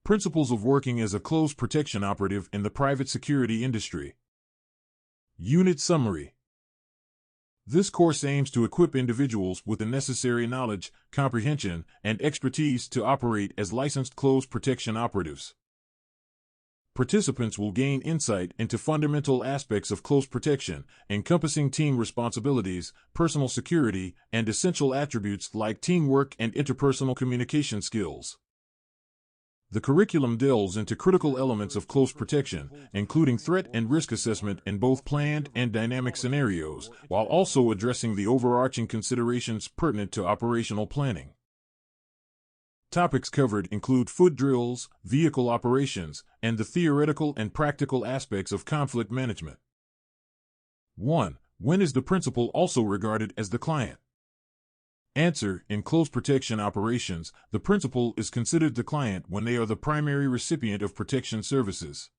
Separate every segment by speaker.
Speaker 1: Principles of working as a close protection operative in the private security industry. Unit Summary. This course aims to equip individuals with the necessary knowledge, comprehension, and expertise to operate as licensed close protection operatives. Participants will gain insight into fundamental aspects of close protection, encompassing team responsibilities, personal security, and essential attributes like teamwork and interpersonal communication skills. The curriculum delves into critical elements of close protection, including threat and risk assessment in both planned and dynamic scenarios, while also addressing the overarching considerations pertinent to operational planning. Topics covered include foot drills, vehicle operations, and the theoretical and practical aspects of conflict management. 1. When is the principal also regarded as the client? Answer: in close protection operations, the principal is considered the client when they are the primary recipient of protection services.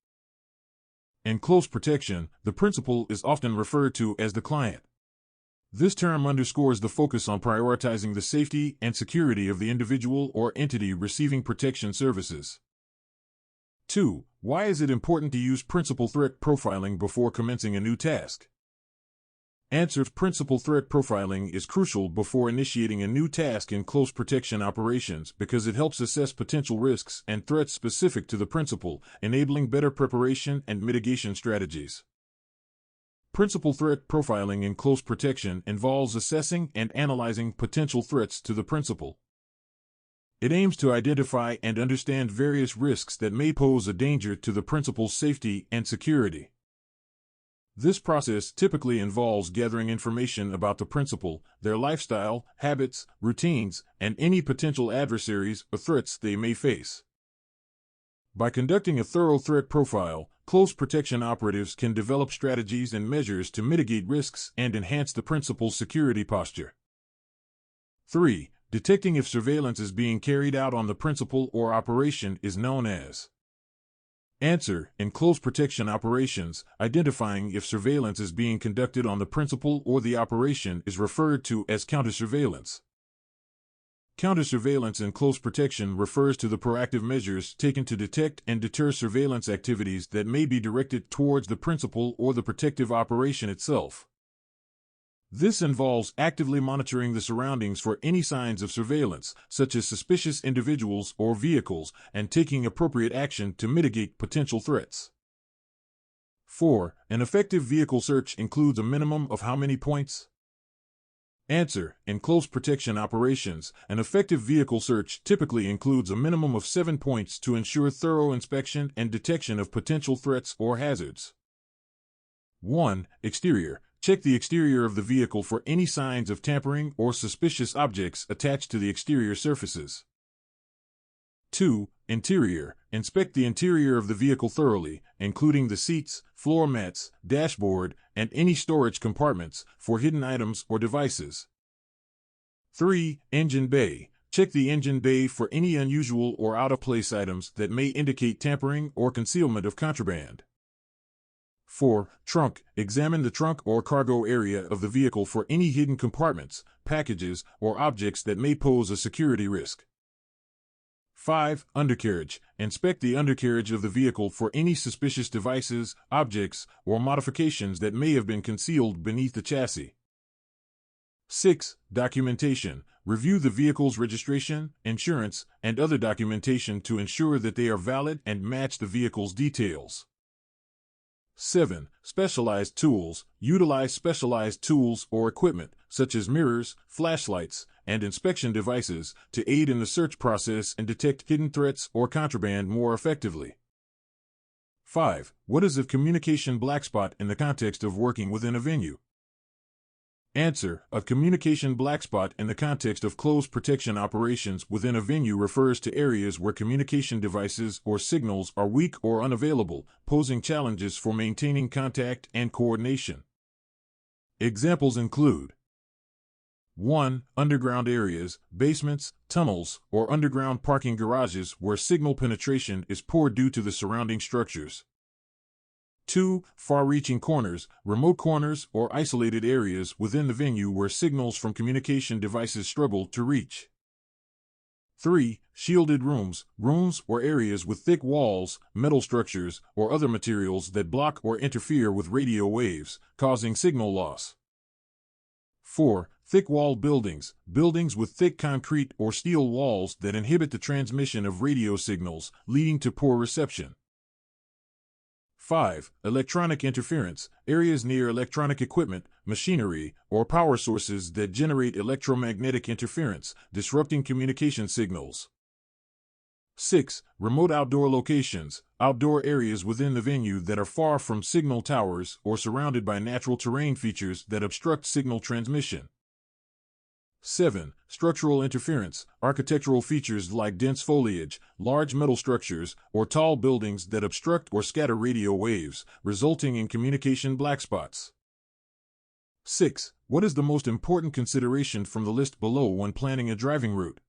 Speaker 1: In close protection, the principal is often referred to as the client. This term underscores the focus on prioritizing the safety and security of the individual or entity receiving protection services. 2. Why is it important to use principal threat profiling before commencing a new task? Answer: principal threat profiling is crucial before initiating a new task in close protection operations because it helps assess potential risks and threats specific to the principal, enabling better preparation and mitigation strategies. Principal threat profiling in close protection involves assessing and analyzing potential threats to the principal. It aims to identify and understand various risks that may pose a danger to the principal's safety and security. This process typically involves gathering information about the principal, their lifestyle, habits, routines, and any potential adversaries or threats they may face. By conducting a thorough threat profile, close protection operatives can develop strategies and measures to mitigate risks and enhance the principal's security posture. 3. Detecting if surveillance is being carried out on the principal or operation is known as. Answer: in close protection operations, identifying if surveillance is being conducted on the principal or the operation is referred to as counter-surveillance. Counter-surveillance in close protection refers to the proactive measures taken to detect and deter surveillance activities that may be directed towards the principal or the protective operation itself. This involves actively monitoring the surroundings for any signs of surveillance, such as suspicious individuals or vehicles, and taking appropriate action to mitigate potential threats. 4. An effective vehicle search includes a minimum of how many points? Answer: in close protection operations, an effective vehicle search typically includes a minimum of 7 points to ensure thorough inspection and detection of potential threats or hazards. 1. Exterior. Check the exterior of the vehicle for any signs of tampering or suspicious objects attached to the exterior surfaces. 2. Interior. Inspect the interior of the vehicle thoroughly, including the seats, floor mats, dashboard, and any storage compartments, for hidden items or devices. 3. Engine bay. Check the engine bay for any unusual or out-of-place items that may indicate tampering or concealment of contraband. 4. Trunk. Examine the trunk or cargo area of the vehicle for any hidden compartments, packages, or objects that may pose a security risk. 5. Undercarriage. Inspect the undercarriage of the vehicle for any suspicious devices, objects, or modifications that may have been concealed beneath the chassis. 6. Documentation. Review the vehicle's registration, insurance, and other documentation to ensure that they are valid and match the vehicle's details. 7. Specialized tools. Utilize specialized tools or equipment, such as mirrors, flashlights, and inspection devices, to aid in the search process and detect hidden threats or contraband more effectively. 5. What is a communication blackspot in the context of working within a venue? Answer: a communication blackspot in the context of close protection operations within a venue refers to areas where communication devices or signals are weak or unavailable, posing challenges for maintaining contact and coordination. Examples include: 1. Underground areas, basements, tunnels, or underground parking garages where signal penetration is poor due to the surrounding structures. 2. Far-reaching corners, remote corners or isolated areas within the venue where signals from communication devices struggle to reach. 3. Shielded rooms, rooms or areas with thick walls, metal structures, or other materials that block or interfere with radio waves, causing signal loss. 4. Thick-walled buildings, buildings with thick concrete or steel walls that inhibit the transmission of radio signals, leading to poor reception. 5. Electronic interference, areas near electronic equipment, machinery, or power sources that generate electromagnetic interference, disrupting communication signals. 6. Remote outdoor locations, outdoor areas within the venue that are far from signal towers or surrounded by natural terrain features that obstruct signal transmission. 7. Structural interference, architectural features like dense foliage, large metal structures, or tall buildings that obstruct or scatter radio waves, resulting in communication blackspots. 6. What is the most important consideration from the list below when planning a driving route?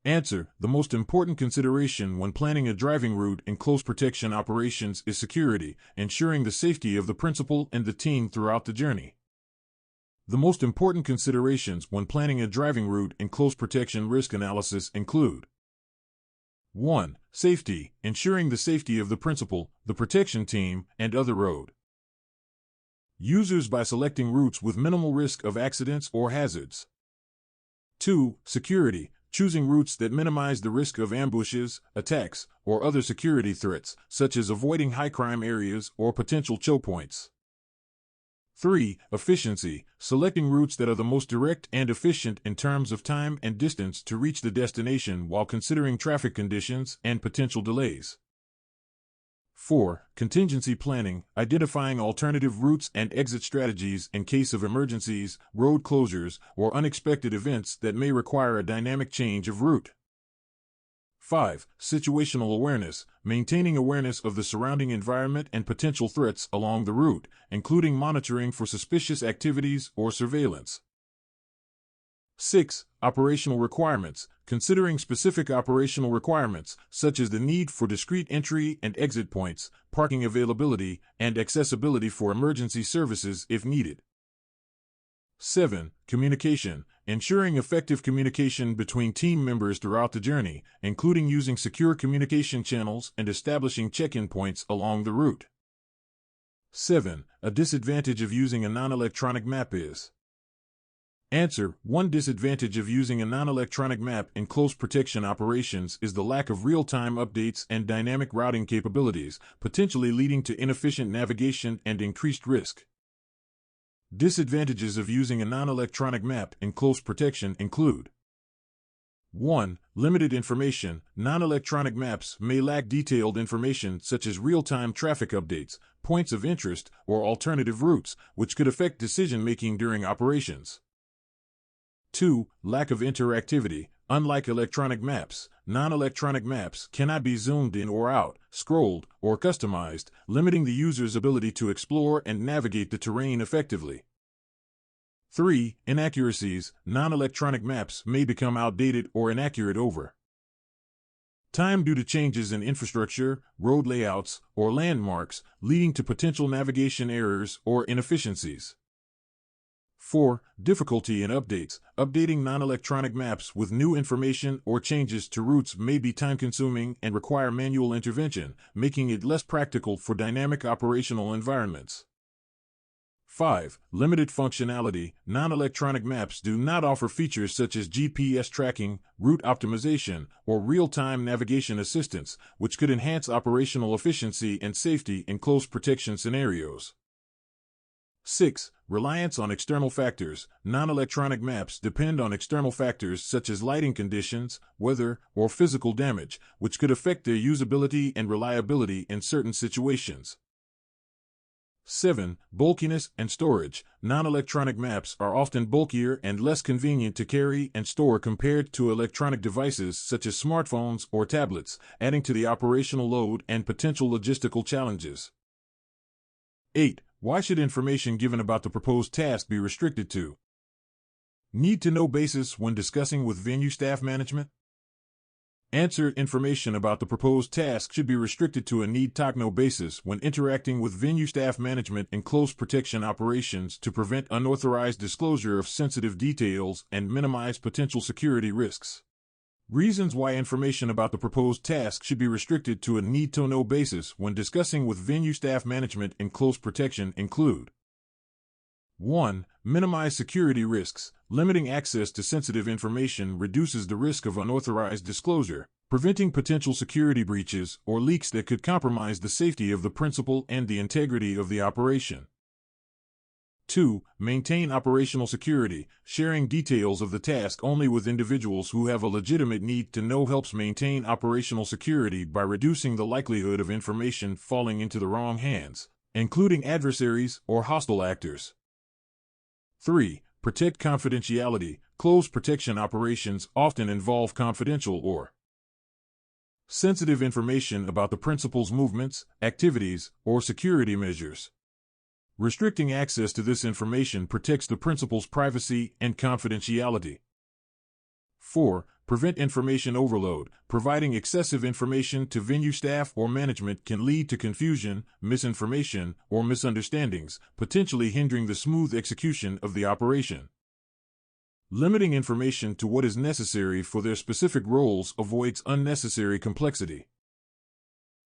Speaker 1: Answer: the most important consideration when planning a driving route in close protection operations is security, ensuring the safety of the principal and the team throughout the journey. The most important considerations when planning a driving route in close protection risk analysis include: 1. Safety, ensuring the safety of the principal, the protection team, and other road users by selecting routes with minimal risk of accidents or hazards. 2. Security, choosing routes that minimize the risk of ambushes, attacks, or other security threats, such as avoiding high-crime areas or potential choke points. 3. Efficiency, selecting routes that are the most direct and efficient in terms of time and distance to reach the destination while considering traffic conditions and potential delays. 4. Contingency planning, identifying alternative routes and exit strategies in case of emergencies, road closures, or unexpected events that may require a dynamic change of route. 5. Situational awareness, maintaining awareness of the surrounding environment and potential threats along the route, including monitoring for suspicious activities or surveillance. 6. Operational requirements, considering specific operational requirements, such as the need for discrete entry and exit points, parking availability, and accessibility for emergency services if needed. 7. Communication, ensuring effective communication between team members throughout the journey, including using secure communication channels and establishing check-in points along the route. 7. A disadvantage of using a non-electronic map is: Answer: one disadvantage of using a non-electronic map in close protection operations is the lack of real-time updates and dynamic routing capabilities, potentially leading to inefficient navigation and increased risk. Disadvantages of using a non-electronic map in close protection include: 1. Limited information. Non-electronic maps may lack detailed information such as real-time traffic updates, points of interest, or alternative routes, which could affect decision-making during operations. 2. Lack of interactivity. Unlike electronic maps, non-electronic maps cannot be zoomed in or out, scrolled, or customized, limiting the user's ability to explore and navigate the terrain effectively. 3. Inaccuracies. Non-electronic maps may become outdated or inaccurate over time due to changes in infrastructure, road layouts, or landmarks, leading to potential navigation errors or inefficiencies. 4. Difficulty in updates. Updating non-electronic maps with new information or changes to routes may be time-consuming and require manual intervention, making it less practical for dynamic operational environments. 5. Limited functionality. Non-electronic maps do not offer features such as GPS tracking, route optimization, or real-time navigation assistance, which could enhance operational efficiency and safety in close protection scenarios. 6. Reliance on external factors. Non-electronic maps depend on external factors such as lighting conditions, weather, or physical damage, which could affect their usability and reliability in certain situations. 7. Bulkiness and storage. Non-electronic maps are often bulkier and less convenient to carry and store compared to electronic devices such as smartphones or tablets, adding to the operational load and potential logistical challenges. 8. Why should information given about the proposed task be restricted to need-to-know basis when discussing with venue staff management? Answer: information about the proposed task should be restricted to a need-to-know basis when interacting with venue staff management in close protection operations to prevent unauthorized disclosure of sensitive details and minimize potential security risks. Reasons why information about the proposed task should be restricted to a need-to-know basis when discussing with venue staff management in close protection include: 1. Minimize security risks. Limiting access to sensitive information reduces the risk of unauthorized disclosure, preventing potential security breaches or leaks that could compromise the safety of the principal and the integrity of the operation. 2. Maintain operational security. Sharing details of the task only with individuals who have a legitimate need to know helps maintain operational security by reducing the likelihood of information falling into the wrong hands, including adversaries or hostile actors. 3. Protect confidentiality. Close protection operations often involve confidential or sensitive information about the principal's movements, activities, or security measures. Restricting access to this information protects the principal's privacy and confidentiality. 4. Prevent information overload. Providing excessive information to venue staff or management can lead to confusion, misinformation, or misunderstandings, potentially hindering the smooth execution of the operation. Limiting information to what is necessary for their specific roles avoids unnecessary complexity.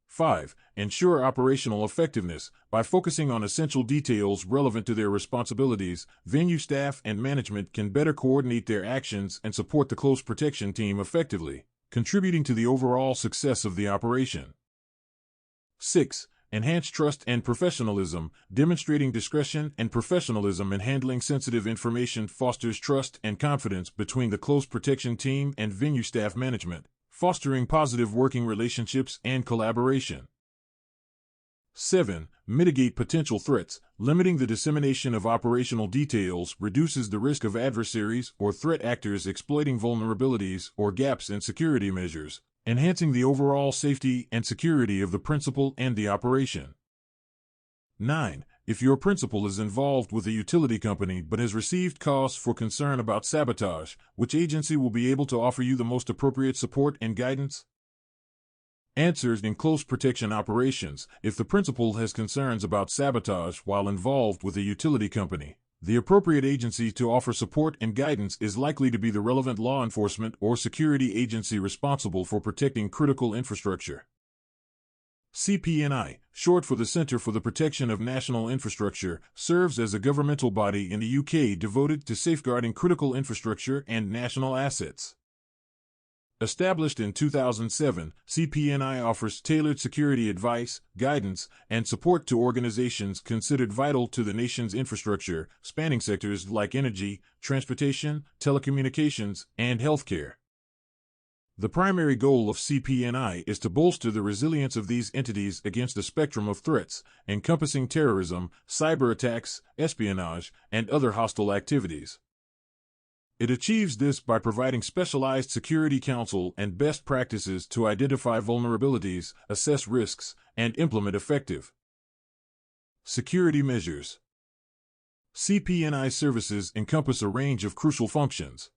Speaker 1: 5. Ensure operational effectiveness. By focusing on essential details relevant to their responsibilities, venue staff and management can better coordinate their actions and support the close protection team effectively, contributing to the overall success of the operation. 6. Enhance trust and professionalism. Demonstrating discretion and professionalism in handling sensitive information fosters trust and confidence between the close protection team and venue staff management, fostering positive working relationships and collaboration. 7. Mitigate potential threats. Limiting the dissemination of operational details reduces the risk of adversaries or threat actors exploiting vulnerabilities or gaps in security measures, enhancing the overall safety and security of the principal and the operation. 9. If your principal is involved with a utility company but has received cause for concern about sabotage, which agency will be able to offer you the most appropriate support and guidance? Answers in close protection operations. If the principal has concerns about sabotage while involved with a utility company, the appropriate agency to offer support and guidance is likely to be the relevant law enforcement or security agency responsible for protecting critical infrastructure. CPNI, short for the Centre for the Protection of National Infrastructure, serves as a governmental body in the UK devoted to safeguarding critical infrastructure and national assets. Established in 2007, CPNI offers tailored security advice, guidance, and support to organizations considered vital to the nation's infrastructure, spanning sectors like energy, transportation, telecommunications, and healthcare. The primary goal of CPNI is to bolster the resilience of these entities against a spectrum of threats, encompassing terrorism, cyber attacks, espionage, and other hostile activities. It achieves this by providing specialized security counsel and best practices to identify vulnerabilities, assess risks, and implement effective security measures. CPNI services encompass a range of crucial functions.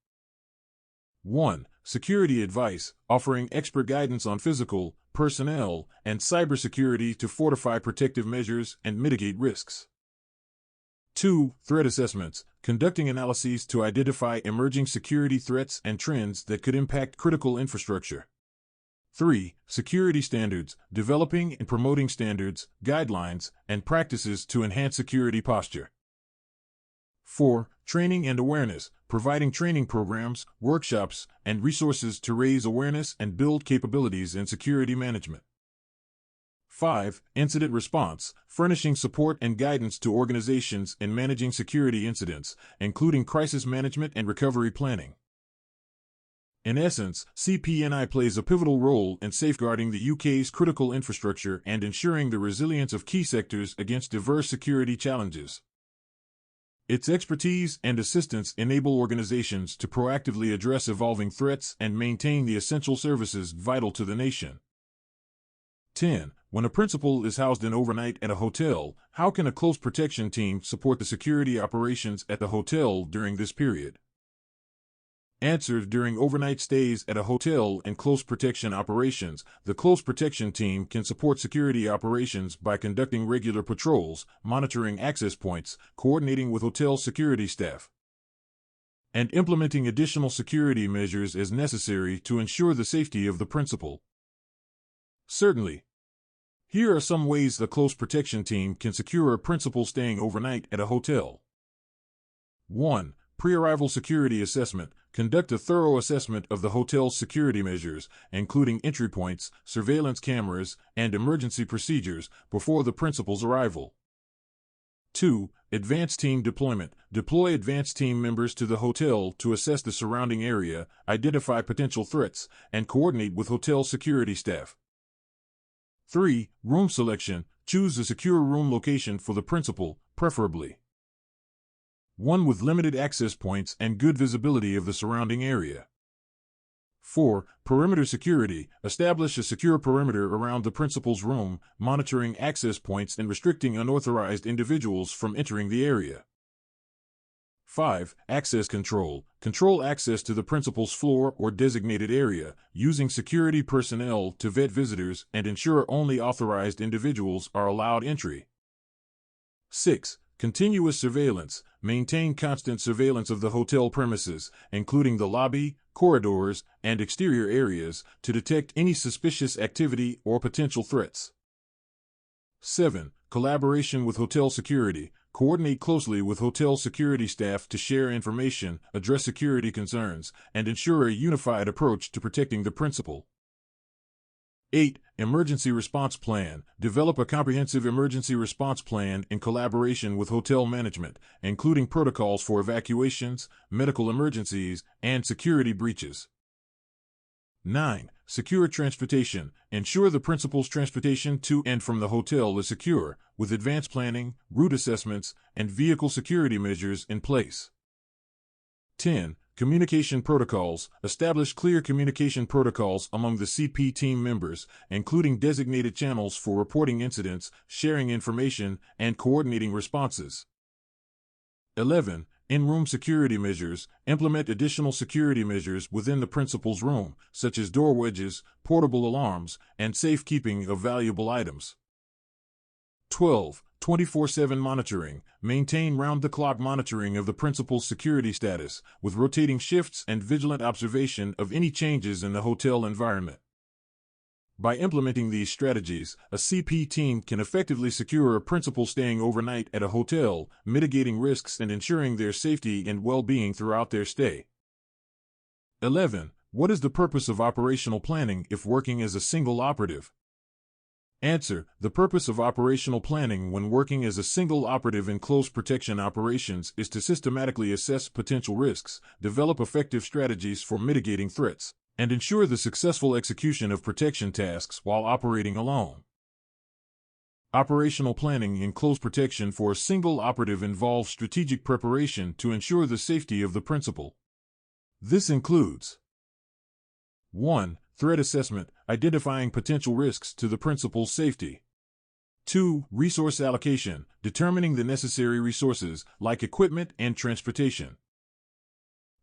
Speaker 1: 1. Security advice, offering expert guidance on physical, personnel, and cybersecurity to fortify protective measures and mitigate risks. 2. Threat assessments, conducting analyses to identify emerging security threats and trends that could impact critical infrastructure. 3. Security standards, developing and promoting standards, guidelines, and practices to enhance security posture. 4. Training and awareness, providing training programs, workshops, and resources to raise awareness and build capabilities in security management. 5. Incident response, furnishing support and guidance to organizations in managing security incidents, including crisis management and recovery planning. In essence, CPNI plays a pivotal role in safeguarding the UK's critical infrastructure and ensuring the resilience of key sectors against diverse security challenges. Its expertise and assistance enable organizations to proactively address evolving threats and maintain the essential services vital to the nation. 10. When a principal is housed in overnight at a hotel, how can a close protection team support the security operations at the hotel during this period? Answer: during overnight stays at a hotel and close protection operations, the close protection team can support security operations by conducting regular patrols, monitoring access points, coordinating with hotel security staff. and implementing additional security measures as necessary to ensure the safety of the principal. Certainly. Here are some ways the close protection team can secure a principal staying overnight at a hotel. 1. Pre-arrival security assessment. Conduct a thorough assessment of the hotel's security measures, including entry points, surveillance cameras, and emergency procedures, before the principal's arrival. 2. Advanced team deployment. Deploy advanced team members to the hotel to assess the surrounding area, identify potential threats, and coordinate with hotel security staff. 3. Room selection. Choose a secure room location for the principal, preferably one with limited access points and good visibility of the surrounding area. 4. Perimeter security. Establish a secure perimeter around the principal's room, monitoring access points and restricting unauthorized individuals from entering the area. 5. Access control. Control access to the principal's floor or designated area, using security personnel to vet visitors and ensure only authorized individuals are allowed entry. 6. Continuous surveillance. Maintain constant surveillance of the hotel premises, including the lobby, corridors, and exterior areas, to detect any suspicious activity or potential threats. 7. Collaboration with hotel security. Coordinate closely with hotel security staff to share information, address security concerns, and ensure a unified approach to protecting the principal. 8. Emergency response plan. Develop a comprehensive emergency response plan in collaboration with hotel management, including protocols for evacuations, medical emergencies, and security breaches. 9. Secure transportation. Ensure the principal's transportation to and from the hotel is secure, with advanced planning, route assessments, and vehicle security measures in place. 10. Communication protocols. Establish clear communication protocols among the CP team members, including designated channels for reporting incidents, sharing information, and coordinating responses. 11. In-room security measures. Implement additional security measures within the principal's room, such as door wedges, portable alarms, and safekeeping of valuable items. 12. 24/7 monitoring. Maintain round-the-clock monitoring of the principal's security status, with rotating shifts and vigilant observation of any changes in the hotel environment. By implementing these strategies, a CP team can effectively secure a principal staying overnight at a hotel, mitigating risks and ensuring their safety and well-being throughout their stay. 11. What is the purpose of operational planning if working as a single operative? Answer: the purpose of operational planning when working as a single operative in close protection operations is to systematically assess potential risks, develop effective strategies for mitigating threats, and ensure the successful execution of protection tasks while operating alone. Operational planning in close protection for a single operative involves strategic preparation to ensure the safety of the principal. This includes 1. Threat assessment, identifying potential risks to the principal's safety. 2. Resource allocation, determining the necessary resources, like equipment and transportation.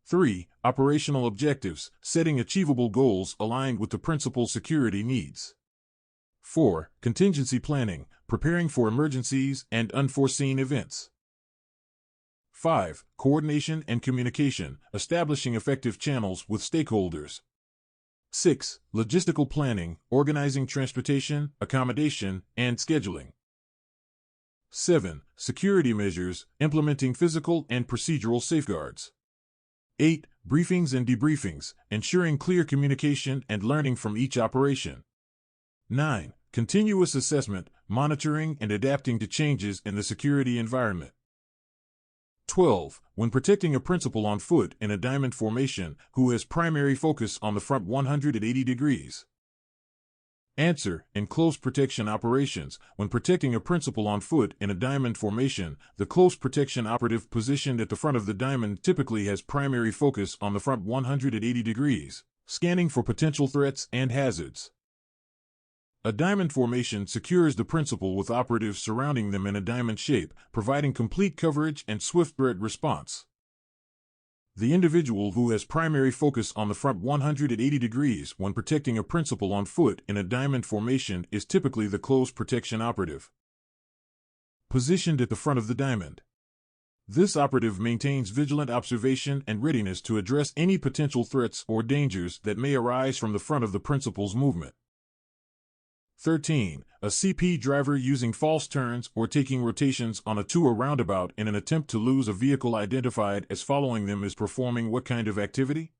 Speaker 1: 3. Operational objectives, setting achievable goals aligned with the principal's security needs. 4. Contingency planning, preparing for emergencies and unforeseen events. 5. Coordination and communication, establishing effective channels with stakeholders. 6. Logistical planning, organizing transportation, accommodation, and scheduling. 7. Security measures, implementing physical and procedural safeguards. 8. Briefings and debriefings, ensuring clear communication and learning from each operation. 9. Continuous assessment, monitoring and adapting to changes in the security environment. 12. When protecting a principal on foot in a diamond formation who has primary focus on the front 180 degrees. Answer: in close protection operations, when protecting a principal on foot in a diamond formation, the close protection operative positioned at the front of the diamond typically has primary focus on the front 180 degrees, scanning for potential threats and hazards. A diamond formation secures the principal with operatives surrounding them in a diamond shape, providing complete coverage and swift threat response. The individual who has primary focus on the front 180 degrees when protecting a principal on foot in a diamond formation is typically the close protection operative. Positioned at the front of the diamond. This operative maintains vigilant observation and readiness to address any potential threats or dangers that may arise from the front of the principal's movement. 13. A CP driver using false turns or taking rotations on a to or roundabout in an attempt to lose a vehicle identified as following them is performing what kind of activity?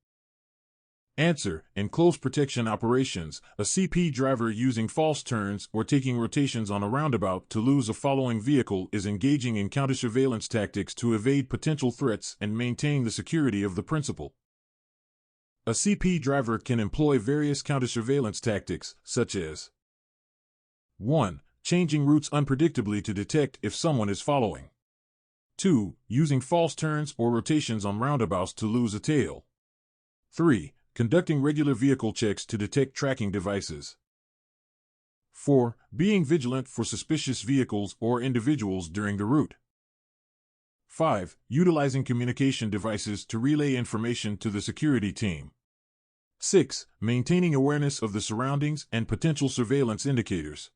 Speaker 1: Answer. In close protection operations, a CP driver using false turns or taking rotations on a roundabout to lose a following vehicle is engaging in counter-surveillance tactics to evade potential threats and maintain the security of the principal. A CP driver can employ various counter-surveillance tactics, such as 1. Changing routes unpredictably to detect if someone is following. 2. Using false turns or rotations on roundabouts to lose a tail. 3. Conducting regular vehicle checks to detect tracking devices. 4. Being vigilant for suspicious vehicles or individuals during the route. 5. Utilizing communication devices to relay information to the security team. 6. Maintaining awareness of the surroundings and potential surveillance indicators.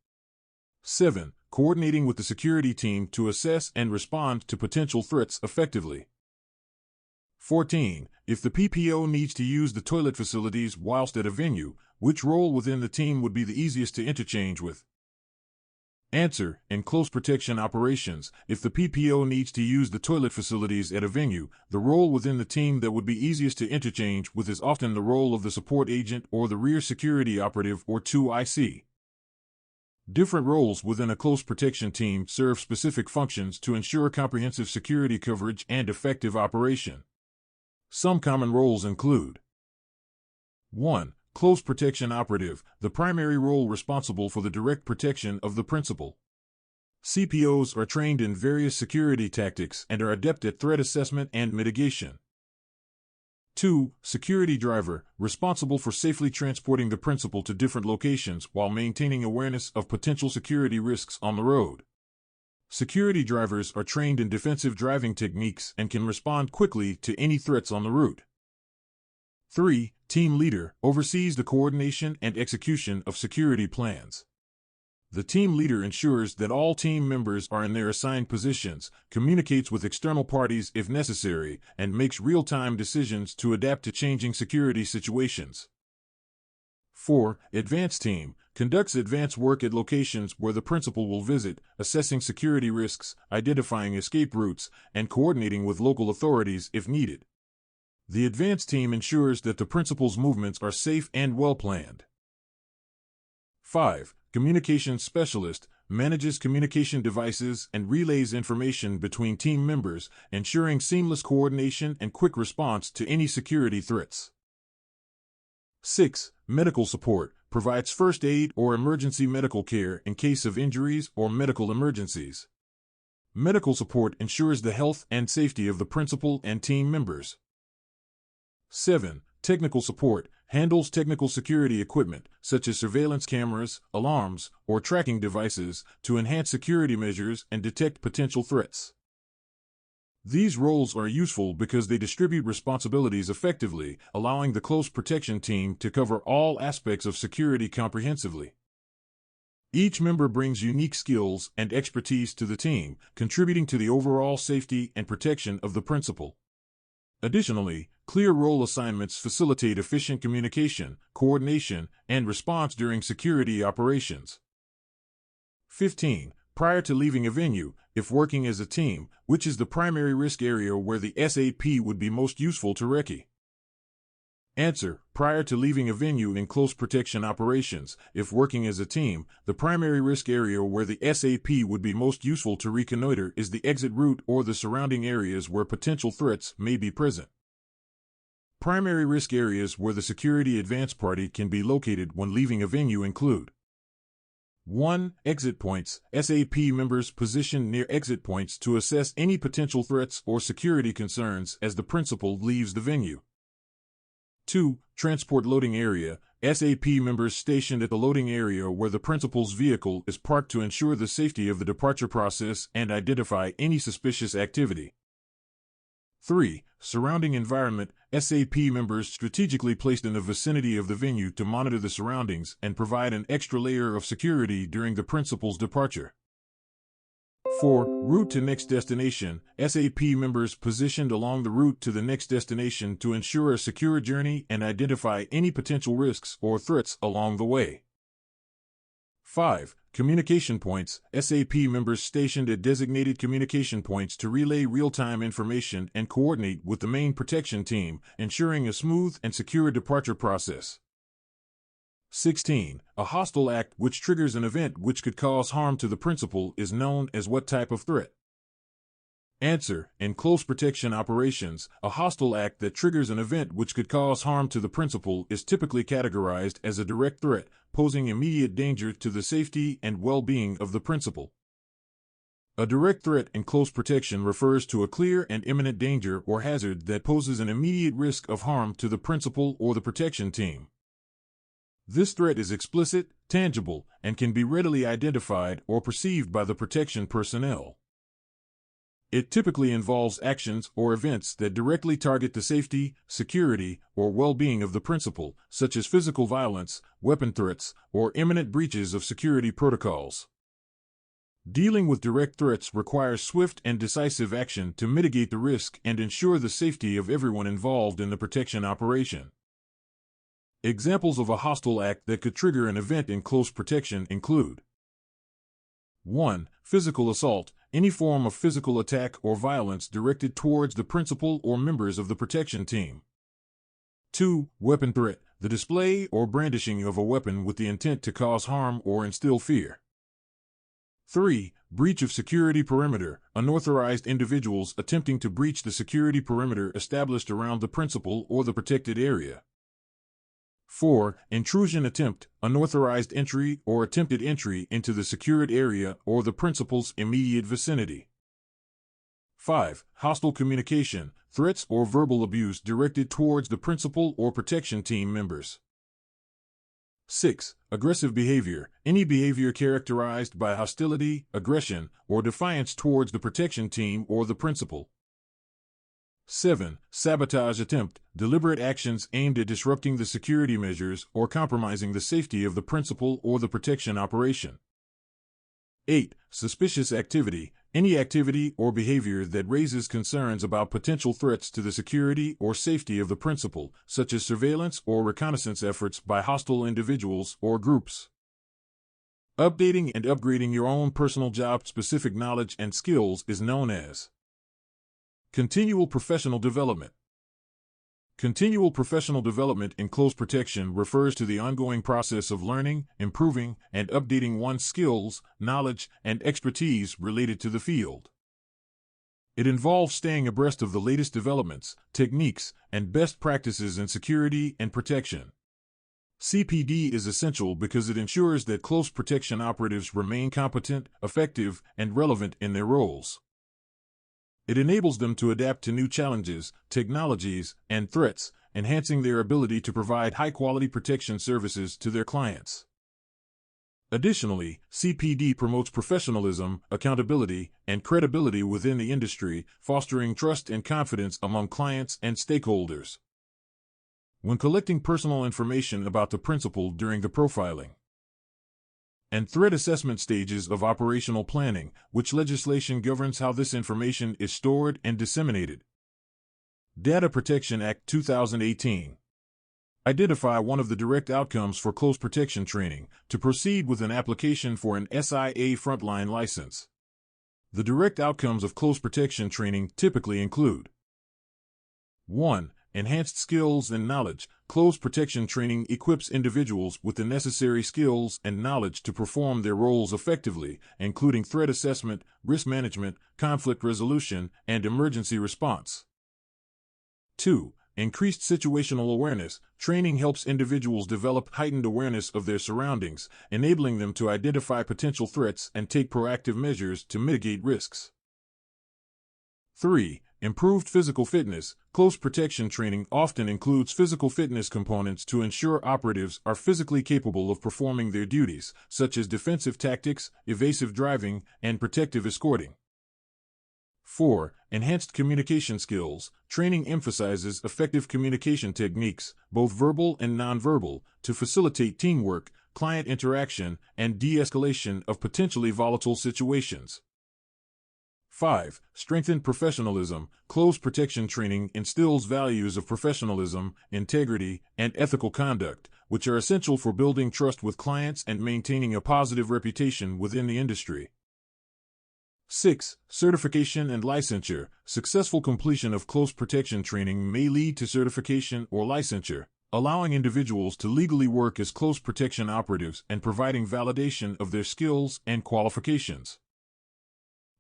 Speaker 1: 7. Coordinating with the security team to assess and respond to potential threats effectively. 14. If the PPO needs to use the toilet facilities whilst at a venue, which role within the team would be the easiest to interchange with? Answer. In close protection operations, if the PPO needs to use the toilet facilities at a venue, the role within the team that would be easiest to interchange with is often the role of the support agent or the rear security operative or 2IC. Different roles within a close protection team serve specific functions to ensure comprehensive security coverage and effective operation. Some common roles include 1. Close Protection Operative, the primary role responsible for the direct protection of the principal. CPOs are trained in various security tactics and are adept at threat assessment and mitigation. 2. Security Driver, responsible for safely transporting the principal to different locations while maintaining awareness of potential security risks on the road. Security drivers are trained in defensive driving techniques and can respond quickly to any threats on the route. 3. Team Leader, oversees the coordination and execution of security plans. The team leader ensures that all team members are in their assigned positions, communicates with external parties if necessary, and makes real-time decisions to adapt to changing security situations. 4. Advanced Team, conducts advanced work at locations where the principal will visit, assessing security risks, identifying escape routes, and coordinating with local authorities if needed. The advanced team ensures that the principal's movements are safe and well-planned. 5. Communications Specialist, manages communication devices and relays information between team members, ensuring seamless coordination and quick response to any security threats. 6. Medical Support, provides first aid or emergency medical care in case of injuries or medical emergencies. Medical support ensures the health and safety of the principal and team members. 7. Technical Support, handles technical security equipment, such as surveillance cameras, alarms, or tracking devices, to enhance security measures and detect potential threats. These roles are useful because they distribute responsibilities effectively, allowing the close protection team to cover all aspects of security comprehensively. Each member brings unique skills and expertise to the team, contributing to the overall safety and protection of the principal. Additionally, clear role assignments facilitate efficient communication, coordination, and response during security operations. 15. Prior to leaving a venue, if working as a team, which is the primary risk area where the SAP would be most useful to recce? Answer. Prior to leaving a venue in close protection operations, if working as a team, the primary risk area where the SAP would be most useful to reconnoiter is the exit route or the surrounding areas where potential threats may be present. Primary risk areas where the security advance party can be located when leaving a venue include 1. Exit points. SAP members position near exit points to assess any potential threats or security concerns as the principal leaves the venue. 2. Transport loading area. SAP members stationed at the loading area where the principal's vehicle is parked to ensure the safety of the departure process and identify any suspicious activity. 3. Surrounding environment. SAP members strategically placed in the vicinity of the venue to monitor the surroundings and provide an extra layer of security during the principal's departure. 4. Route to next destination. SAP members positioned along the route to the next destination to ensure a secure journey and identify any potential risks or threats along the way. 5. Communication points. SAP members stationed at designated communication points to relay real-time information and coordinate with the main protection team, ensuring a smooth and secure departure process. 16. A hostile act which triggers an event which could cause harm to the principal is known as what type of threat? Answer. In close protection operations, a hostile act that triggers an event which could cause harm to the principal is typically categorized as a direct threat, posing immediate danger to the safety and well-being of the principal. A direct threat in close protection refers to a clear and imminent danger or hazard that poses an immediate risk of harm to the principal or the protection team. This threat is explicit, tangible, and can be readily identified or perceived by the protection personnel. It typically involves actions or events that directly target the safety, security, or well-being of the principal, such as physical violence, weapon threats, or imminent breaches of security protocols. Dealing with direct threats requires swift and decisive action to mitigate the risk and ensure the safety of everyone involved in the protection operation. Examples of a hostile act that could trigger an event in close protection include: 1. Physical assault, any form of physical attack or violence directed towards the principal or members of the protection team. 2. Weapon threat, the display or brandishing of a weapon with the intent to cause harm or instill fear. 3. Breach of security perimeter, unauthorized individuals attempting to breach the security perimeter established around the principal or the protected area. 4. Intrusion attempt, unauthorized entry or attempted entry into the secured area or the principal's immediate vicinity. 5. Hostile communication, threats or verbal abuse directed towards the principal or protection team members. 6. Aggressive behavior, any behavior characterized by hostility, aggression, or defiance towards the protection team or the principal. 7. Sabotage attempt, deliberate actions aimed at disrupting the security measures or compromising the safety of the principal or the protection operation. 8. Suspicious activity, any activity or behavior that raises concerns about potential threats to the security or safety of the principal, such as surveillance or reconnaissance efforts by hostile individuals or groups. Updating and upgrading your own personal job-specific knowledge and skills is known as continual professional development. Continual professional development in close protection refers to the ongoing process of learning, improving, and updating one's skills, knowledge, and expertise related to the field. It involves staying abreast of the latest developments, techniques, and best practices in security and protection. CPD is essential because it ensures that close protection operatives remain competent, effective, and relevant in their roles. It enables them to adapt to new challenges, technologies, and threats, enhancing their ability to provide high-quality protection services to their clients. Additionally, CPD promotes professionalism, accountability, and credibility within the industry, fostering trust and confidence among clients and stakeholders. When collecting personal information about the principal during the profiling and threat assessment stages of operational planning, which legislation governs how this information is stored and disseminated. Data Protection Act 2018. Identify one of the direct outcomes for close protection training to proceed with an application for an SIA frontline license. The direct outcomes of close protection training typically include: 1. Enhanced skills and knowledge. Close protection training equips individuals with the necessary skills and knowledge to perform their roles effectively, including threat assessment, risk management, conflict resolution, and emergency response. 2. Increased situational awareness. Training helps individuals develop heightened awareness of their surroundings, enabling them to identify potential threats and take proactive measures to mitigate risks. 3. Improved physical fitness. Close protection training often includes physical fitness components to ensure operatives are physically capable of performing their duties, such as defensive tactics, evasive driving, and protective escorting. 4. Enhanced communication skills. Training emphasizes effective communication techniques, both verbal and nonverbal, to facilitate teamwork, client interaction, and de-escalation of potentially volatile situations. 5. Strengthen professionalism. Close protection training instills values of professionalism, integrity, and ethical conduct, which are essential for building trust with clients and maintaining a positive reputation within the industry. 6. Certification and licensure. Successful completion of close protection training may lead to certification or licensure, allowing individuals to legally work as close protection operatives and providing validation of their skills and qualifications.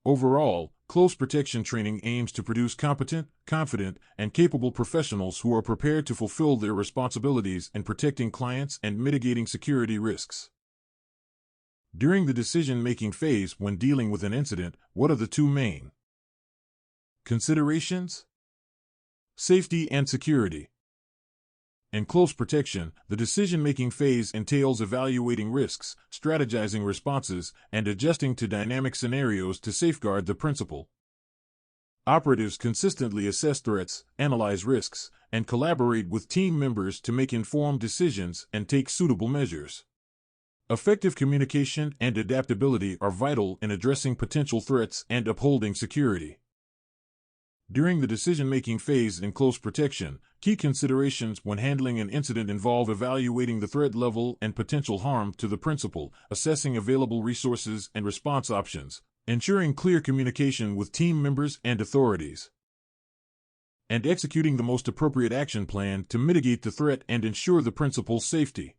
Speaker 1: Overall, close protection training aims to produce competent, confident, and capable professionals who are prepared to fulfill their responsibilities in protecting clients and mitigating security risks. During the decision-making phase when dealing with an incident, what are the two main considerations? Safety and security. In close protection, the decision-making phase entails evaluating risks, strategizing responses, and adjusting to dynamic scenarios to safeguard the principal. Operatives consistently assess threats, analyze risks, and collaborate with team members to make informed decisions and take suitable measures. Effective communication and adaptability are vital in addressing potential threats and upholding security. During the decision-making phase in close protection, key considerations when handling an incident involve evaluating the threat level and potential harm to the principal, assessing available resources and response options, ensuring clear communication with team members and authorities, and executing the most appropriate action plan to mitigate the threat and ensure the principal's safety.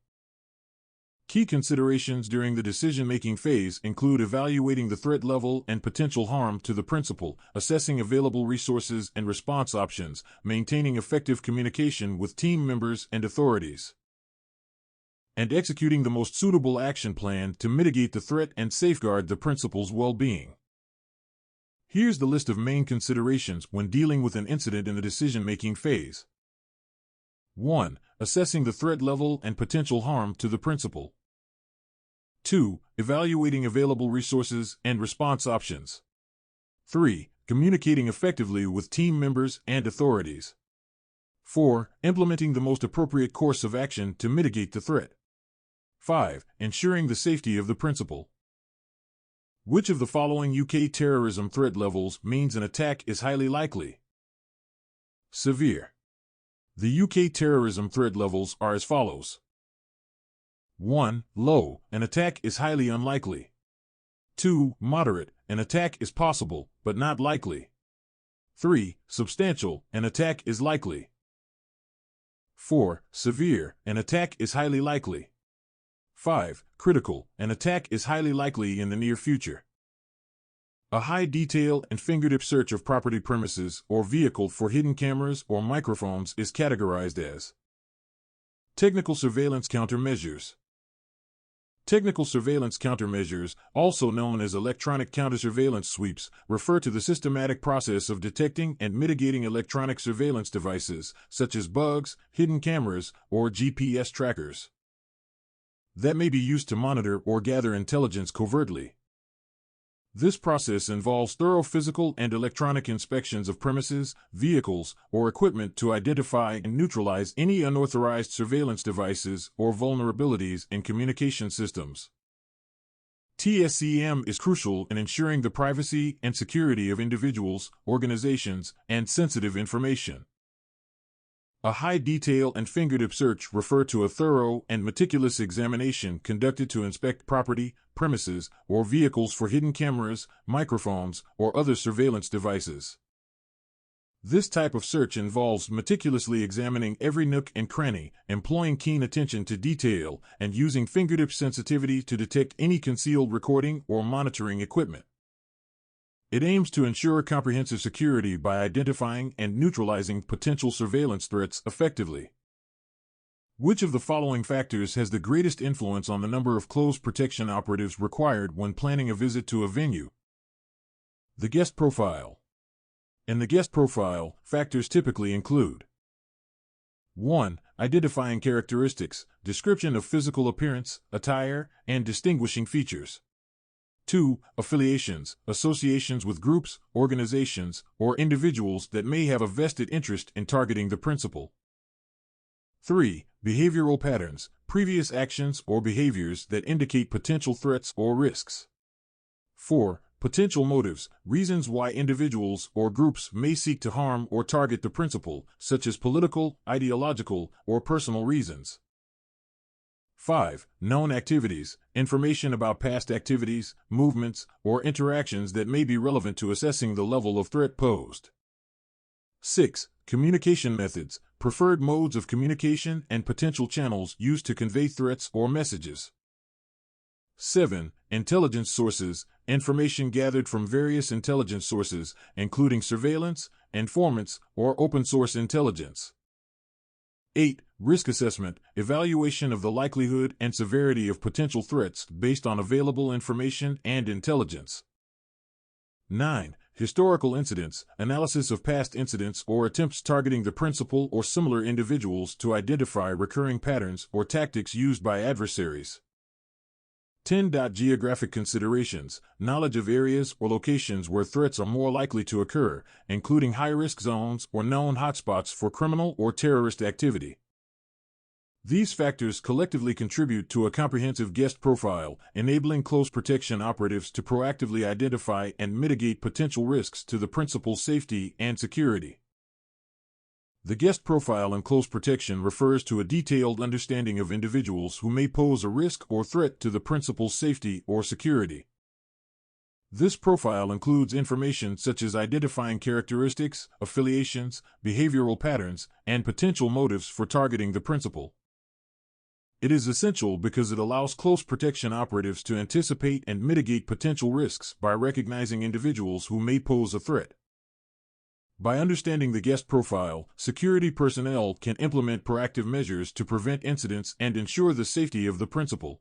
Speaker 1: Key considerations during the decision-making phase include evaluating the threat level and potential harm to the principal, assessing available resources and response options, maintaining effective communication with team members and authorities, and executing the most suitable action plan to mitigate the threat and safeguard the principal's well-being. Here's the list of main considerations when dealing with an incident in the decision-making phase. 1. Assessing the threat level and potential harm to the principal. 2. Evaluating available resources and response options. 3. Communicating effectively with team members and authorities. 4. Implementing the most appropriate course of action to mitigate the threat. 5. Ensuring the safety of the principal. Which of the following UK terrorism threat levels means an attack is highly likely? Severe. The UK terrorism threat levels are as follows. 1. Low, an attack is highly unlikely. 2. Moderate, an attack is possible, but not likely. 3. Substantial, an attack is likely. 4. Severe, an attack is highly likely. 5. Critical, an attack is highly likely in the near future. A high detail and fingertip search of property, premises, or vehicle for hidden cameras or microphones is categorized as technical surveillance countermeasures. Technical surveillance countermeasures, also known as electronic counter-surveillance sweeps, refer to the systematic process of detecting and mitigating electronic surveillance devices, such as bugs, hidden cameras, or GPS trackers, that may be used to monitor or gather intelligence covertly. This process involves thorough physical and electronic inspections of premises, vehicles, or equipment to identify and neutralize any unauthorized surveillance devices or vulnerabilities in communication systems. TSCM is crucial in ensuring the privacy and security of individuals, organizations, and sensitive information. A high detail and fingertip search refer to a thorough and meticulous examination conducted to inspect property, premises, or vehicles for hidden cameras, microphones, or other surveillance devices. This type of search involves meticulously examining every nook and cranny, employing keen attention to detail, and using fingertip sensitivity to detect any concealed recording or monitoring equipment. It aims to ensure comprehensive security by identifying and neutralizing potential surveillance threats effectively. Which of the following factors has the greatest influence on the number of close protection operatives required when planning a visit to a venue? The guest profile. In the guest profile, factors typically include 1. Identifying characteristics, description of physical appearance, attire, and distinguishing features. 2. Affiliations, associations with groups, organizations, or individuals that may have a vested interest in targeting the principal. 3. Behavioral patterns, previous actions or behaviors that indicate potential threats or risks. 4. Potential motives, reasons why individuals or groups may seek to harm or target the principal, such as political, ideological, or personal reasons. 5. Known activities, information about past activities, movements, or interactions that may be relevant to assessing the level of threat posed. 6. Communication methods, preferred modes of communication and potential channels used to convey threats or messages. 7. Intelligence sources, information gathered from various intelligence sources, including surveillance, informants, or open-source intelligence. 8. Risk assessment, evaluation of the likelihood and severity of potential threats based on available information and intelligence. 9. Historical incidents, analysis of past incidents or attempts targeting the principal or similar individuals to identify recurring patterns or tactics used by adversaries. 10. Geographic considerations, knowledge of areas or locations where threats are more likely to occur, including high-risk zones or known hotspots for criminal or terrorist activity. These factors collectively contribute to a comprehensive guest profile, enabling close protection operatives to proactively identify and mitigate potential risks to the principal's safety and security. The guest profile in close protection refers to a detailed understanding of individuals who may pose a risk or threat to the principal's safety or security. This profile includes information such as identifying characteristics, affiliations, behavioral patterns, and potential motives for targeting the principal. It is essential because it allows close protection operatives to anticipate and mitigate potential risks by recognizing individuals who may pose a threat. By understanding the guest profile, security personnel can implement proactive measures to prevent incidents and ensure the safety of the principal.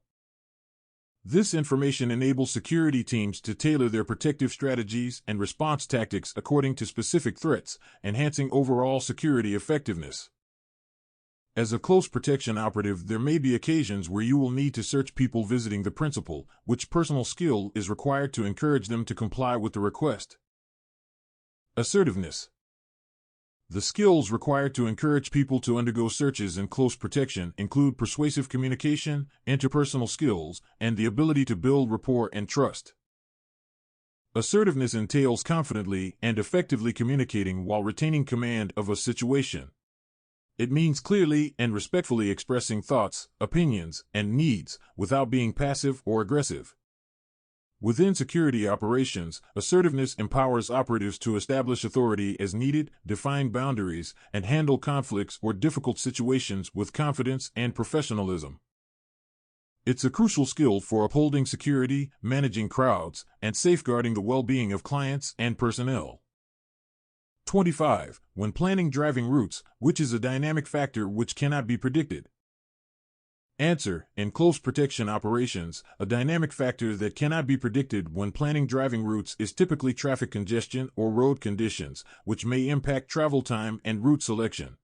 Speaker 1: This information enables security teams to tailor their protective strategies and response tactics according to specific threats, enhancing overall security effectiveness. As a close protection operative, there may be occasions where you will need to search people visiting the principal, which personal skill is required to encourage them to comply with the request. Assertiveness. The skills required to encourage people to undergo searches in close protection include persuasive communication, interpersonal skills, and the ability to build rapport and trust. Assertiveness entails confidently and effectively communicating while retaining command of a situation. It means clearly and respectfully expressing thoughts, opinions, and needs without being passive or aggressive. Within security operations, assertiveness empowers operatives to establish authority as needed, define boundaries, and handle conflicts or difficult situations with confidence and professionalism. It's a crucial skill for upholding security, managing crowds, and safeguarding the well-being of clients and personnel. 25. When planning driving routes, which is a dynamic factor which cannot be predicted. Answer. In close protection operations, a dynamic factor that cannot be predicted when planning driving routes is typically traffic congestion or road conditions, which may impact travel time and route selection.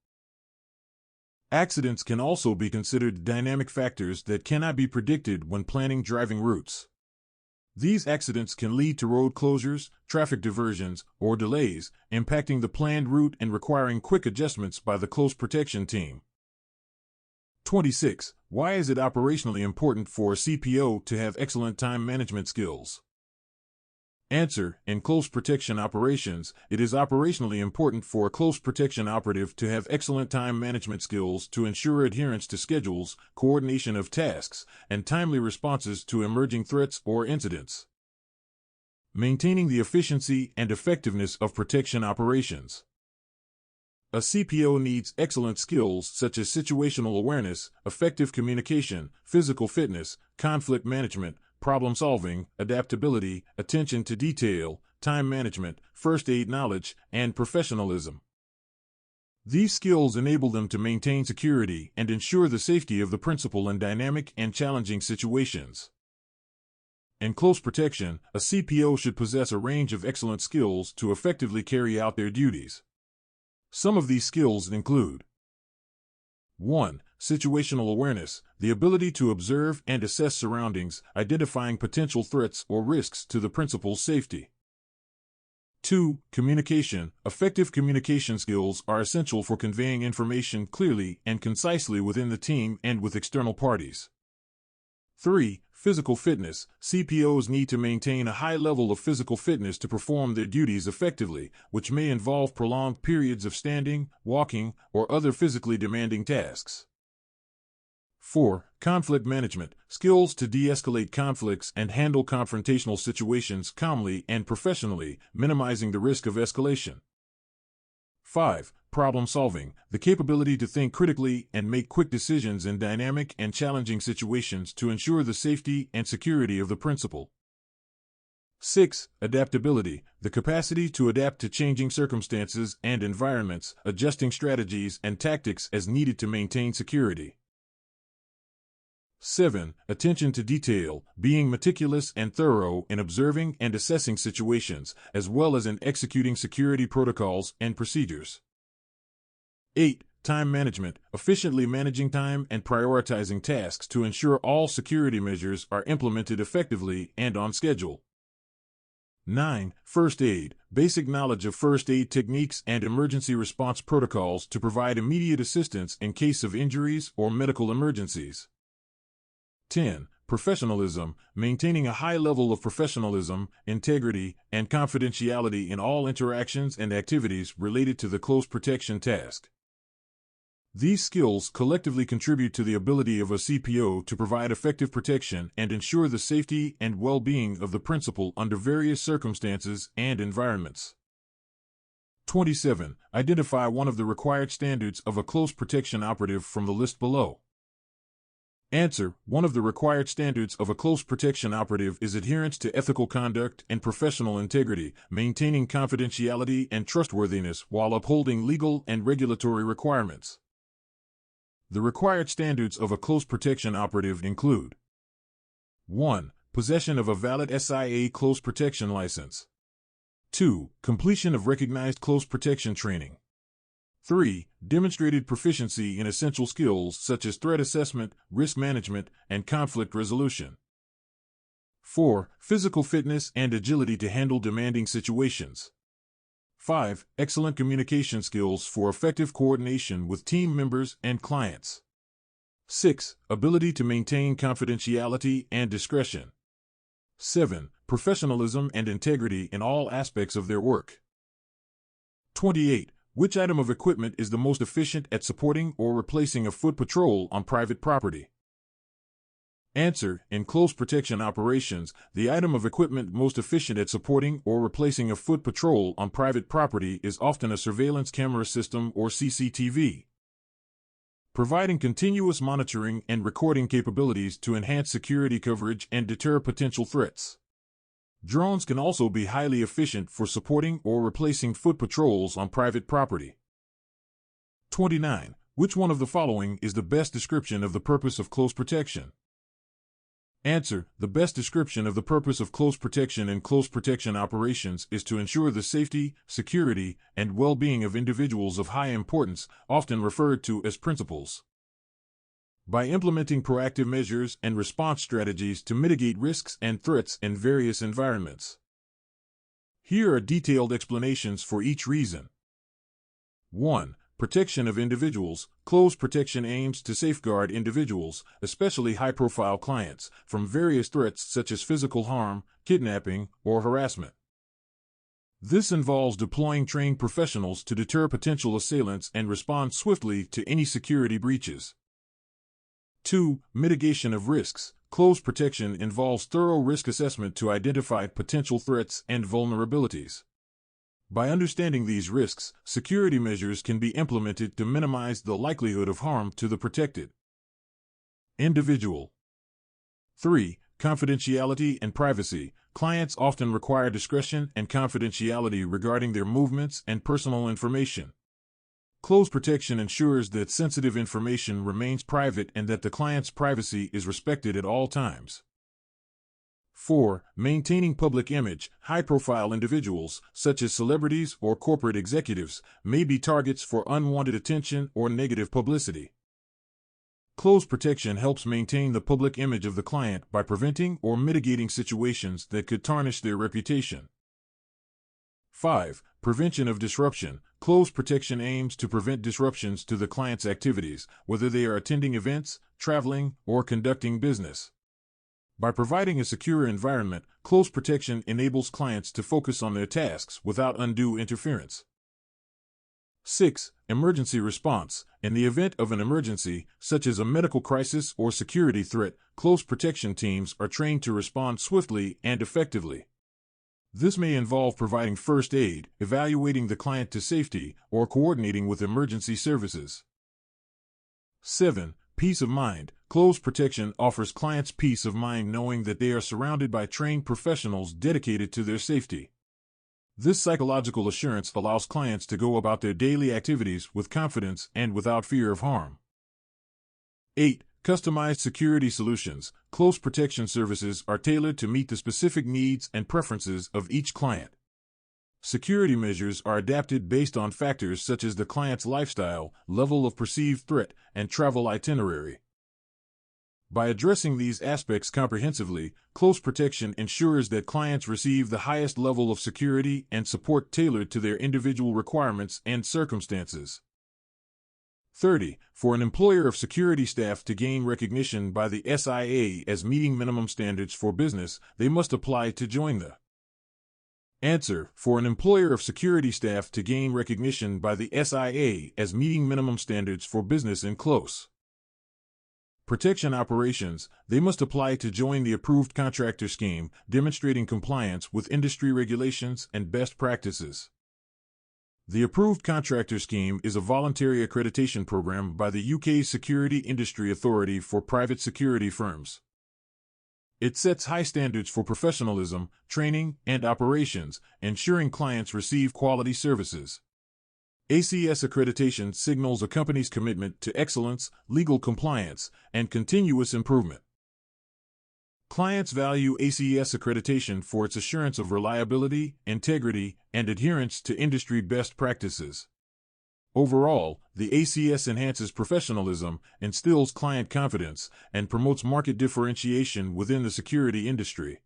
Speaker 1: Accidents can also be considered dynamic factors that cannot be predicted when planning driving routes. These accidents can lead to road closures, traffic diversions, or delays, impacting the planned route and requiring quick adjustments by the close protection team. 26. Why is it operationally important for a CPO to have excellent time management skills? Answer. In close protection operations, it is operationally important for a close protection operative to have excellent time management skills to ensure adherence to schedules, coordination of tasks, and timely responses to emerging threats or incidents. Maintaining the efficiency and effectiveness of protection operations. A CPO needs excellent skills such as situational awareness, effective communication, physical fitness, conflict management, problem-solving, adaptability, attention to detail, time management, first aid knowledge, and professionalism. These skills enable them to maintain security and ensure the safety of the principal in dynamic and challenging situations. In close protection, a CPO should possess a range of excellent skills to effectively carry out their duties. Some of these skills include 1. Situational awareness, the ability to observe and assess surroundings, identifying potential threats or risks to the principal's safety. 2. Communication, effective communication skills are essential for conveying information clearly and concisely within the team and with external parties. 3. Physical fitness. CPOs need to maintain a high level of physical fitness to perform their duties effectively, which may involve prolonged periods of standing, walking, or other physically demanding tasks. 4. Conflict management. Skills to de-escalate conflicts and handle confrontational situations calmly and professionally, minimizing the risk of escalation. 5. Problem solving. The capability to think critically and make quick decisions in dynamic and challenging situations to ensure the safety and security of the principal. 6. Adaptability. The capacity to adapt to changing circumstances and environments, adjusting strategies and tactics as needed to maintain security. 7. Attention to detail, being meticulous and thorough in observing and assessing situations, as well as in executing security protocols and procedures. 8. Time management, efficiently managing time and prioritizing tasks to ensure all security measures are implemented effectively and on schedule. 9. First aid, basic knowledge of first aid techniques and emergency response protocols to provide immediate assistance in case of injuries or medical emergencies. 10. Professionalism, maintaining a high level of professionalism, integrity, and confidentiality in all interactions and activities related to the close protection task. These skills collectively contribute to the ability of a CPO to provide effective protection and ensure the safety and well-being of the principal under various circumstances and environments. 27. Identify one of the required standards of a close protection operative from the list below. Answer. One of the required standards of a close protection operative is adherence to ethical conduct and professional integrity, maintaining confidentiality and trustworthiness while upholding legal and regulatory requirements. The required standards of a close protection operative include: 1. Possession of a valid SIA close protection license. 2. Completion of recognized close protection training. 3. Demonstrated proficiency in essential skills such as threat assessment, risk management, and conflict resolution. 4. Physical fitness and agility to handle demanding situations. 5. Excellent communication skills for effective coordination with team members and clients. 6. Ability to maintain confidentiality and discretion. 7. Professionalism and integrity in all aspects of their work. 28. Which item of equipment is the most efficient at supporting or replacing a foot patrol on private property? Answer. In close protection operations, the item of equipment most efficient at supporting or replacing a foot patrol on private property is often a surveillance camera system or CCTV. Providing continuous monitoring and recording capabilities to enhance security coverage and deter potential threats. Drones can also be highly efficient for supporting or replacing foot patrols on private property. 29. Which one of the following is the best description of the purpose of close protection? Answer. The best description of the purpose of close protection in close protection operations is to ensure the safety, security, and well-being of individuals of high importance, often referred to as principals. By implementing proactive measures and response strategies to mitigate risks and threats in various environments. Here are detailed explanations for each reason. 1. Protection of individuals. Close protection aims to safeguard individuals, especially high-profile clients, from various threats such as physical harm, kidnapping, or harassment. This involves deploying trained professionals to deter potential assailants and respond swiftly to any security breaches. 2. Mitigation of risks. Close protection involves thorough risk assessment to identify potential threats and vulnerabilities. By understanding these risks, security measures can be implemented to minimize the likelihood of harm to the protected individual. 3. Confidentiality and privacy. Clients often require discretion and confidentiality regarding their movements and personal information. Close protection ensures that sensitive information remains private and that the client's privacy is respected at all times. 4. Maintaining public image. High-profile individuals, such as celebrities or corporate executives, may be targets for unwanted attention or negative publicity. Close protection helps maintain the public image of the client by preventing or mitigating situations that could tarnish their reputation. 5. Prevention of disruption. Close protection aims to prevent disruptions to the client's activities, whether they are attending events, traveling, or conducting business. By providing a secure environment, Close Protection enables clients to focus on their tasks without undue interference. 6. Emergency response. In the event of an emergency, such as a medical crisis or security threat, Close Protection teams are trained to respond swiftly and effectively. This may involve providing first aid, evaluating the client to safety, or coordinating with emergency services. 7. Peace of mind. Close Protection offers clients peace of mind knowing that they are surrounded by trained professionals dedicated to their safety. This psychological assurance allows clients to go about their daily activities with confidence and without fear of harm. 8. Customized security solutions. Close Protection services are tailored to meet the specific needs and preferences of each client. Security measures are adapted based on factors such as the client's lifestyle, level of perceived threat, and travel itinerary. By addressing these aspects comprehensively, Close Protection ensures that clients receive the highest level of security and support tailored to their individual requirements and circumstances. 30. For an employer of security staff to gain recognition by the SIA as meeting minimum standards for business, they must apply to join the. Answer. For an employer of security staff to gain recognition by the SIA as meeting minimum standards for business in Close Protection Operations, they must apply to join the approved contractor scheme, demonstrating compliance with industry regulations and best practices. The Approved Contractor Scheme is a voluntary accreditation program by the UK's Security Industry Authority for private security firms. It sets high standards for professionalism, training, and operations, ensuring clients receive quality services. ACS accreditation signals a company's commitment to excellence, legal compliance, and continuous improvement. Clients value ACS accreditation for its assurance of reliability, integrity, and adherence to industry best practices. Overall, the ACS enhances professionalism, instills client confidence, and promotes market differentiation within the security industry.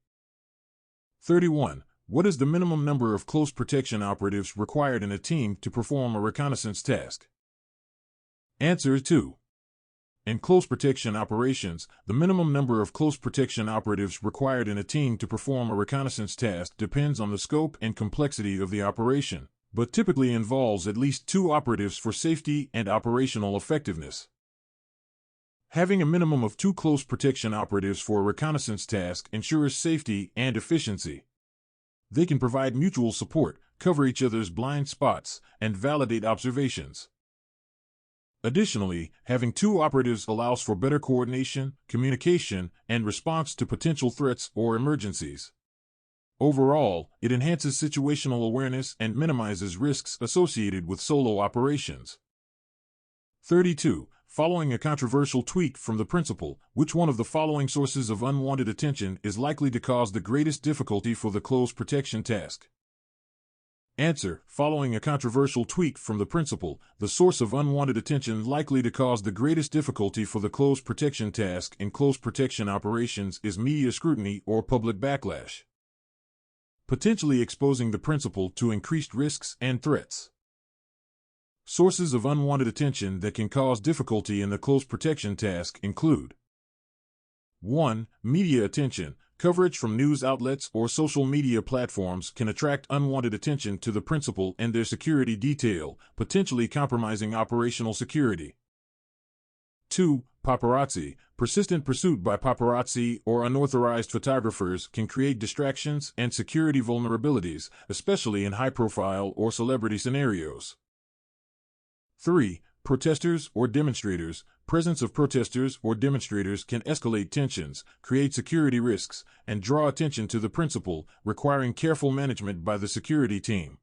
Speaker 1: 31. What is the minimum number of Close Protection operatives required in a team to perform a reconnaissance task? Answer 2. In Close Protection Operations, the minimum number of Close Protection operatives required in a team to perform a reconnaissance task depends on the scope and complexity of the operation, but typically involves at least 2 operatives for safety and operational effectiveness. Having a minimum of 2 Close Protection operatives for a reconnaissance task ensures safety and efficiency. They can provide mutual support, cover each other's blind spots, and validate observations. Additionally, having 2 operatives allows for better coordination, communication, and response to potential threats or emergencies. Overall, it enhances situational awareness and minimizes risks associated with solo operations. 32. Following a controversial tweet from the principal, which one of the following sources of unwanted attention is likely to cause the greatest difficulty for the Close Protection task? Answer. Following a controversial tweet from the principal, the source of unwanted attention likely to cause the greatest difficulty for the Close Protection task in Close Protection Operations is media scrutiny or public backlash, potentially exposing the principal to increased risks and threats. Sources of unwanted attention that can cause difficulty in the Close Protection task include 1. Media attention. Coverage from news outlets or social media platforms can attract unwanted attention to the principal and their security detail, potentially compromising operational security. 2. Paparazzi. Persistent pursuit by paparazzi or unauthorized photographers can create distractions and security vulnerabilities, especially in high-profile or celebrity scenarios. 3. Protesters or demonstrators. Presence of protesters or demonstrators can escalate tensions, create security risks, and draw attention to the principal, requiring careful management by the security team.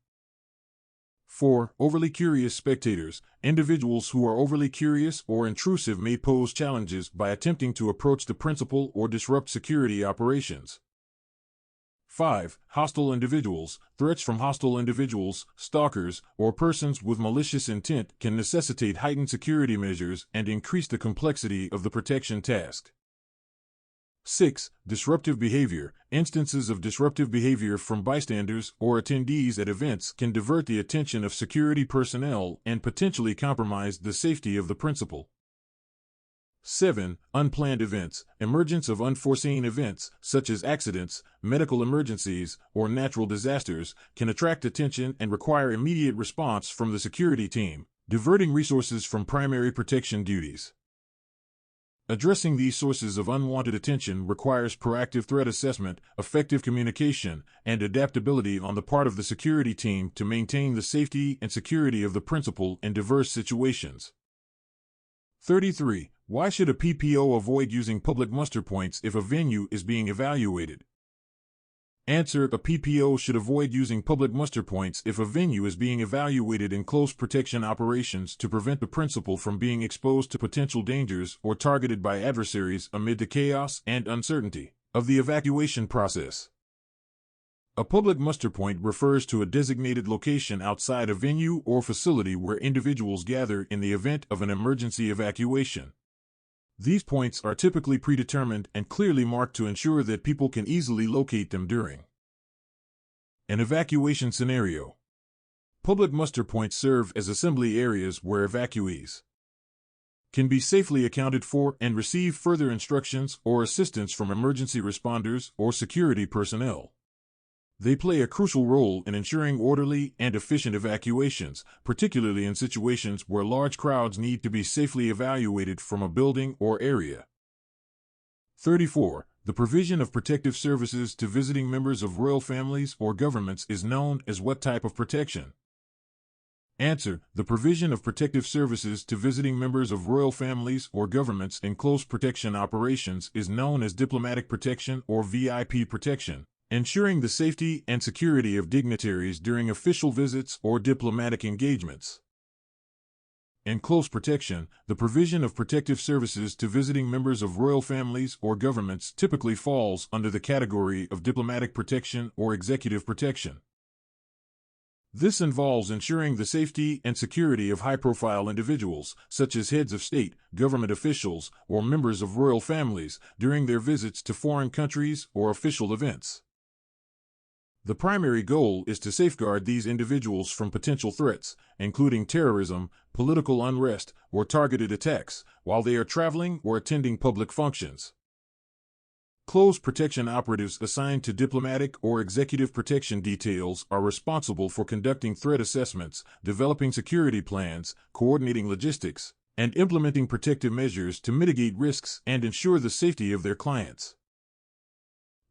Speaker 1: 4. Overly curious spectators. Individuals who are overly curious or intrusive may pose challenges by attempting to approach the principal or disrupt security operations. 5. Hostile individuals. Threats from hostile individuals, stalkers, or persons with malicious intent can necessitate heightened security measures and increase the complexity of the protection task. 6. Disruptive behavior. Instances of disruptive behavior from bystanders or attendees at events can divert the attention of security personnel and potentially compromise the safety of the principal. 7. Unplanned events. Emergence of unforeseen events, such as accidents, medical emergencies, or natural disasters, can attract attention and require immediate response from the security team, diverting resources from primary protection duties. Addressing these sources of unwanted attention requires proactive threat assessment, effective communication, and adaptability on the part of the security team to maintain the safety and security of the principal in diverse situations. 33. Why should a PPO avoid using public muster points if a venue is being evaluated? Answer: a PPO should avoid using public muster points if a venue is being evaluated in close protection operations to prevent the principal from being exposed to potential dangers or targeted by adversaries amid the chaos and uncertainty of the evacuation process. A public muster point refers to a designated location outside a venue or facility where individuals gather in the event of an emergency evacuation. These points are typically predetermined and clearly marked to ensure that people can easily locate them during an evacuation scenario. Public muster points serve as assembly areas where evacuees can be safely accounted for and receive further instructions or assistance from emergency responders or security personnel. They play a crucial role in ensuring orderly and efficient evacuations, particularly in situations where large crowds need to be safely evacuated from a building or area. 34. The provision of protective services to visiting members of royal families or governments is known as what type of protection? Answer: the provision of protective services to visiting members of royal families or governments in close protection operations is known as diplomatic protection or VIP protection, ensuring the safety and security of dignitaries during official visits or diplomatic engagements. In close protection, the provision of protective services to visiting members of royal families or governments typically falls under the category of diplomatic protection or executive protection. This involves ensuring the safety and security of high-profile individuals, such as heads of state, government officials, or members of royal families, during their visits to foreign countries or official events. The primary goal is to safeguard these individuals from potential threats, including terrorism, political unrest, or targeted attacks, while they are traveling or attending public functions. Close protection operatives assigned to diplomatic or executive protection details are responsible for conducting threat assessments, developing security plans, coordinating logistics, and implementing protective measures to mitigate risks and ensure the safety of their clients.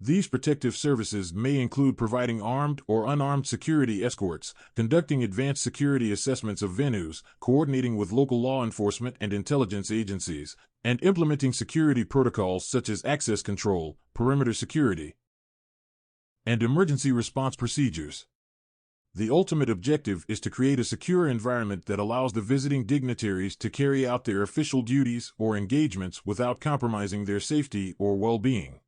Speaker 1: These protective services may include providing armed or unarmed security escorts, conducting advanced security assessments of venues, coordinating with local law enforcement and intelligence agencies, and implementing security protocols such as access control, perimeter security, and emergency response procedures. The ultimate objective is to create a secure environment that allows the visiting dignitaries to carry out their official duties or engagements without compromising their safety or well-being.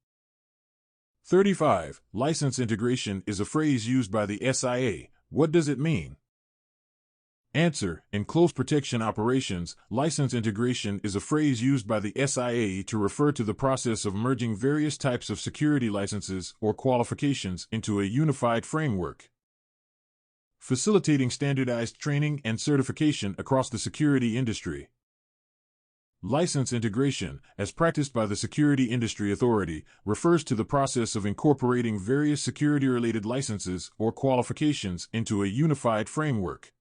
Speaker 1: 35. License integration is a phrase used by the SIA. What does it mean? Answer: in close protection operations, license integration is a phrase used by the SIA to refer to the process of merging various types of security licenses or qualifications into a unified framework, facilitating standardized training and certification across the security industry. License integration, as practiced by the Security Industry Authority, refers to the process of incorporating various security-related licenses or qualifications into a unified framework.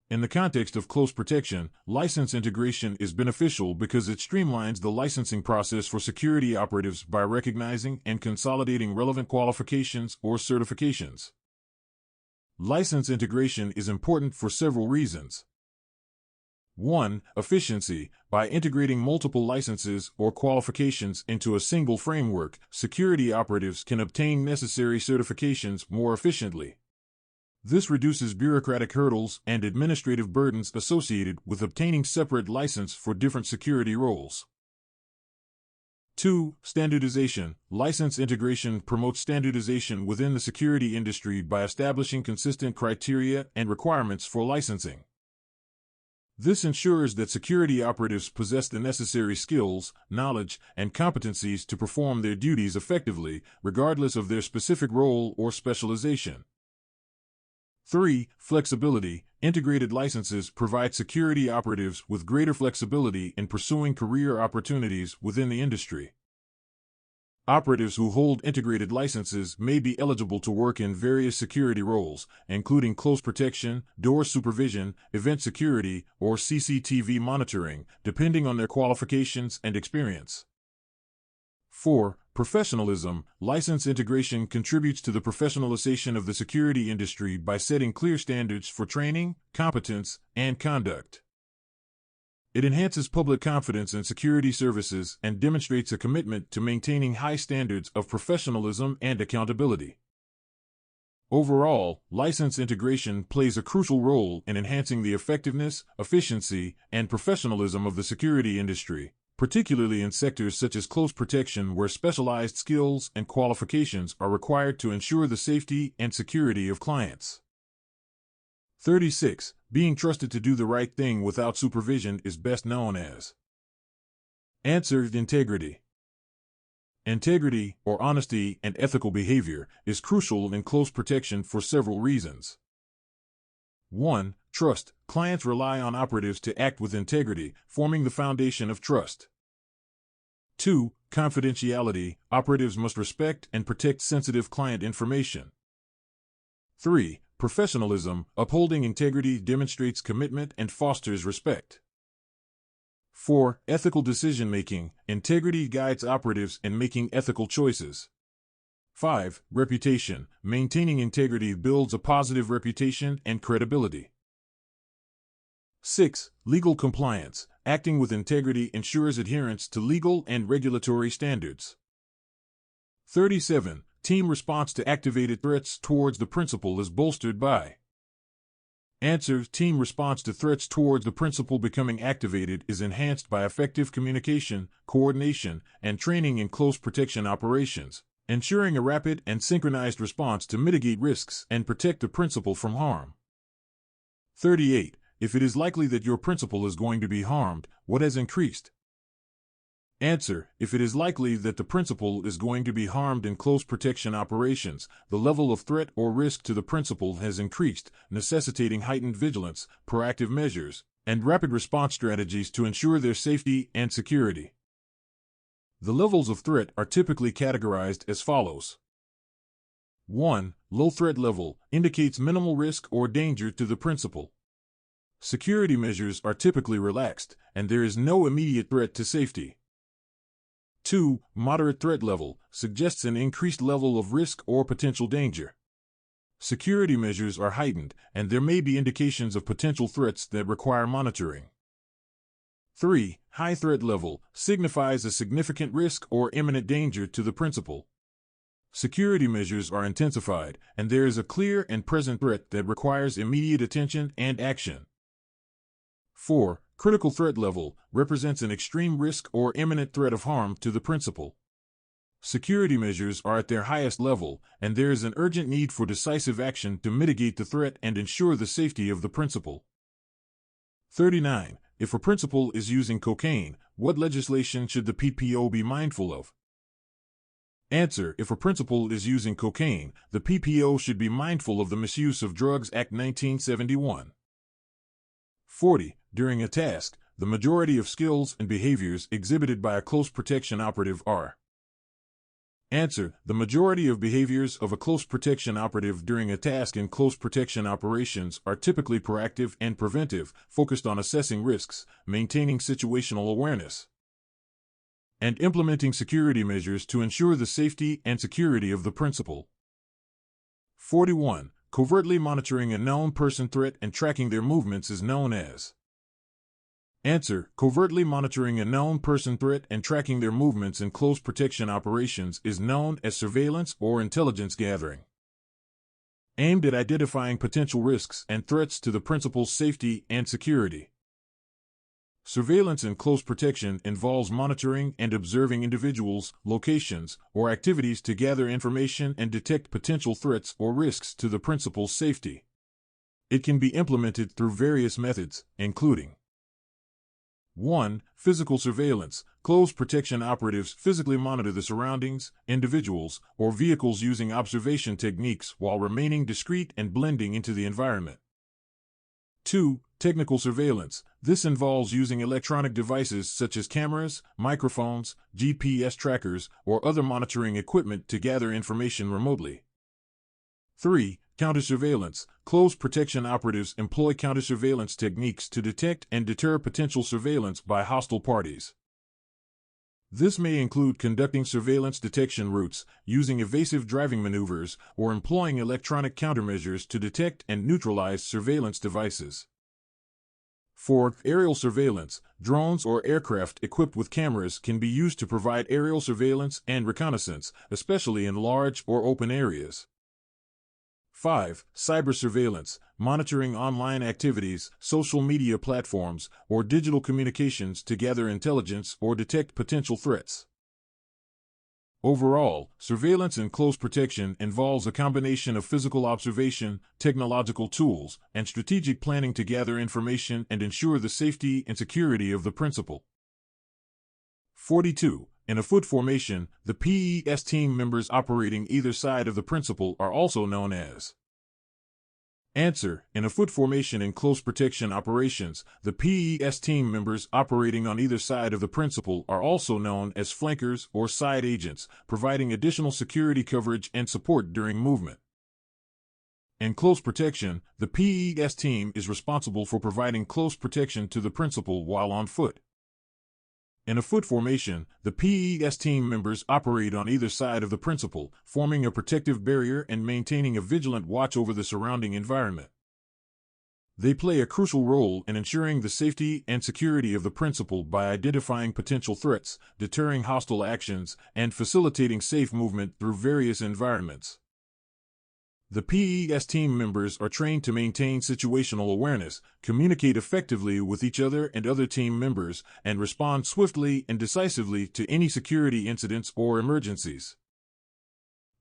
Speaker 1: In the context of close protection, license integration is beneficial because it streamlines the licensing process for security operatives by recognizing and consolidating relevant qualifications or certifications. License integration is important for several reasons. 1. Efficiency. By integrating multiple licenses or qualifications into a single framework, security operatives can obtain necessary certifications more efficiently. This reduces bureaucratic hurdles and administrative burdens associated with obtaining separate license for different security roles. 2. Standardization. License integration promotes standardization within the security industry by establishing consistent criteria and requirements for licensing. This ensures that security operatives possess the necessary skills, knowledge, and competencies to perform their duties effectively, regardless of their specific role or specialization. 3. Flexibility. Integrated licenses provide security operatives with greater flexibility in pursuing career opportunities within the industry. Operatives who hold integrated licenses may be eligible to work in various security roles, including close protection, door supervision, event security, or CCTV monitoring, depending on their qualifications and experience. 4. Professionalism. License integration contributes to the professionalization of the security industry by setting clear standards for training, competence, and conduct. It enhances public confidence in security services and demonstrates a commitment to maintaining high standards of professionalism and accountability. Overall, license integration plays a crucial role in enhancing the effectiveness, efficiency, and professionalism of the security industry, particularly in sectors such as close protection where specialized skills and qualifications are required to ensure the safety and security of clients. 36. Being trusted to do the right thing without supervision is best known as. Answer: integrity. Integrity, or honesty and ethical behavior, is crucial in close protection for several reasons. 1. Trust. Clients rely on operatives to act with integrity, forming the foundation of trust. 2. Confidentiality. Operatives must respect and protect sensitive client information. 3. Professionalism. Upholding integrity demonstrates commitment and fosters respect. 4. Ethical decision-making. Integrity guides operatives in making ethical choices. 5. Reputation. Maintaining integrity builds a positive reputation and credibility. 6. Legal compliance. Acting with integrity ensures adherence to legal and regulatory standards. 37. Team response to activated threats towards the principal is bolstered by. Answer: team response to threats towards the principal becoming activated is enhanced by effective communication, coordination, and training in close protection operations, ensuring a rapid and synchronized response to mitigate risks and protect the principal from harm. 38. If it is likely that your principal is going to be harmed, what has increased? Answer: if it is likely that the principal is going to be harmed in close protection operations, the level of threat or risk to the principal has increased, necessitating heightened vigilance, proactive measures, and rapid response strategies to ensure their safety and security. The levels of threat are typically categorized as follows. 1. Low threat level indicates minimal risk or danger to the principal. Security measures are typically relaxed, and there is no immediate threat to safety. 2. Moderate threat level suggests an increased level of risk or potential danger. Security measures are heightened, and there may be indications of potential threats that require monitoring. 3. High threat level signifies a significant risk or imminent danger to the principal. Security measures are intensified, and there is a clear and present threat that requires immediate attention and action. 4. Critical threat level represents an extreme risk or imminent threat of harm to the principal. Security measures are at their highest level, and there is an urgent need for decisive action to mitigate the threat and ensure the safety of the principal. 39. If a principal is using cocaine, what legislation should the PPO be mindful of? Answer: if a principal is using cocaine, the PPO should be mindful of the Misuse of Drugs Act 1971. 40. During a task, the majority of skills and behaviors exhibited by a close protection operative are. Answer: the majority of behaviors of a close protection operative during a task in close protection operations are typically proactive and preventive, focused on assessing risks, maintaining situational awareness, and implementing security measures to ensure the safety and security of the principal. 41. Covertly monitoring a known person threat and tracking their movements is known as. Answer: covertly monitoring a known person threat and tracking their movements in close protection operations is known as surveillance or intelligence gathering. Aimed at identifying potential risks and threats to the principal's safety and security. Surveillance in close protection involves monitoring and observing individuals, locations, or activities to gather information and detect potential threats or risks to the principal's safety. It can be implemented through various methods, including 1. Physical surveillance. Close protection operatives physically monitor the surroundings, individuals, or vehicles using observation techniques while remaining discreet and blending into the environment. 2. Technical surveillance. This involves using electronic devices such as cameras, microphones, GPS trackers, or other monitoring equipment to gather information remotely. 3. Counter-surveillance. Close protection operatives employ counter-surveillance techniques to detect and deter potential surveillance by hostile parties. This may include conducting surveillance detection routes, using evasive driving maneuvers, or employing electronic countermeasures to detect and neutralize surveillance devices. 4. Aerial surveillance. Drones or aircraft equipped with cameras can be used to provide aerial surveillance and reconnaissance, especially in large or open areas. 5. Cyber surveillance. Monitoring online activities, social media platforms, or digital communications to gather intelligence or detect potential threats. Overall, surveillance in close protection involves a combination of physical observation, technological tools, and strategic planning to gather information and ensure the safety and security of the principal. 42. In a foot formation, the PES team members operating either side of the principal are also known as. Answer. In a foot formation in close protection operations, the PES team members operating on either side of the principal are also known as flankers or side agents, providing additional security coverage and support during movement. In close protection, the PES team is responsible for providing close protection to the principal while on foot. In a foot formation, the PES team members operate on either side of the principal, forming a protective barrier and maintaining a vigilant watch over the surrounding environment. They play a crucial role in ensuring the safety and security of the principal by identifying potential threats, deterring hostile actions, and facilitating safe movement through various environments. The PES team members are trained to maintain situational awareness, communicate effectively with each other and other team members, and respond swiftly and decisively to any security incidents or emergencies.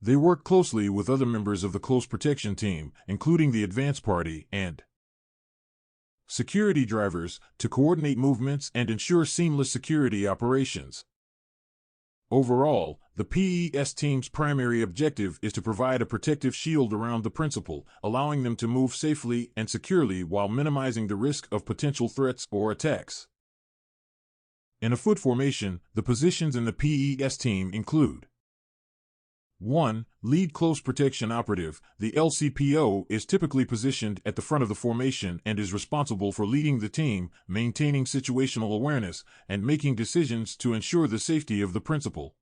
Speaker 1: They work closely with other members of the close protection team, including the advance party and security drivers, to coordinate movements and ensure seamless security operations. Overall, the PES team's primary objective is to provide a protective shield around the principal, allowing them to move safely and securely while minimizing the risk of potential threats or attacks. In a foot formation, the positions in the PES team include 1. Lead Close Protection Operative. The LCPO is typically positioned at the front of the formation and is responsible for leading the team, maintaining situational awareness, and making decisions to ensure the safety of the principal.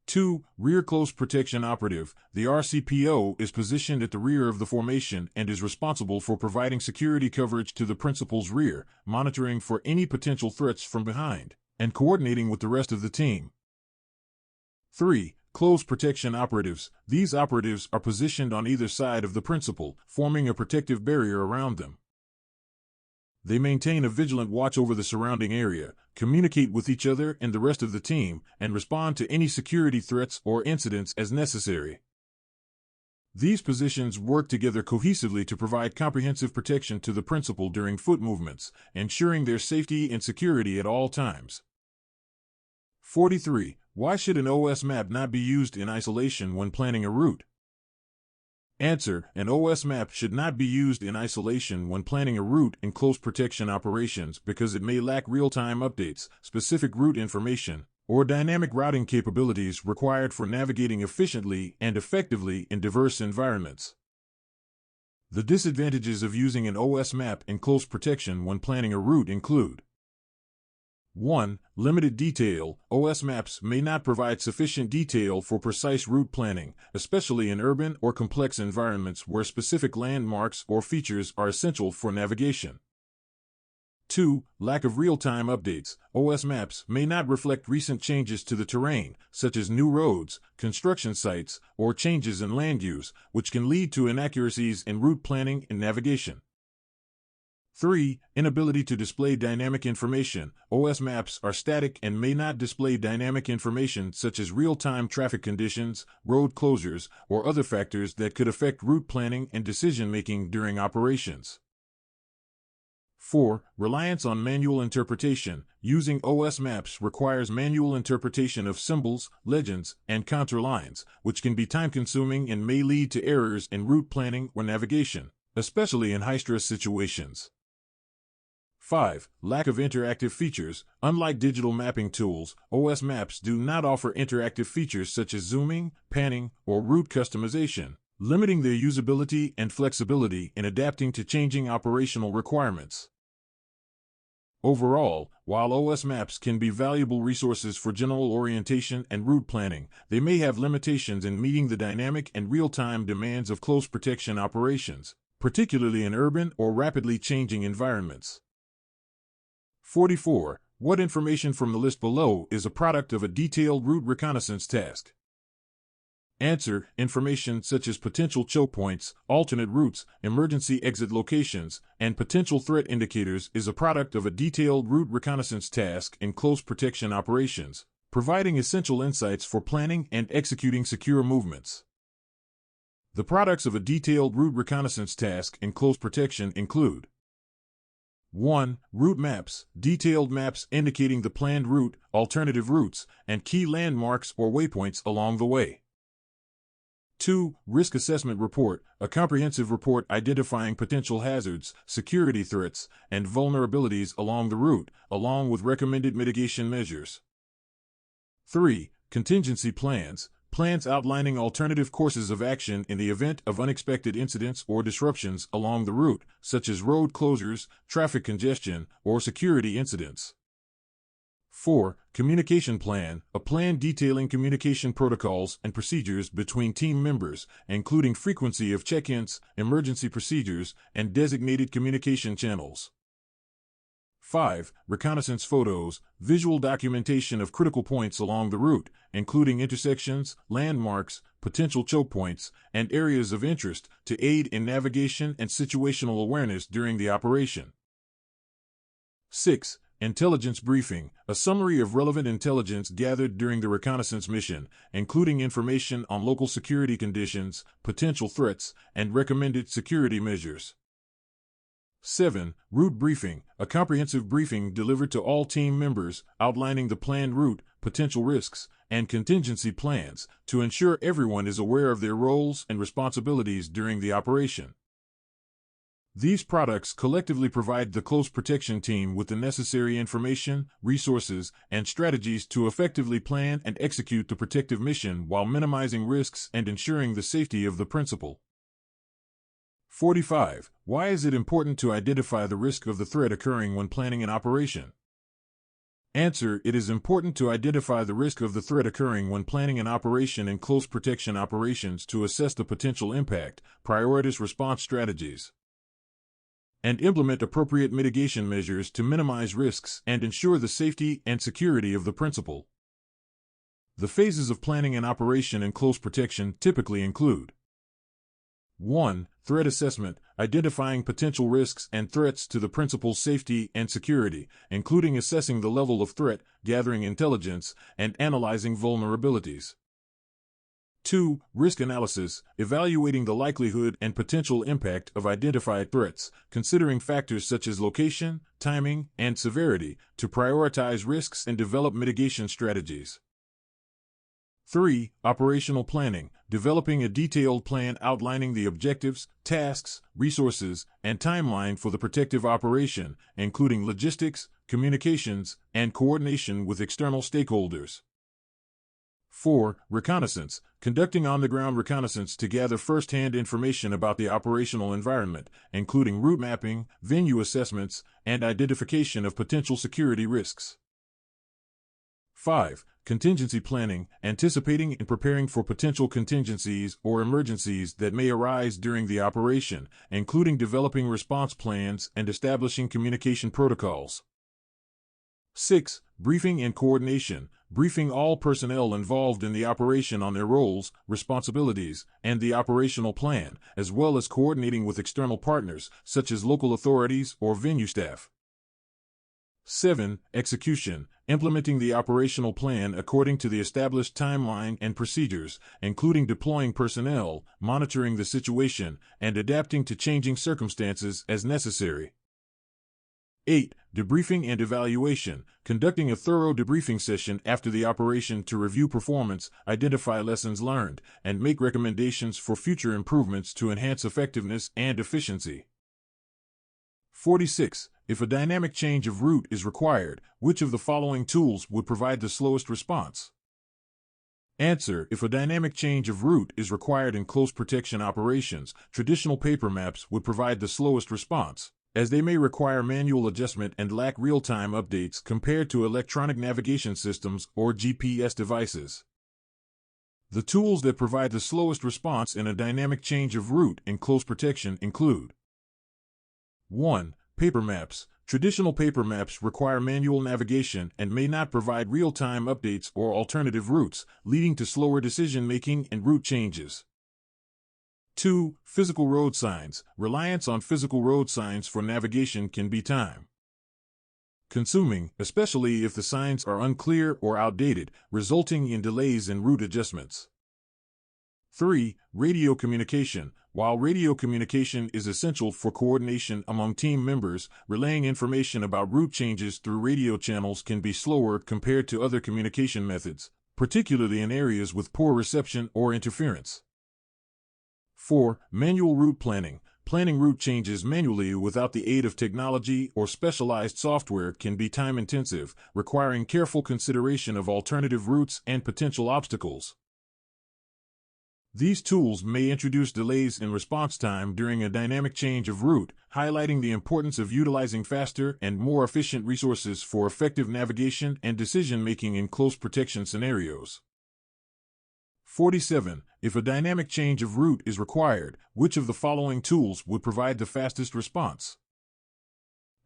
Speaker 1: 2. Rear Close Protection Operative. The RCPO is positioned at the rear of the formation and is responsible for providing security coverage to the principal's rear, monitoring for any potential threats from behind, and coordinating with the rest of the team. 3. Close Protection Operatives. These operatives are positioned on either side of the principal, forming a protective barrier around them. They maintain a vigilant watch over the surrounding area, communicate with each other and the rest of the team, and respond to any security threats or incidents as necessary. These positions work together cohesively to provide comprehensive protection to the principal during foot movements, ensuring their safety and security at all times. 43. Why should an OS map not be used in isolation when planning a route? Answer. An OS map should not be used in isolation when planning a route in close protection operations because it may lack real-time updates, specific route information, or dynamic routing capabilities required for navigating efficiently and effectively in diverse environments. The disadvantages of using an OS map in close protection when planning a route include 1. Limited detail. OS maps may not provide sufficient detail for precise route planning, especially in urban or complex environments where specific landmarks or features are essential for navigation. 2. Lack of real-time updates. OS maps may not reflect recent changes to the terrain, such as new roads, construction sites, or changes in land use, which can lead to inaccuracies in route planning and navigation. 3. Inability to display dynamic information. OS maps are static and may not display dynamic information such as real-time traffic conditions, road closures, or other factors that could affect route planning and decision-making during operations. 4. Reliance on manual interpretation. Using OS maps requires manual interpretation of symbols, legends, and contour lines, which can be time-consuming and may lead to errors in route planning or navigation, especially in high-stress situations. 5. Lack of interactive features. Unlike digital mapping tools, OS maps do not offer interactive features such as zooming, panning, or route customization, limiting their usability and flexibility in adapting to changing operational requirements. Overall, while OS maps can be valuable resources for general orientation and route planning, they may have limitations in meeting the dynamic and real-time demands of close protection operations, particularly in urban or rapidly changing environments. 44. What information from the list below is a product of a detailed route reconnaissance task? Answer: information such as potential choke points, alternate routes, emergency exit locations, and potential threat indicators is a product of a detailed route reconnaissance task in close protection operations, providing essential insights for planning and executing secure movements. The products of a detailed route reconnaissance task in close protection include: 1. Route maps, detailed maps indicating the planned route, alternative routes, and key landmarks or waypoints along the way. 2. Risk assessment report, a comprehensive report identifying potential hazards, security threats, and vulnerabilities along the route, along with recommended mitigation measures. 3. Contingency plans, plans outlining alternative courses of action in the event of unexpected incidents or disruptions along the route, such as road closures, traffic congestion, or security incidents. 4. Communication plan, a plan detailing communication protocols and procedures between team members, including frequency of check-ins, emergency procedures, and designated communication channels. 5. Reconnaissance photos, visual documentation of critical points along the route, including intersections, landmarks, potential choke points, and areas of interest to aid in navigation and situational awareness during the operation. 6. Intelligence briefing, a summary of relevant intelligence gathered during the reconnaissance mission, including information on local security conditions, potential threats, and recommended security measures. 7. Route briefing, a comprehensive briefing delivered to all team members, outlining the planned route, potential risks, and contingency plans to ensure everyone is aware of their roles and responsibilities during the operation. These products collectively provide the close protection team with the necessary information, resources, and strategies to effectively plan and execute the protective mission while minimizing risks and ensuring the safety of the principal. 45. Why is it important to identify the risk of the threat occurring when planning an operation? Answer: it is important to identify the risk of the threat occurring when planning an operation in close protection operations to assess the potential impact, prioritize response strategies, and implement appropriate mitigation measures to minimize risks and ensure the safety and security of the principal. The phases of planning an operation in close protection typically include: 1. Threat assessment, identifying potential risks and threats to the principal's safety and security, including assessing the level of threat, gathering intelligence, and analyzing vulnerabilities. 2. Risk analysis, evaluating the likelihood and potential impact of identified threats, considering factors such as location, timing, and severity to prioritize risks and develop mitigation strategies. 3. Operational planning, developing a detailed plan outlining the objectives, tasks, resources, and timeline for the protective operation, including logistics, communications, and coordination with external stakeholders. 4. Reconnaissance, conducting on-the-ground reconnaissance to gather first-hand information about the operational environment, including route mapping, venue assessments, and identification of potential security risks. 5. Contingency planning, anticipating and preparing for potential contingencies or emergencies that may arise during the operation, including developing response plans and establishing communication protocols. 6. Briefing and coordination, briefing all personnel involved in the operation on their roles, responsibilities, and the operational plan, as well as coordinating with external partners, such as local authorities or venue staff. 7. Execution, implementing the operational plan according to the established timeline and procedures, including deploying personnel, monitoring the situation, and adapting to changing circumstances as necessary. 8. Debriefing and evaluation, conducting a thorough debriefing session after the operation to review performance, identify lessons learned, and make recommendations for future improvements to enhance effectiveness and efficiency. 46. If a dynamic change of route is required, which of the following tools would provide the slowest response? Answer. If a dynamic change of route is required in close protection operations, traditional paper maps would provide the slowest response, as they may require manual adjustment and lack real-time updates compared to electronic navigation systems or GPS devices. The tools that provide the slowest response in a dynamic change of route in close protection include: 1. Paper maps. Traditional paper maps require manual navigation and may not provide real-time updates or alternative routes, leading to slower decision-making and route changes. 2. Physical road signs. Reliance on physical road signs for navigation can be time-consuming, especially if the signs are unclear or outdated, resulting in delays in route adjustments. 3. Radio communication. While radio communication is essential for coordination among team members, relaying information about route changes through radio channels can be slower compared to other communication methods, particularly in areas with poor reception or interference. 4. Manual route planning. Planning route changes manually without the aid of technology or specialized software can be time-intensive, requiring careful consideration of alternative routes and potential obstacles. These tools may introduce delays in response time during a dynamic change of route, highlighting the importance of utilizing faster and more efficient resources for effective navigation and decision-making in close protection scenarios. 47. If a dynamic change of route is required, which of the following tools would provide the fastest response?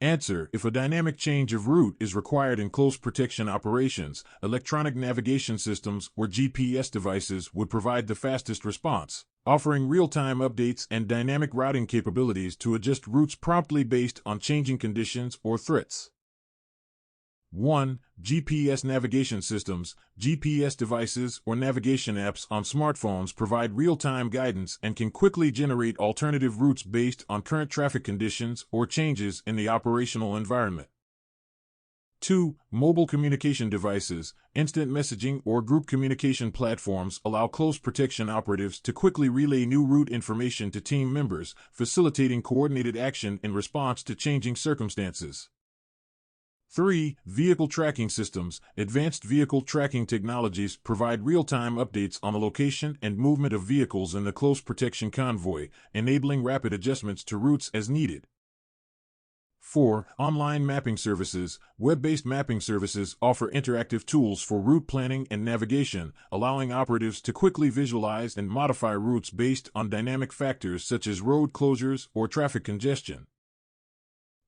Speaker 1: Answer. If a dynamic change of route is required in close protection operations, electronic navigation systems or GPS devices would provide the fastest response, offering real-time updates and dynamic routing capabilities to adjust routes promptly based on changing conditions or threats. 1. GPS navigation systems. GPS devices or navigation apps on smartphones provide real-time guidance and can quickly generate alternative routes based on current traffic conditions or changes in the operational environment. 2. Mobile communication devices. Instant messaging or group communication platforms allow close protection operatives to quickly relay new route information to team members, facilitating coordinated action in response to changing circumstances. 3. Vehicle tracking systems. Advanced vehicle tracking technologies provide real-time updates on the location and movement of vehicles in the close protection convoy, enabling rapid adjustments to routes as needed. 4. Online mapping services. Web-based mapping services offer interactive tools for route planning and navigation, allowing operatives to quickly visualize and modify routes based on dynamic factors such as road closures or traffic congestion.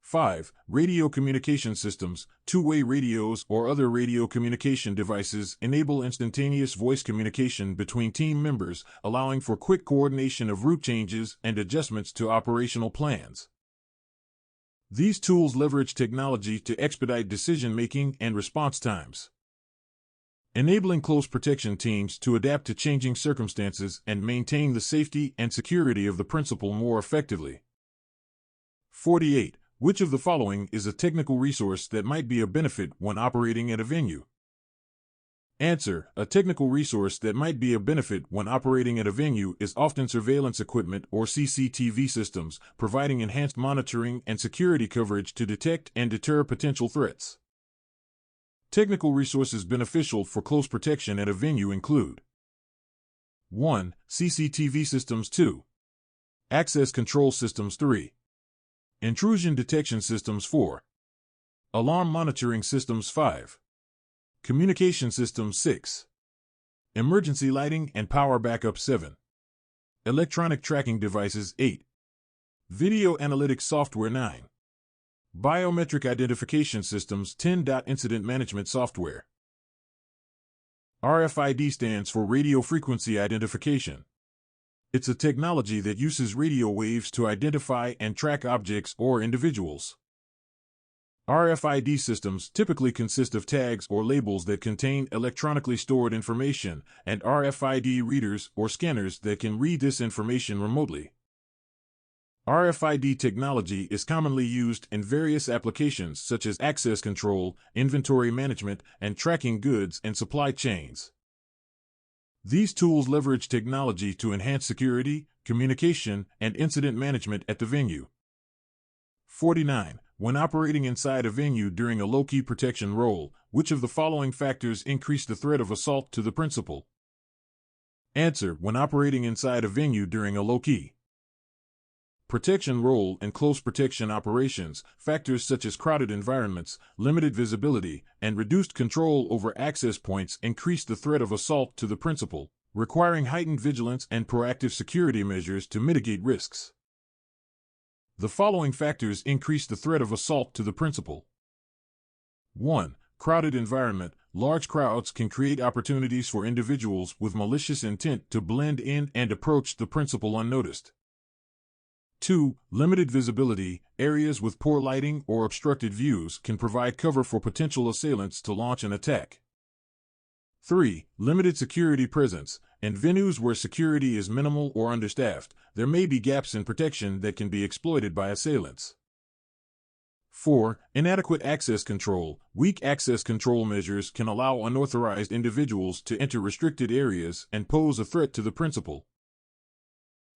Speaker 1: 5. Radio communication systems. Two-way radios or other radio communication devices enable instantaneous voice communication between team members, allowing for quick coordination of route changes and adjustments to operational plans. These tools leverage technology to expedite decision-making and response times, enabling close protection teams to adapt to changing circumstances and maintain the safety and security of the principal more effectively. 48. Which of the following is a technical resource that might be a benefit when operating at a venue? Answer. A technical resource that might be a benefit when operating at a venue is often surveillance equipment or CCTV systems, providing enhanced monitoring and security coverage to detect and deter potential threats. Technical resources beneficial for close protection at a venue include: 1. CCTV systems. 2. Access control systems. 3. Intrusion detection systems. 4. Alarm monitoring systems. 5. Communication systems. 6. Emergency lighting and power backup. 7. Electronic tracking devices. 8. Video analytics software. 9. Biometric identification systems. 10. Incident management software. RFID stands for radio frequency identification. It's a technology that uses radio waves to identify and track objects or individuals. RFID systems typically consist of tags or labels that contain electronically stored information, and RFID readers or scanners that can read this information remotely. RFID technology is commonly used in various applications such as access control, inventory management, and tracking goods and supply chains. These tools leverage technology to enhance security, communication, and incident management at the venue. 49. When operating inside a venue during a low-key protection role, which of the following factors increase the threat of assault to the principal? Answer: when operating inside a venue during a low-key protection role and close protection operations, factors such as crowded environments, limited visibility, and reduced control over access points increase the threat of assault to the principal, requiring heightened vigilance and proactive security measures to mitigate risks. The following factors increase the threat of assault to the principal. 1. Crowded environment. Large crowds can create opportunities for individuals with malicious intent to blend in and approach the principal unnoticed. 2. Limited visibility. Areas with poor lighting or obstructed views can provide cover for potential assailants to launch an attack. 3. Limited security presence. In venues where security is minimal or understaffed, there may be gaps in protection that can be exploited by assailants. 4. Inadequate access control. Weak access control measures can allow unauthorized individuals to enter restricted areas and pose a threat to the principal.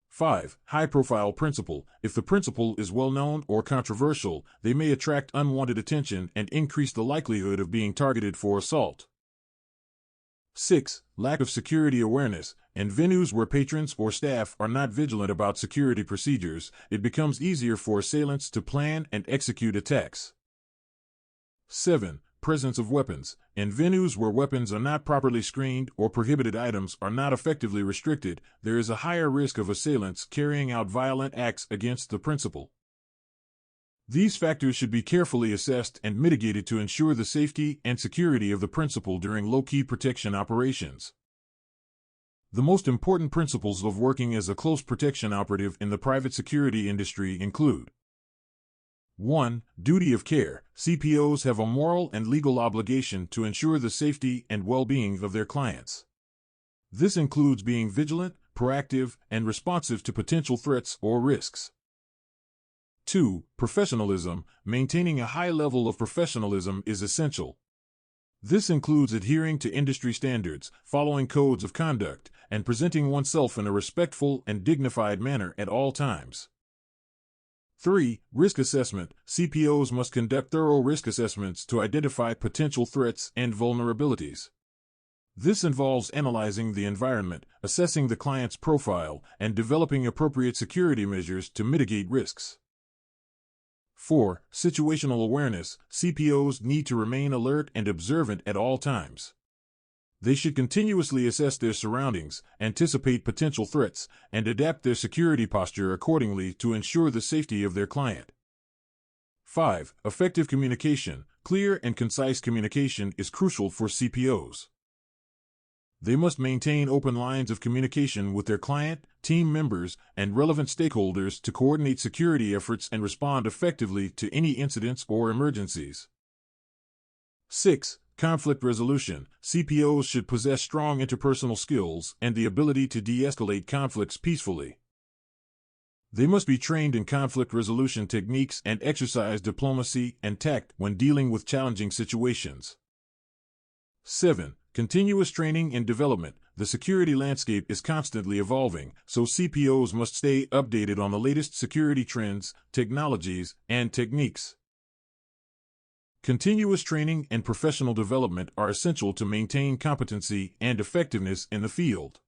Speaker 1: 5. High-profile principal. If the principal is well-known or controversial, they may attract unwanted attention and increase the likelihood of being targeted for assault. 6. Lack of security awareness. In venues where patrons or staff are not vigilant about security procedures, it becomes easier for assailants to plan and execute attacks. 7. Presence of weapons. In venues where weapons are not properly screened or prohibited items are not effectively restricted, there is a higher risk of assailants carrying out violent acts against the principal. These factors should be carefully assessed and mitigated to ensure the safety and security of the principal during low-key protection operations. The most important principles of working as a close protection operative in the private security industry include: 1. Duty of care. CPOs have a moral and legal obligation to ensure the safety and well-being of their clients. This includes being vigilant, proactive, and responsive to potential threats or risks. 2. Professionalism. Maintaining a high level of professionalism is essential. This includes adhering to industry standards, following codes of conduct, and presenting oneself in a respectful and dignified manner at all times. 3. Risk assessment. CPOs must conduct thorough risk assessments to identify potential threats and vulnerabilities. This involves analyzing the environment, assessing the client's profile, and developing appropriate security measures to mitigate risks. 4. Situational awareness. CPOs need to remain alert and observant at all times. They should continuously assess their surroundings, anticipate potential threats, and adapt their security posture accordingly to ensure the safety of their client. 5. Effective communication. Clear and concise communication is crucial for CPOs. They must maintain open lines of communication with their client, team members, and relevant stakeholders to coordinate security efforts and respond effectively to any incidents or emergencies. 6. Conflict resolution. CPOs should possess strong interpersonal skills and the ability to de-escalate conflicts peacefully. They must be trained in conflict resolution techniques and exercise diplomacy and tact when dealing with challenging situations. 7. Continuous training and development. The security landscape is constantly evolving, so CPOs must stay updated on the latest security trends, technologies, and techniques. Continuous training and professional development are essential to maintain competency and effectiveness in the field.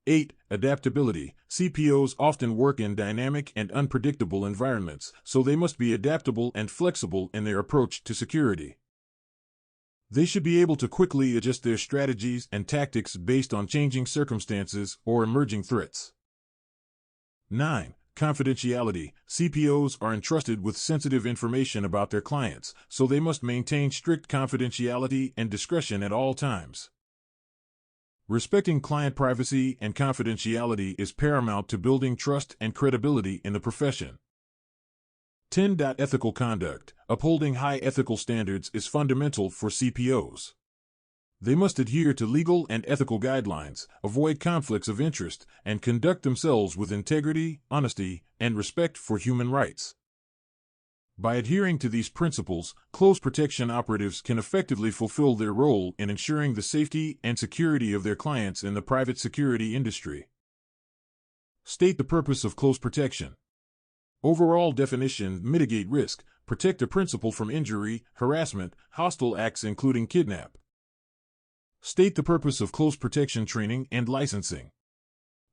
Speaker 1: 8. Adaptability. CPOs often work in dynamic and unpredictable environments, so they must be adaptable and flexible in their approach to security. They should be able to quickly adjust their strategies and tactics based on changing circumstances or emerging threats. 9. Confidentiality. CPOs are entrusted with sensitive information about their clients, so they must maintain strict confidentiality and discretion at all times. Respecting client privacy and confidentiality is paramount to building trust and credibility in the profession. 10. Ethical conduct. Upholding high ethical standards is fundamental for CPOs. They must adhere to legal and ethical guidelines, avoid conflicts of interest, and conduct themselves with integrity, honesty, and respect for human rights. By adhering to these principles, close protection operatives can effectively fulfill their role in ensuring the safety and security of their clients in the private security industry. State the purpose of close protection. Overall definition: mitigate risk, protect a principal from injury, harassment, hostile acts including kidnap. State the purpose of close protection training and licensing.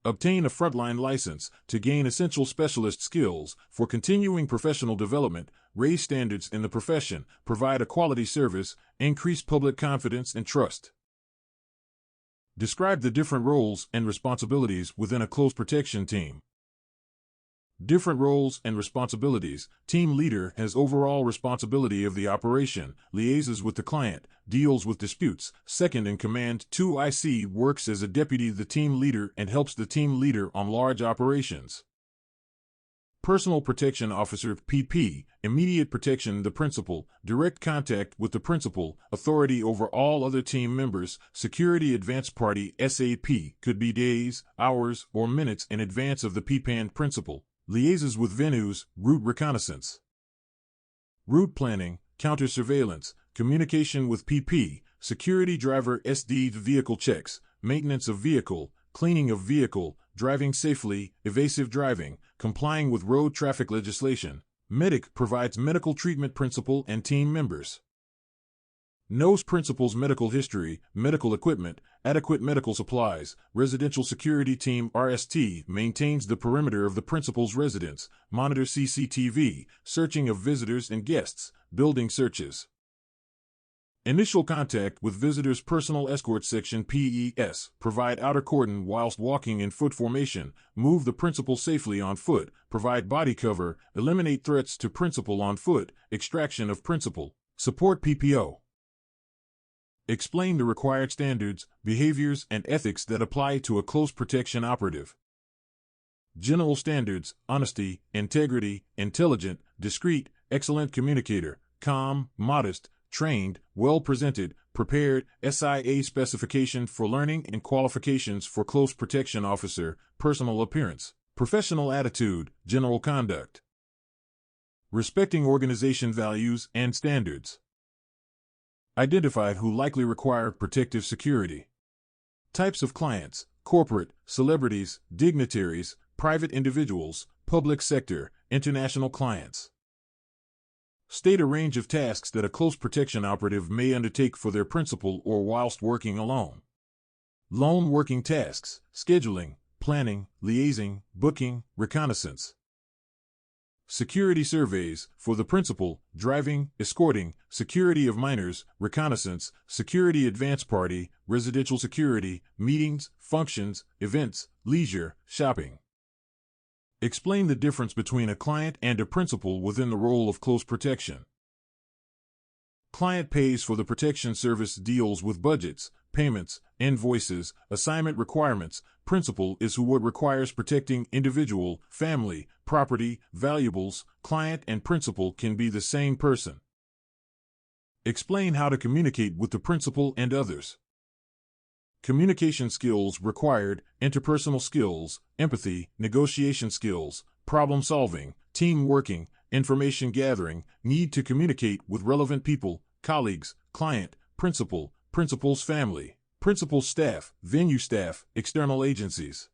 Speaker 1: Obtain a frontline license to gain essential specialist skills for continuing professional development, raise standards in the profession, provide a quality service, increase public confidence and trust. Describe the different roles and responsibilities within a close protection team. Different roles and responsibilities. Team leader has overall responsibility of the operation, liaises with the client, deals with disputes. Second in command. 2 IC works as a deputy the team leader and helps the team leader on large operations. Personal Protection Officer PP, immediate protection the principal, direct contact with the principal, authority over all other team members. Security Advance Party SAP, could be days, hours, or minutes in advance of the PPAN principal. Liaises with venues, route reconnaissance. Route planning, counter surveillance, communication with PP, security driver SD vehicle checks, maintenance of vehicle, cleaning of vehicle, driving safely, evasive driving, complying with road traffic legislation. Medic provides medical treatment principal and team members. Knows principal's medical history, medical equipment, adequate medical supplies. Residential Security Team RST maintains the perimeter of the principal's residence, monitors CCTV, searching of visitors and guests, building searches. Initial contact with visitors. Personal Escort Section PES, provide outer cordon whilst walking in foot formation, move the principal safely on foot, provide body cover, eliminate threats to principal on foot, extraction of principal, support PPO. Explain the required standards, behaviors, and ethics that apply to a close protection operative. General standards: honesty, integrity, intelligent, discreet, excellent communicator, calm, modest, trained, well presented, prepared. SIA specification for learning and qualifications for close protection officer: personal appearance, professional attitude, general conduct. Respecting organization values and standards. Identify who likely require protective security. Types of clients: corporate, celebrities, dignitaries, private individuals, public sector, international clients. State a range of tasks that a close protection operative may undertake for their principal or whilst working alone. Lone working tasks: scheduling, planning, liaising, booking, reconnaissance. Security surveys, for the principal, driving, escorting, security of minors, reconnaissance, security advance party, residential security, meetings, functions, events, leisure, shopping. Explain the difference between a client and a principal within the role of close protection. Client pays for the protection service, deals with budgets, payments, invoices, assignment requirements. Principal is who what requires protecting individual, family, property, valuables. Client and principal can be the same person. Explain how to communicate with the principal and others. Communication skills required: interpersonal skills, empathy, negotiation skills, problem solving, team working, information gathering, need to communicate with relevant people, colleagues, client, principal, principal's family, principal's staff, venue staff, external agencies.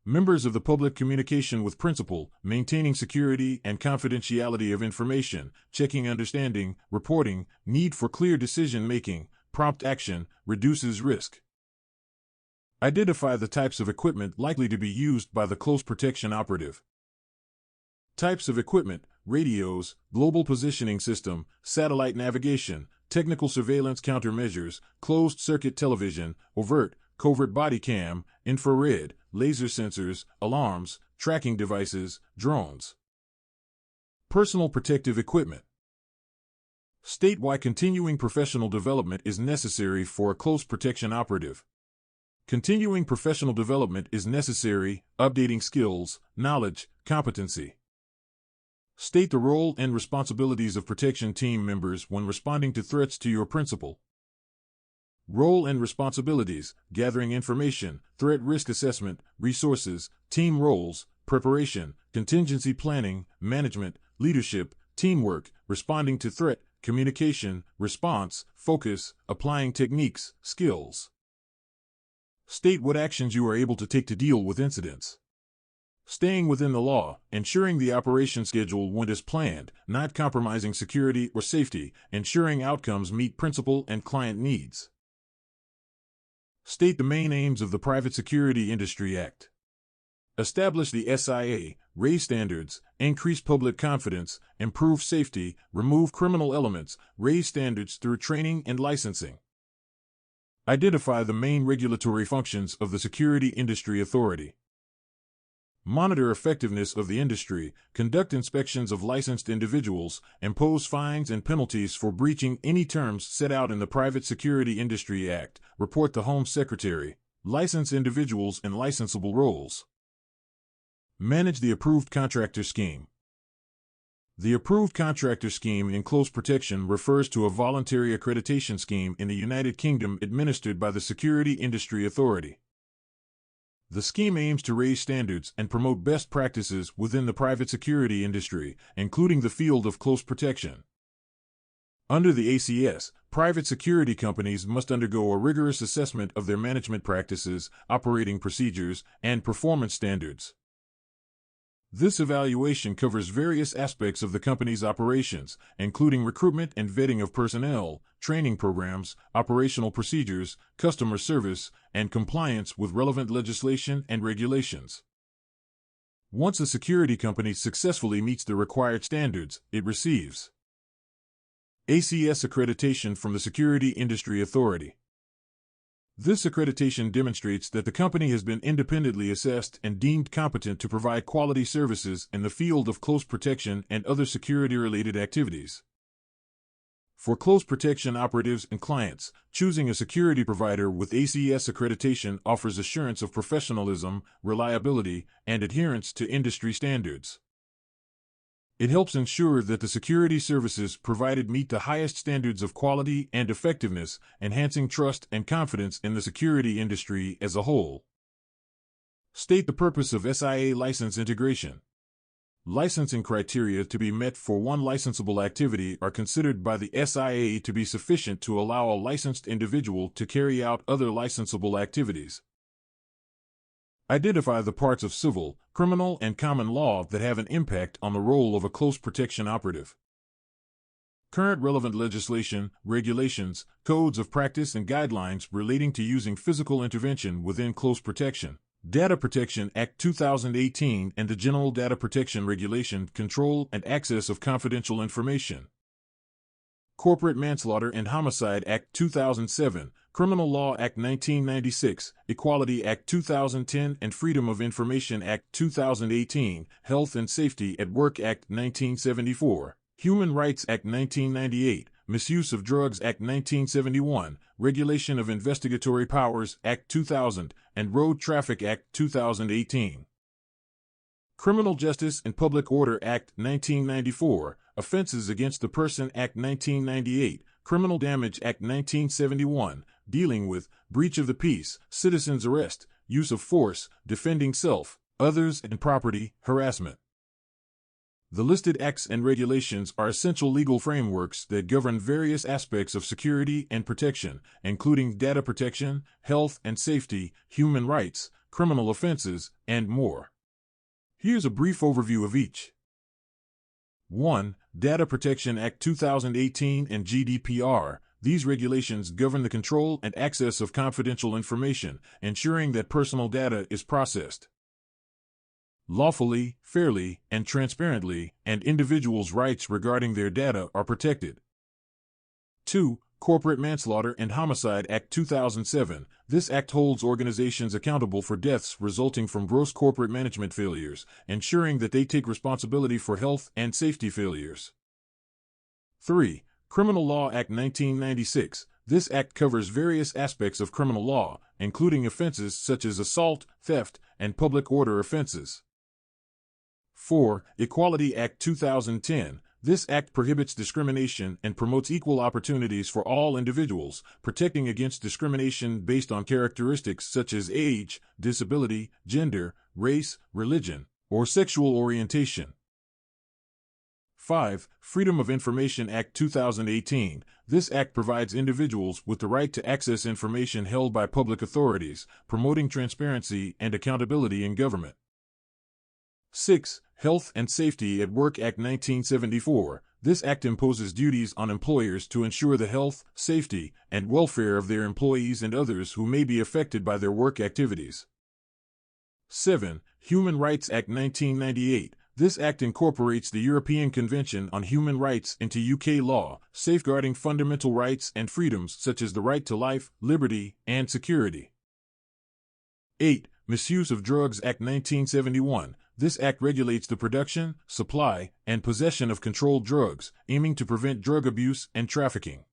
Speaker 1: Members of the public: communication with principal, maintaining security and confidentiality of information, checking understanding, reporting, need for clear decision-making, prompt action, reduces risk. Identify the types of equipment likely to be used by the close protection operative. Types of equipment: radios, global positioning system, satellite navigation, technical surveillance countermeasures, closed-circuit television, overt, covert body cam, infrared, laser sensors, alarms, tracking devices, drones. Personal protective equipment. State why continuing professional development is necessary for a close protection operative. Continuing professional development is necessary: updating skills, knowledge, competency. State the role and responsibilities of protection team members when responding to threats to your principal. Role and responsibilities: gathering information, threat risk assessment, resources, team roles, preparation, contingency planning, management, leadership, teamwork, responding to threat, communication, response, focus, applying techniques, skills. State what actions you are able to take to deal with incidents. Staying within the law, ensuring the operation schedule went as planned, not compromising security or safety, ensuring outcomes meet principal and client needs. State the main aims of the Private Security Industry Act. Establish the SIA, raise standards, increase public confidence, improve safety, remove criminal elements, raise standards through training and licensing. Identify the main regulatory functions of the Security Industry Authority. Monitor effectiveness of the industry, conduct inspections of licensed individuals, impose fines and penalties for breaching any terms set out in the Private Security Industry Act, report to Home Secretary, license individuals in licensable roles. Manage the Approved Contractor Scheme. The Approved Contractor Scheme in Close Protection refers to a voluntary accreditation scheme in the United Kingdom administered by the Security Industry Authority. The scheme aims to raise standards and promote best practices within the private security industry, including the field of close protection. Under the ACS, private security companies must undergo a rigorous assessment of their management practices, operating procedures, and performance standards. This evaluation covers various aspects of the company's operations, including recruitment and vetting of personnel, training programs, operational procedures, customer service, and compliance with relevant legislation and regulations. Once a security company successfully meets the required standards, it receives ACS accreditation from the Security Industry Authority. This accreditation demonstrates that the company has been independently assessed and deemed competent to provide quality services in the field of close protection and other security-related activities. For close protection operatives and clients, choosing a security provider with ACS accreditation offers assurance of professionalism, reliability, and adherence to industry standards. It helps ensure that the security services provided meet the highest standards of quality and effectiveness, enhancing trust and confidence in the security industry as a whole. State the purpose of SIA license integration. Licensing criteria to be met for one licensable activity are considered by the SIA to be sufficient to allow a licensed individual to carry out other licensable activities. Identify the parts of civil, criminal, and common law that have an impact on the role of a close protection operative. Current relevant legislation, regulations, codes of practice, and guidelines relating to using physical intervention within close protection. Data Protection Act 2018 and the General Data Protection Regulation Control and Access of Confidential Information. Corporate Manslaughter and Homicide Act 2007, Criminal Law Act 1996, Equality Act 2010 and Freedom of Information Act 2018, Health and Safety at Work Act 1974, Human Rights Act 1998, Misuse of Drugs Act 1971, Regulation of Investigatory Powers Act 2000, and Road Traffic Act 2018. Criminal Justice and Public Order Act 1994, Offenses Against the Person Act 1998, Criminal Damage Act 1971, dealing with breach of the peace, citizen's arrest, use of force, defending self, others, and property, harassment. The listed acts and regulations are essential legal frameworks that govern various aspects of security and protection, including data protection, health and safety, human rights, criminal offenses, and more. Here's a brief overview of each. 1. Data Protection Act 2018 and GDPR. These regulations govern the control and access of confidential information, ensuring that personal data is processed lawfully, fairly, and transparently, and individuals' rights regarding their data are protected. 2. Corporate Manslaughter and Homicide Act 2007. This act holds organizations accountable for deaths resulting from gross corporate management failures, ensuring that they take responsibility for health and safety failures. 3. Criminal Law Act 1996. This act covers various aspects of criminal law, including offenses such as assault, theft, and public order offenses. 4. Equality Act 2010. This act prohibits discrimination and promotes equal opportunities for all individuals, protecting against discrimination based on characteristics such as age, disability, gender, race, religion, or sexual orientation. 5. Freedom of Information Act 2018. This act provides individuals with the right to access information held by public authorities, promoting transparency and accountability in government. 6. Health and Safety at Work Act 1974. This act imposes duties on employers to ensure the health, safety, and welfare of their employees and others who may be affected by their work activities. 7. Human Rights Act 1998. This act incorporates the European Convention on Human Rights into UK law, safeguarding fundamental rights and freedoms such as the right to life, liberty, and security. 8. Misuse of Drugs Act 1971. This act regulates the production, supply, and possession of controlled drugs, aiming to prevent drug abuse and trafficking.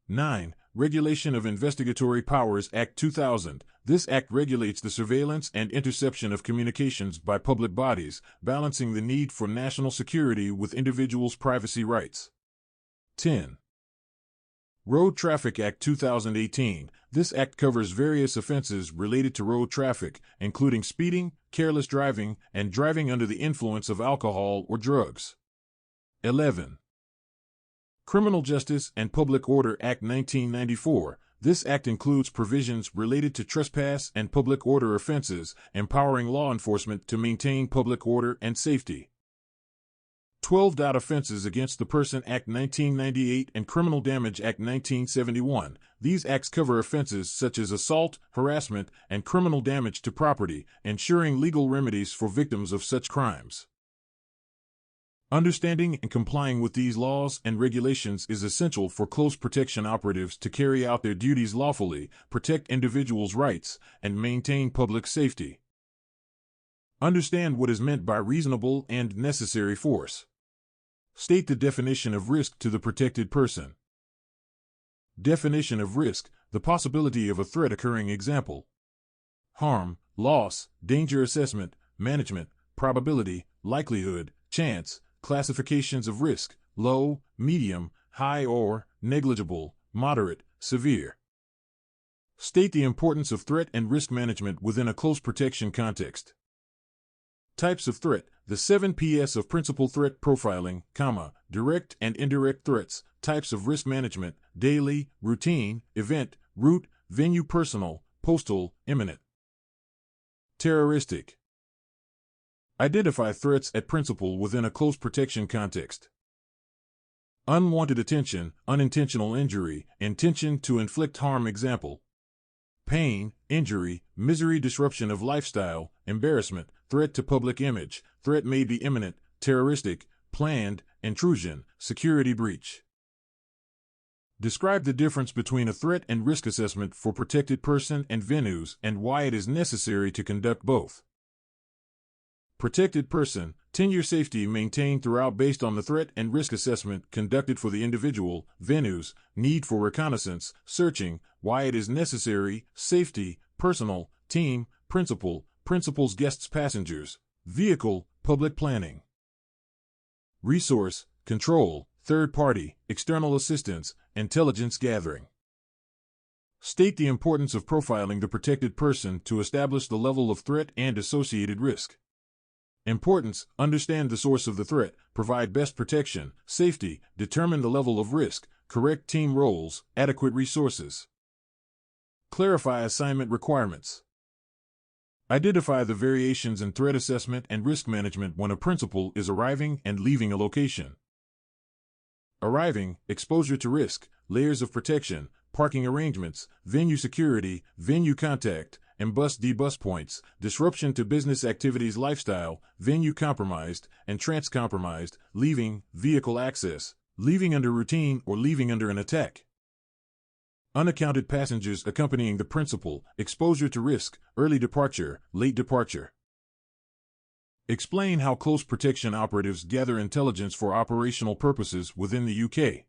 Speaker 1: 9. Regulation of Investigatory Powers Act 2000. This act regulates the surveillance and interception of communications by public bodies, balancing the need for national security with individuals' privacy rights. 10. Road Traffic Act 2018. This act covers various offenses related to road traffic, including speeding, careless driving, and driving under the influence of alcohol or drugs. 11. Criminal Justice and Public Order Act 1994. This act includes provisions related to trespass and public order offenses, empowering law enforcement to maintain public order and safety. 12. Offenses Against the Person Act 1998 and Criminal Damage Act 1971. These acts cover offenses such as assault, harassment, and criminal damage to property, ensuring legal remedies for victims of such crimes. Understanding and complying with these laws and regulations is essential for close protection operatives to carry out their duties lawfully, protect individuals' rights, and maintain public safety. Understand what is meant by reasonable and necessary force. State the definition of risk to the protected person. Definition of risk: the possibility of a threat occurring. Example: harm, loss, danger assessment, management, probability, likelihood, chance. Classifications of risk: low, medium, high or negligible, moderate, severe. State the importance of threat and risk management within a close protection context. Types of threat: the 7 Ps of principal threat profiling, direct and indirect threats. Types of risk management: daily, routine, event, route, venue, personal, postal, imminent. Terroristic. Identify threats at principal within a close protection context. Unwanted attention, unintentional injury, intention to inflict harm. Example: pain, injury, misery, disruption of lifestyle, embarrassment, threat to public image. Threat may be imminent, terroristic, planned, intrusion, security breach. Describe the difference between a threat and risk assessment for protected person and venues and why it is necessary to conduct both. Protected person: tenure safety maintained throughout based on the threat and risk assessment conducted for the individual. Venues: need for reconnaissance, searching, why it is necessary, safety, personal, team, principal, principals, guests, passengers, vehicle, public planning. Resource: control, third party, external assistance, intelligence gathering. State the importance of profiling the protected person to establish the level of threat and associated risk. Importance: understand the source of the threat, provide best protection, safety, determine the level of risk, correct team roles, adequate resources. Clarify assignment requirements. Identify the variations in threat assessment and risk management when a principal is arriving and leaving a location. Arriving: exposure to risk, layers of protection, parking arrangements, venue security, venue contact, Embus debus points, disruption to business activities, lifestyle, venue compromised, entrance compromised. Leaving: vehicle access, leaving under routine or leaving under an attack. Unaccounted passengers accompanying the principal, exposure to risk, early departure, late departure. Explain how close protection operatives gather intelligence for operational purposes within the UK.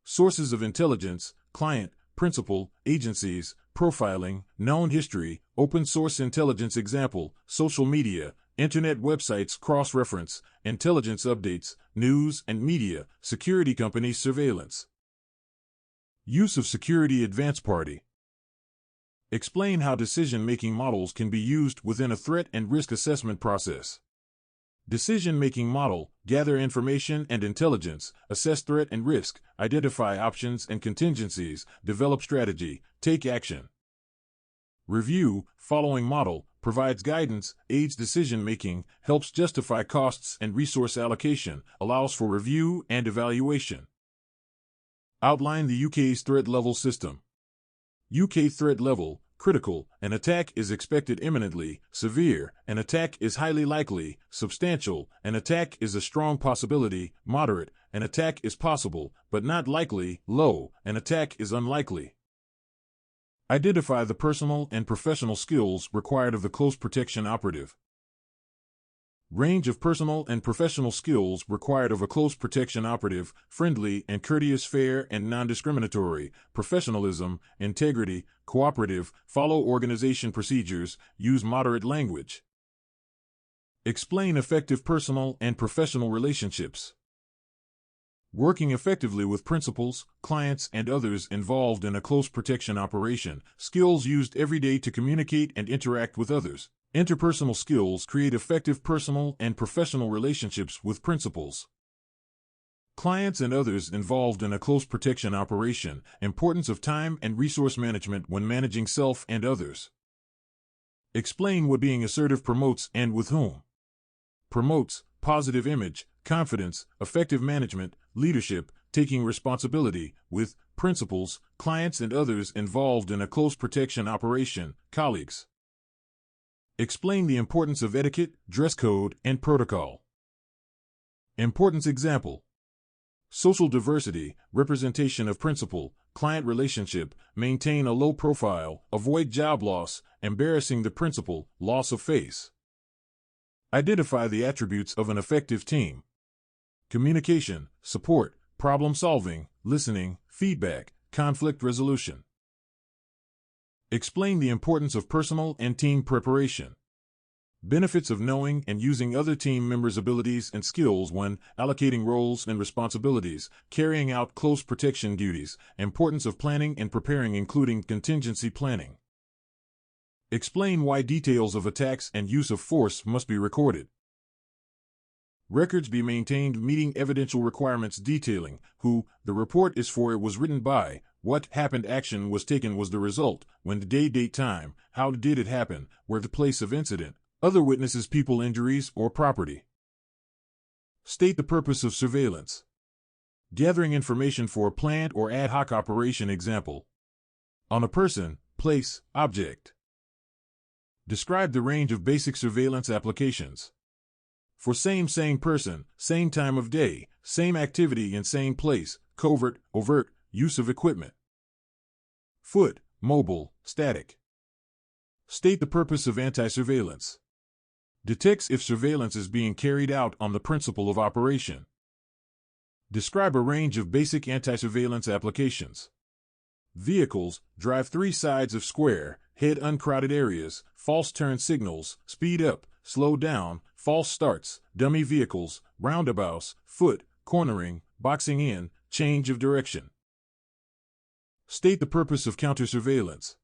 Speaker 1: Sources of intelligence: client, principal, agencies, profiling, known history, open source intelligence. Example: social media, internet websites, cross-reference, intelligence updates, news and media, security companies, surveillance. Use of security advance party. Explain how decision-making models can be used within a threat and risk assessment process. Decision-making model: gather information and intelligence, assess threat and risk, identify options and contingencies, develop strategy, take action. Review: following model provides guidance, aids decision-making, helps justify costs and resource allocation, allows for review and evaluation. Outline the UK's threat level system. UK threat level: critical, an attack is expected imminently; severe, an attack is highly likely; substantial, an attack is a strong possibility; moderate, an attack is possible, but not likely; low, an attack is unlikely. Identify the personal and professional skills required of the Close Protection Operative. Range of personal and professional skills required of a Close Protection Operative: friendly and courteous, fair and non-discriminatory, professionalism, integrity, cooperative, follow organization procedures, use moderate language. Explain effective personal and professional relationships. Working effectively with principals, clients, and others involved in a close protection operation, skills used every day to communicate and interact with others. Interpersonal skills create effective personal and professional relationships with principals, clients, and others involved in a close protection operation. Importance of time and resource management when managing self and others. Explain what being assertive promotes and with whom. Promotes positive image, confidence, effective management, leadership, taking responsibility, with principals, clients, and others involved in a close protection operation, colleagues. Explain the importance of etiquette, dress code, and protocol. Importance example: social diversity, representation of principal, client relationship, maintain a low profile, avoid job loss, embarrassing the principal, loss of face. Identify the attributes of an effective team. Communication, support, problem solving, listening, feedback, conflict resolution. Explain the importance of personal and team preparation. Benefits of knowing and using other team members' abilities and skills when allocating roles and responsibilities, carrying out close protection duties. Importance of planning and preparing, including contingency planning. Explain why details of attacks and use of force must be recorded. Records be maintained meeting evidential requirements detailing who the report is for, it was written by, what happened, action was taken, was the result, when, the day, date, time, how did it happen, where, the place of incident, other witnesses, people, injuries, or property. State the purpose of surveillance. Gathering information for a planned or ad hoc operation. Example: on a person, place, object. Describe the range of basic surveillance applications. For same person, same time of day, same activity in same place, covert, overt, use of equipment. Foot, mobile, static. State the purpose of anti-surveillance. Detects if surveillance is being carried out on the principle of operation. Describe a range of basic anti-surveillance applications. Vehicles, drive 3 sides of square, head uncrowded areas, false turn signals, speed up, slow down, false starts, dummy vehicles, roundabouts, foot, cornering, boxing in, change of direction. State the purpose of counter-surveillance.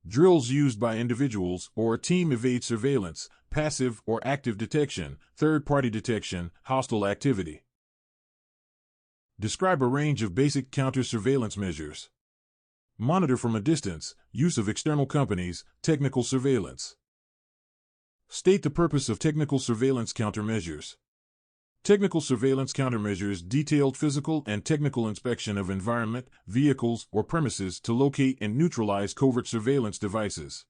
Speaker 1: Drills used by individuals or a team evade surveillance, passive or active detection, third-party detection, hostile activity. Describe a range of basic counter-surveillance measures. Monitor from a distance, use of external companies, technical surveillance. State the purpose of technical surveillance countermeasures. Technical surveillance countermeasures: detailed physical and technical inspection of environment, vehicles, or premises to locate and neutralize covert surveillance devices.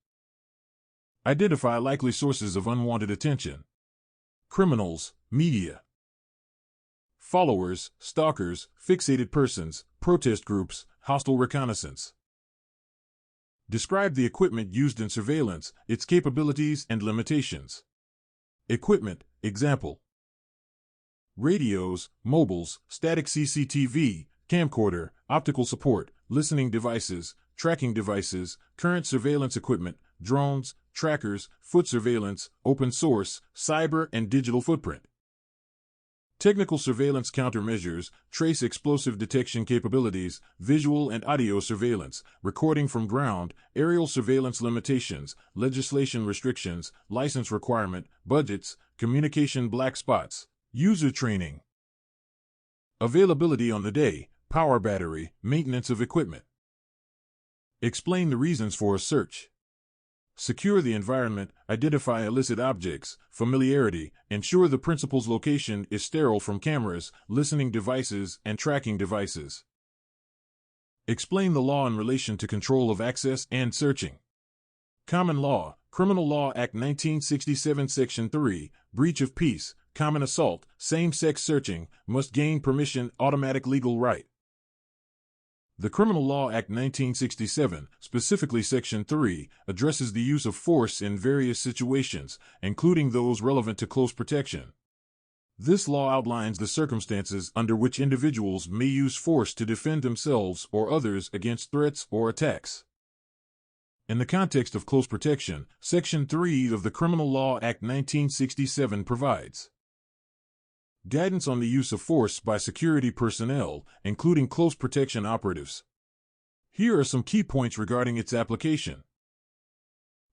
Speaker 1: Identify likely sources of unwanted attention. Criminals, media. Followers, stalkers, fixated persons, protest groups, hostile reconnaissance. Describe the equipment used in surveillance, its capabilities and limitations. Equipment, example: radios, mobiles, static CCTV, camcorder, optical support, listening devices, tracking devices, current surveillance equipment, drones, trackers, foot surveillance, open source, cyber and digital footprint. Technical surveillance countermeasures, trace explosive detection capabilities, visual and audio surveillance, recording from ground, aerial surveillance limitations, legislation restrictions, license requirement, budgets, communication black spots, user training. Availability on the day, power battery, maintenance of equipment. Explain the reasons for a search. Secure the environment, identify illicit objects, familiarity, ensure the principal's location is sterile from cameras, listening devices, and tracking devices. Explain the law in relation to control of access and searching. Common law, Criminal Law Act 1967 Section 3, breach of peace, common assault, same-sex searching, must gain permission, automatic legal right. The Criminal Law Act 1967, specifically Section 3, addresses the use of force in various situations, including those relevant to close protection. This law outlines the circumstances under which individuals may use force to defend themselves or others against threats or attacks. In the context of close protection, Section 3 of the Criminal Law Act 1967 provides guidance on the use of force by security personnel, including close protection operatives. Here are some key points regarding its application.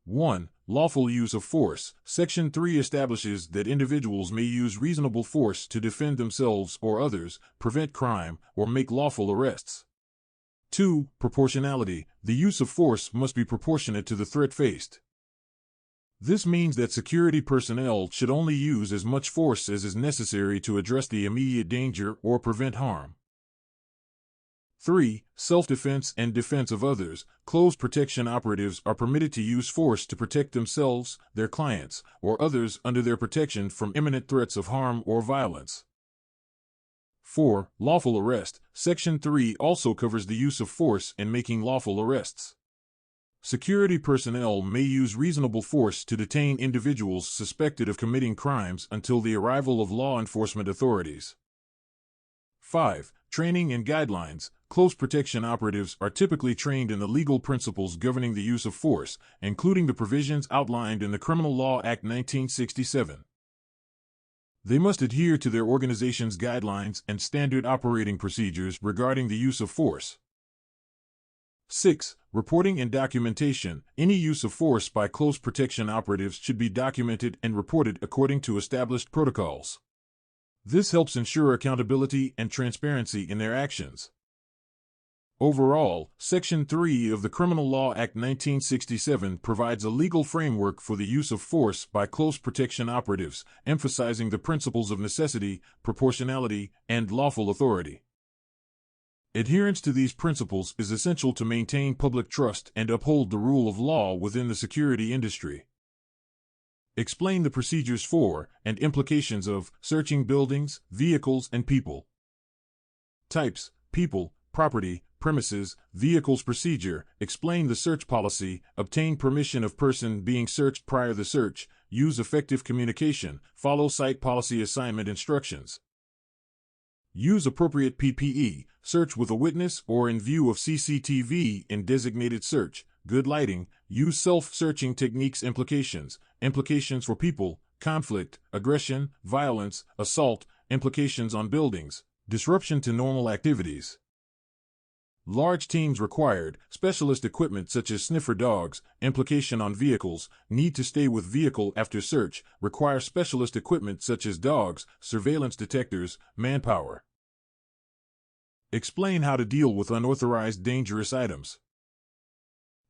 Speaker 1: 1. Lawful use of force. Section 3 establishes that individuals may use reasonable force to defend themselves or others, prevent crime, or make lawful arrests. 2. Proportionality. The use of force must be proportionate to the threat faced. This means that security personnel should only use as much force as is necessary to address the immediate danger or prevent harm. 3. Self-defense and defense of others. Close protection operatives are permitted to use force to protect themselves, their clients, or others under their protection from imminent threats of harm or violence. 4. Lawful arrest. Section 3 also covers the use of force in making lawful arrests. Security personnel may use reasonable force to detain individuals suspected of committing crimes until the arrival of law enforcement authorities. 5. Training and guidelines. Close protection operatives are typically trained in the legal principles governing the use of force, including the provisions outlined in the Criminal Law Act 1967. They must adhere to their organization's guidelines and standard operating procedures regarding the use of force. 6. Reporting and documentation. Any use of force by close protection operatives should be documented and reported according to established protocols. This helps ensure accountability and transparency in their actions. Overall, Section 3 of the Criminal Law Act 1967 provides a legal framework for the use of force by close protection operatives, emphasizing the principles of necessity, proportionality, and lawful authority. Adherence to these principles is essential to maintain public trust and uphold the rule of law within the security industry. Explain the procedures for and implications of searching buildings, vehicles, and people. Types: people, property, premises, vehicles. Procedure: explain the search policy, obtain permission of person being searched prior to the search, use effective communication, follow site policy assignment instructions. Use appropriate PPE, search with a witness or in view of CCTV in designated search, good lighting, use self-searching techniques. Implications for people, conflict, aggression, violence, assault, implications on buildings, disruption to normal activities. Large teams required, specialist equipment such as sniffer dogs, implication on vehicles, need to stay with vehicle after search, require specialist equipment such as dogs, surveillance detectors, manpower. Explain how to deal with unauthorized dangerous items.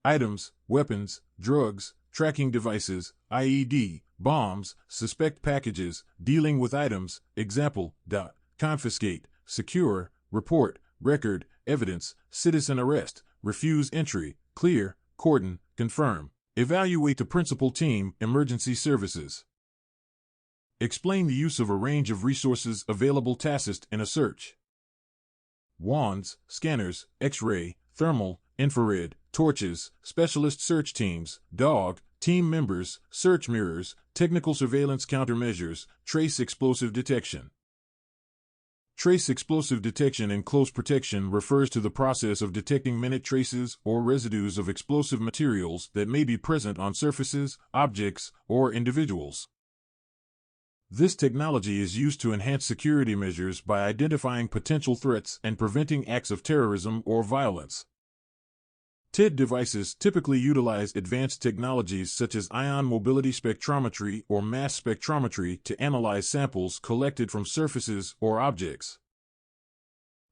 Speaker 1: Items, weapons, drugs, tracking devices, IED, bombs, suspect packages, dealing with items, example, confiscate, secure, report, record, evidence, citizen arrest, refuse entry, clear, cordon, confirm. Evaluate the principal team, emergency services. Explain the use of a range of resources available tacit in a search. Wands, scanners, X-ray, thermal, infrared, torches, specialist search teams, dog, team members, search mirrors, technical surveillance countermeasures, trace explosive detection. Trace explosive detection in close protection refers to the process of detecting minute traces or residues of explosive materials that may be present on surfaces, objects, or individuals. This technology is used to enhance security measures by identifying potential threats and preventing acts of terrorism or violence. TED devices typically utilize advanced technologies such as ion mobility spectrometry or mass spectrometry to analyze samples collected from surfaces or objects.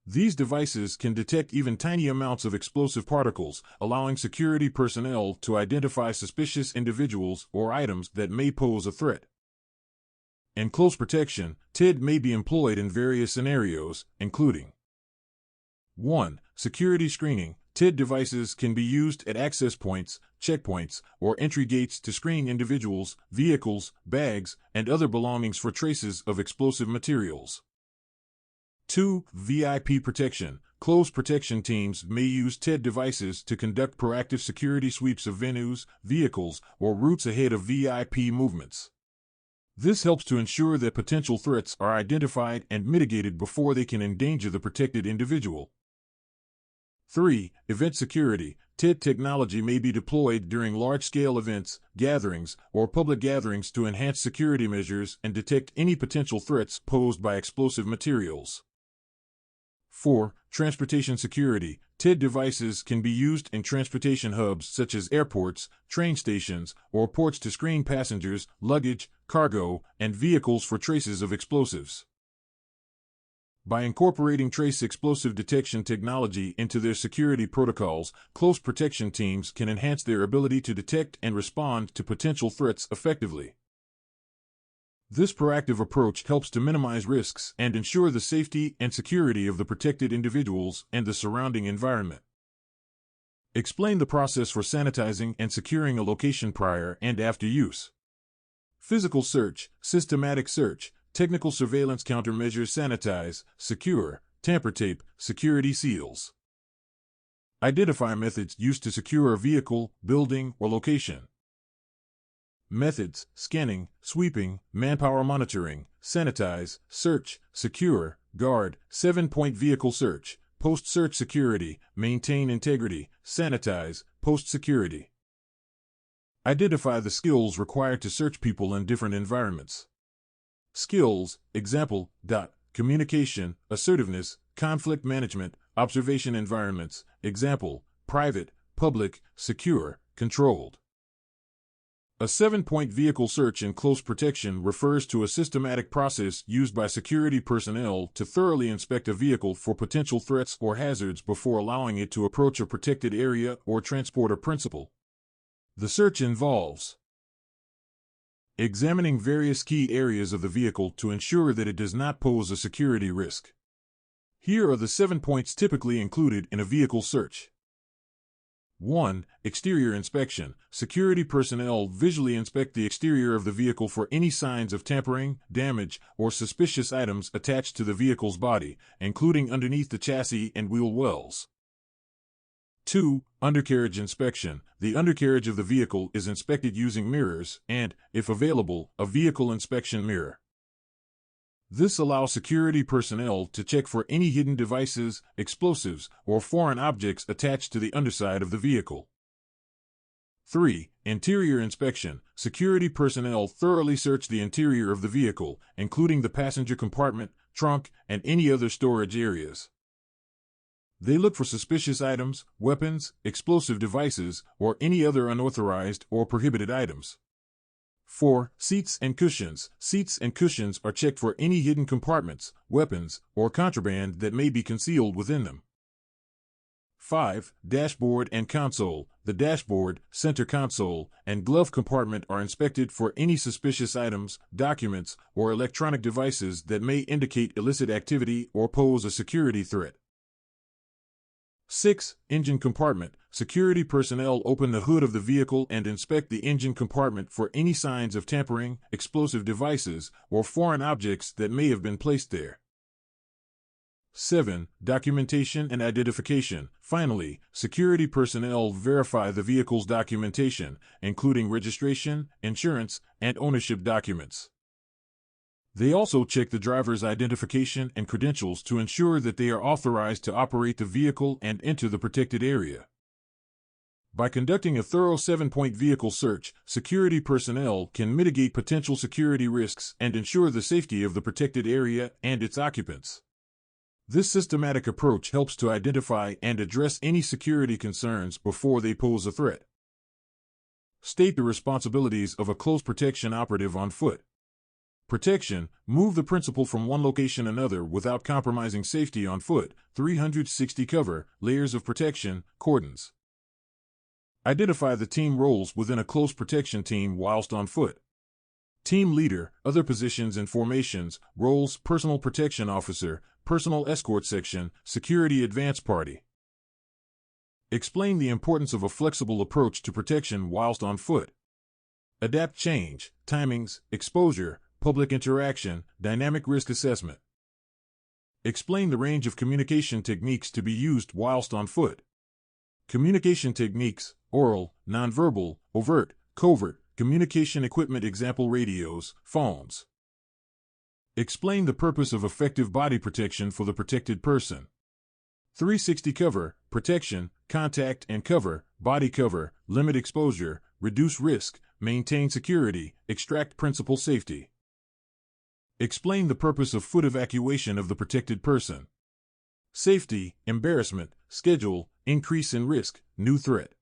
Speaker 1: These devices can detect even tiny amounts of explosive particles, allowing security personnel to identify suspicious individuals or items that may pose a threat. In close protection, TED may be employed in various scenarios, including 1. Security screening. TED devices can be used at access points, checkpoints, or entry gates to screen individuals, vehicles, bags, and other belongings for traces of explosive materials. 2. VIP protection. Close protection teams may use TED devices to conduct proactive security sweeps of venues, vehicles, or routes ahead of VIP movements. This helps to ensure that potential threats are identified and mitigated before they can endanger the protected individual. 3. Event security. TED technology may be deployed during large-scale events, gatherings, or public gatherings to enhance security measures and detect any potential threats posed by explosive materials. 4. Transportation security. TED devices can be used in transportation hubs such as airports, train stations, or ports to screen passengers, luggage, cargo, and vehicles for traces of explosives. By incorporating trace explosive detection technology into their security protocols, close protection teams can enhance their ability to detect and respond to potential threats effectively. This proactive approach helps to minimize risks and ensure the safety and security of the protected individuals and the surrounding environment. Explain the process for sanitizing and securing a location prior and after use. Physical search, systematic search, technical surveillance countermeasures, sanitize, secure, tamper tape, security seals. Identify methods used to secure a vehicle, building, or location. Methods: scanning, sweeping, manpower monitoring, sanitize, search, secure, guard, 7-point vehicle search, post-search security, maintain integrity, sanitize, post-security. Identify the skills required to search people in different environments. Skills, example, communication, assertiveness, conflict management, observation environments, example, private, public, secure, controlled. A 7-point vehicle search in close protection refers to a systematic process used by security personnel to thoroughly inspect a vehicle for potential threats or hazards before allowing it to approach a protected area or transport a principal. The search involves examining various key areas of the vehicle to ensure that it does not pose a security risk. Here are the 7 points typically included in a vehicle search. 1. Exterior inspection. Security personnel visually inspect the exterior of the vehicle for any signs of tampering, damage, or suspicious items attached to the vehicle's body, including underneath the chassis and wheel wells. 2. Undercarriage inspection. The undercarriage of the vehicle is inspected using mirrors and, if available, a vehicle inspection mirror. This allows security personnel to check for any hidden devices, explosives, or foreign objects attached to the underside of the vehicle. 3. Interior inspection. Security personnel thoroughly search the interior of the vehicle, including the passenger compartment, trunk, and any other storage areas. They look for suspicious items, weapons, explosive devices, or any other unauthorized or prohibited items. 4. Seats and cushions. Seats and cushions are checked for any hidden compartments, weapons, or contraband that may be concealed within them. 5. Dashboard and console. The dashboard, center console, and glove compartment are inspected for any suspicious items, documents, or electronic devices that may indicate illicit activity or pose a security threat. 6. Engine compartment. Security personnel open the hood of the vehicle and inspect the engine compartment for any signs of tampering, explosive devices, or foreign objects that may have been placed there. 7. Documentation and identification. Finally, security personnel verify the vehicle's documentation, including registration, insurance, and ownership documents. They also check the driver's identification and credentials to ensure that they are authorized to operate the vehicle and enter the protected area. By conducting a thorough 7-point vehicle search, security personnel can mitigate potential security risks and ensure the safety of the protected area and its occupants. This systematic approach helps to identify and address any security concerns before they pose a threat. State the responsibilities of a close protection operative on foot. Protection: move the principal from one location to another without compromising safety on foot. 360 cover, layers of protection, cordons. Identify the team roles within a close protection team whilst on foot. Team leader, other positions and formations, roles: personal protection officer, personal escort section, security advance party. Explain the importance of a flexible approach to protection whilst on foot. Adapt change, timings, exposure, public interaction, dynamic risk assessment. Explain the range of communication techniques to be used whilst on foot. Communication techniques: oral, nonverbal, overt, covert, communication equipment, example radios, phones. Explain the purpose of effective body protection for the protected person. 360 cover, protection, contact and cover, body cover, limit exposure, reduce risk, maintain security, extract principal safety. Explain the purpose of foot evacuation of the protected person. Safety, embarrassment, schedule, increase in risk, new threat.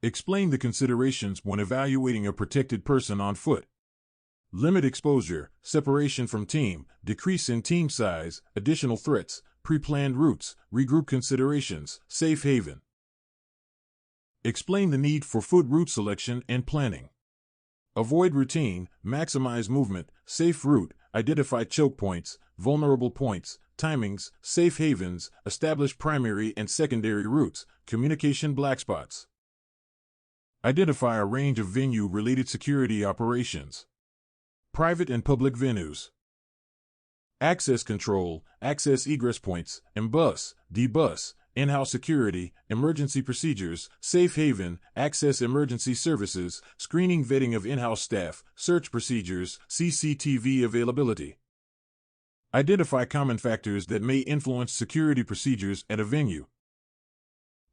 Speaker 1: Explain the considerations when evaluating a protected person on foot. Limit exposure, separation from team, decrease in team size, additional threats, pre-planned routes, regroup considerations, safe haven. Explain the need for foot route selection and planning. Avoid routine, maximize movement, safe route, identify choke points, vulnerable points, timings, safe havens, establish primary and secondary routes, communication black spots. Identify a range of venue-related security operations. Private and public venues. Access control, access egress points, M-bus, D-bus, in-house security, emergency procedures, safe haven, access emergency services, screening vetting of in-house staff, search procedures, CCTV availability. Identify common factors that may influence security procedures at a venue.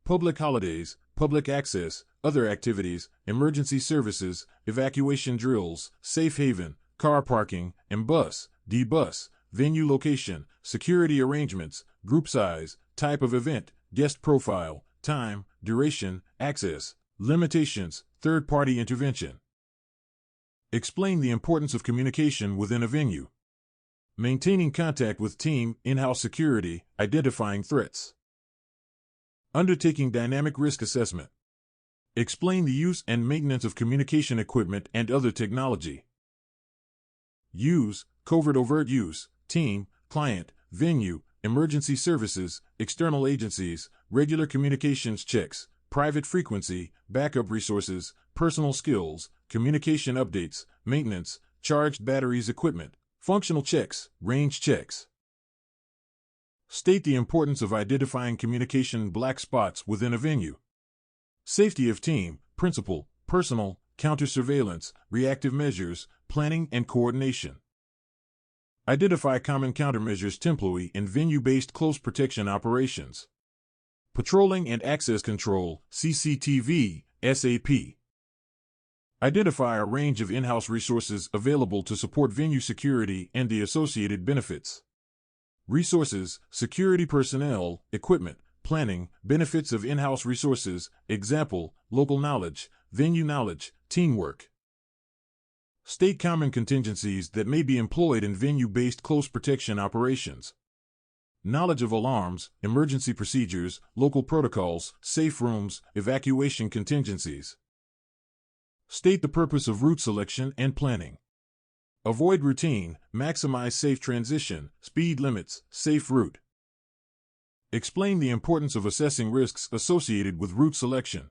Speaker 1: Public holidays, public access, other activities, emergency services, evacuation drills, safe haven, car parking, M-bus, D-bus, venue location, security arrangements, group size, type of event, guest profile, time, duration, access, limitations, third-party intervention. Explain the importance of communication within a venue. Maintaining contact with team, in-house security, identifying threats. Undertaking dynamic risk assessment. Explain the use and maintenance of communication equipment and other technology. Use, covert overt use, team, client, venue, emergency services, external agencies, regular communications checks, private frequency, backup resources, personal skills, communication updates, maintenance, charged batteries equipment, functional checks, range checks. State the importance of identifying communication black spots within a venue. Safety of team, principal, personal, counter-surveillance, reactive measures, planning and coordination. Identify common countermeasures to employ in venue-based close protection operations. Patrolling and access control, CCTV, SAP. Identify a range of in-house resources available to support venue security and the associated benefits. Resources, security personnel, equipment, planning, benefits of in-house resources, example, local knowledge, venue knowledge, teamwork. State common contingencies that may be employed in venue-based close protection operations. Knowledge of alarms, emergency procedures, local protocols, safe rooms, evacuation contingencies. State the purpose of route selection and planning. Avoid routine, maximize safe transition, speed limits, safe route. Explain the importance of assessing risks associated with route selection.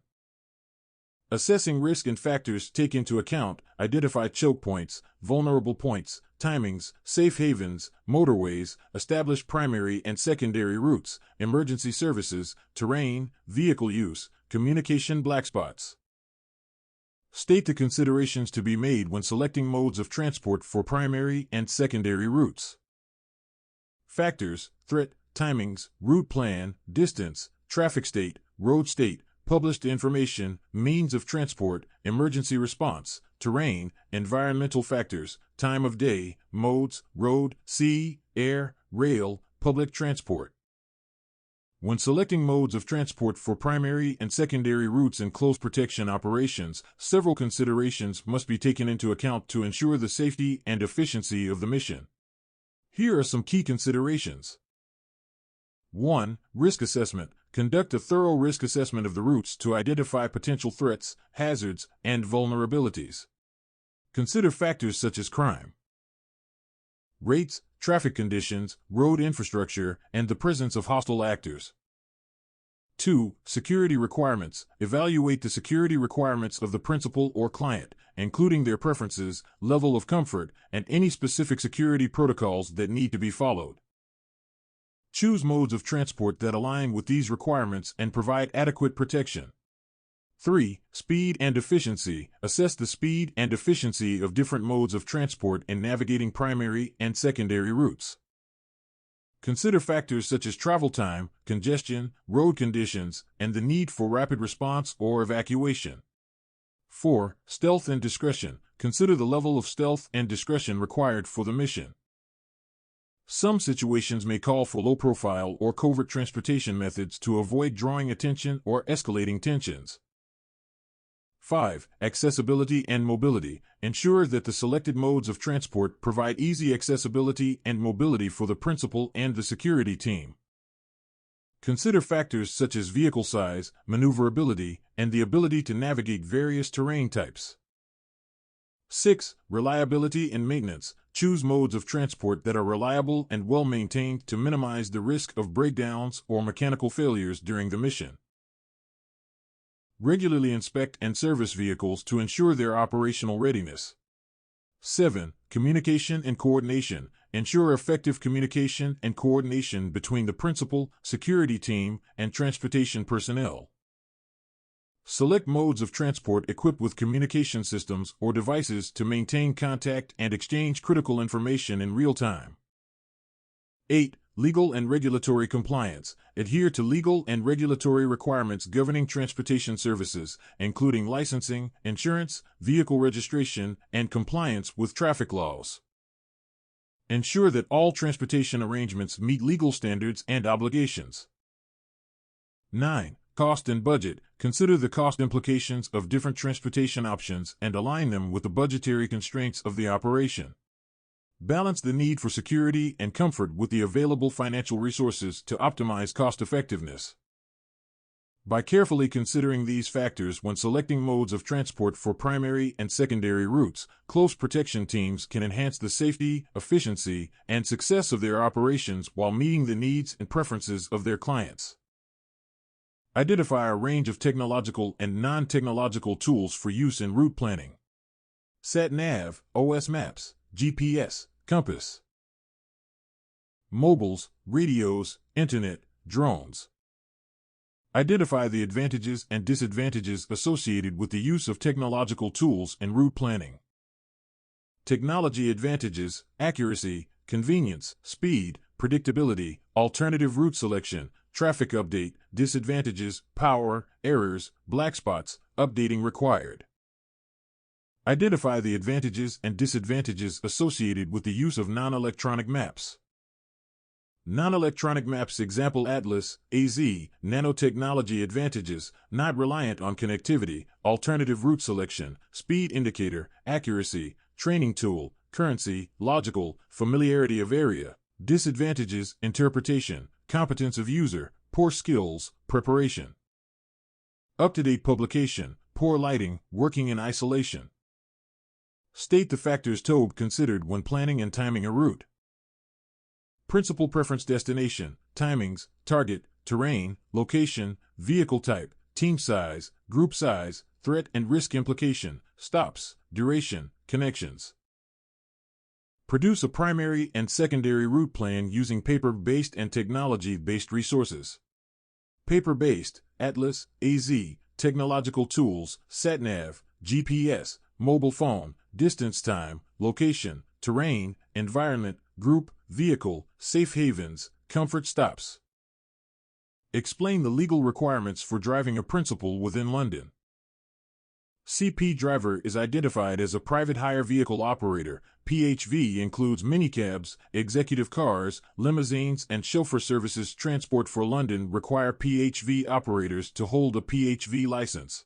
Speaker 1: Assessing risk and factors take into account, identify choke points, vulnerable points, timings, safe havens, motorways, establish primary and secondary routes, emergency services, terrain, vehicle use, communication black spots. State the considerations to be made when selecting modes of transport for primary and secondary routes. Factors: threat, timings, route plan, distance, traffic state, road state, published information, means of transport, emergency response, terrain, environmental factors, time of day, modes, road, sea, air, rail, public transport. When selecting modes of transport for primary and secondary routes in close protection operations, several considerations must be taken into account to ensure the safety and efficiency of the mission. Here are some key considerations. 1. Risk assessment. Conduct a thorough risk assessment of the routes to identify potential threats, hazards, and vulnerabilities. Consider factors such as crime, rates, traffic conditions, road infrastructure, and the presence of hostile actors. 2. Security requirements. Evaluate the security requirements of the principal or client, including their preferences, level of comfort, and any specific security protocols that need to be followed. Choose modes of transport that align with these requirements and provide adequate protection. 3. Speed and efficiency. Assess the speed and efficiency of different modes of transport in navigating primary and secondary routes. Consider factors such as travel time, congestion, road conditions, and the need for rapid response or evacuation. 4. Stealth and discretion. Consider the level of stealth and discretion required for the mission. Some situations may call for low-profile or covert transportation methods to avoid drawing attention or escalating tensions. 5. Accessibility and mobility. Ensure that the selected modes of transport provide easy accessibility and mobility for the principal and the security team. Consider factors such as vehicle size, maneuverability, and the ability to navigate various terrain types. 6. Reliability and maintenance. Choose modes of transport that are reliable and well-maintained to minimize the risk of breakdowns or mechanical failures during the mission. Regularly inspect and service vehicles to ensure their operational readiness. 7. Communication and coordination. Ensure effective communication and coordination between the principal, security team, and transportation personnel. Select modes of transport equipped with communication systems or devices to maintain contact and exchange critical information in real time. 8. Legal and regulatory compliance. Adhere to legal and regulatory requirements governing transportation services, including licensing, insurance, vehicle registration, and compliance with traffic laws. Ensure that all transportation arrangements meet legal standards and obligations. 9. Cost and budget. Consider the cost implications of different transportation options and align them with the budgetary constraints of the operation. Balance the need for security and comfort with the available financial resources to optimize cost effectiveness. By carefully considering these factors when selecting modes of transport for primary and secondary routes, close protection teams can enhance the safety, efficiency, and success of their operations while meeting the needs and preferences of their clients. Identify a range of technological and non-technological tools for use in route planning. Sat-nav, OS maps, GPS, compass. Mobiles, radios, internet, drones. Identify the advantages and disadvantages associated with the use of technological tools in route planning. Technology advantages: accuracy, convenience, speed, predictability, alternative route selection, traffic update. Disadvantages: power, errors, black spots, updating required. Identify the advantages and disadvantages associated with the use of non-electronic maps. Non-electronic maps example Atlas, AZ, nanotechnology advantages, not reliant on connectivity, alternative route selection, speed indicator, accuracy, training tool, currency, logical, familiarity of area. Disadvantages: interpretation, competence of user, poor skills, preparation. Up-to-date publication, poor lighting, working in isolation. State the factors TOB considered when planning and timing a route. Principal preference: destination, timings, target, terrain, location, vehicle type, team size, group size, threat and risk implication, stops, duration, connections. Produce a primary and secondary route plan using paper-based and technology-based resources. Paper-based: Atlas, AZ, technological tools, sat-nav, GPS, mobile phone, distance time, location, terrain, environment, group, vehicle, safe havens, comfort stops. Explain the legal requirements for driving a principal within London. CP driver is identified as a private hire vehicle operator. PHV includes minicabs, executive cars, limousines, and chauffeur services. Transport for London require PHV operators to hold a PHV license.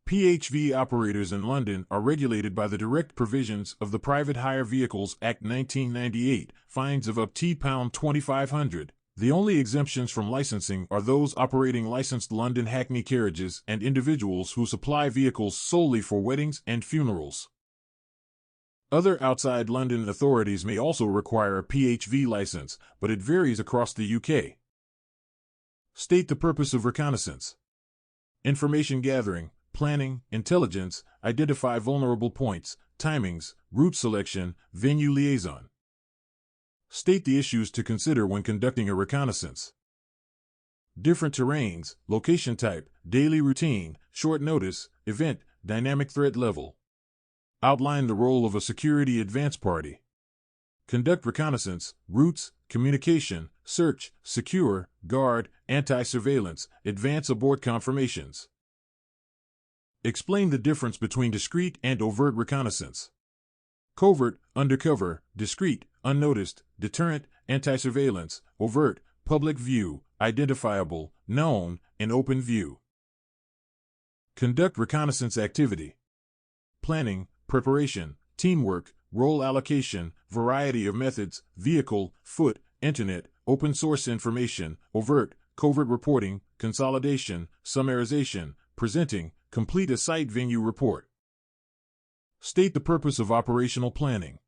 Speaker 1: PHV operators in London are regulated by the direct provisions of the Private Hire Vehicles Act 1998, fines of up to £2,500. The only exemptions from licensing are those operating licensed London Hackney carriages and individuals who supply vehicles solely for weddings and funerals. Other outside London authorities may also require a PHV license, but it varies across the UK. State the purpose of reconnaissance. Information gathering, planning, intelligence, identify vulnerable points, timings, route selection, venue liaison. State the issues to consider when conducting a reconnaissance. Different terrains, location type, daily routine, short notice, event, dynamic threat level. Outline the role of a security advance party. Conduct reconnaissance, routes, communication, search, secure, guard, anti-surveillance, advance abort confirmations. Explain the difference between discreet and overt reconnaissance. Covert, undercover, discreet, unnoticed, deterrent, anti-surveillance, overt, public view, identifiable, known, and open view. Conduct reconnaissance activity. Planning, preparation, teamwork, role allocation, variety of methods, vehicle, foot, internet, open source information, overt, covert reporting, consolidation, summarization, presenting, complete a site venue report. State the purpose of operational planning.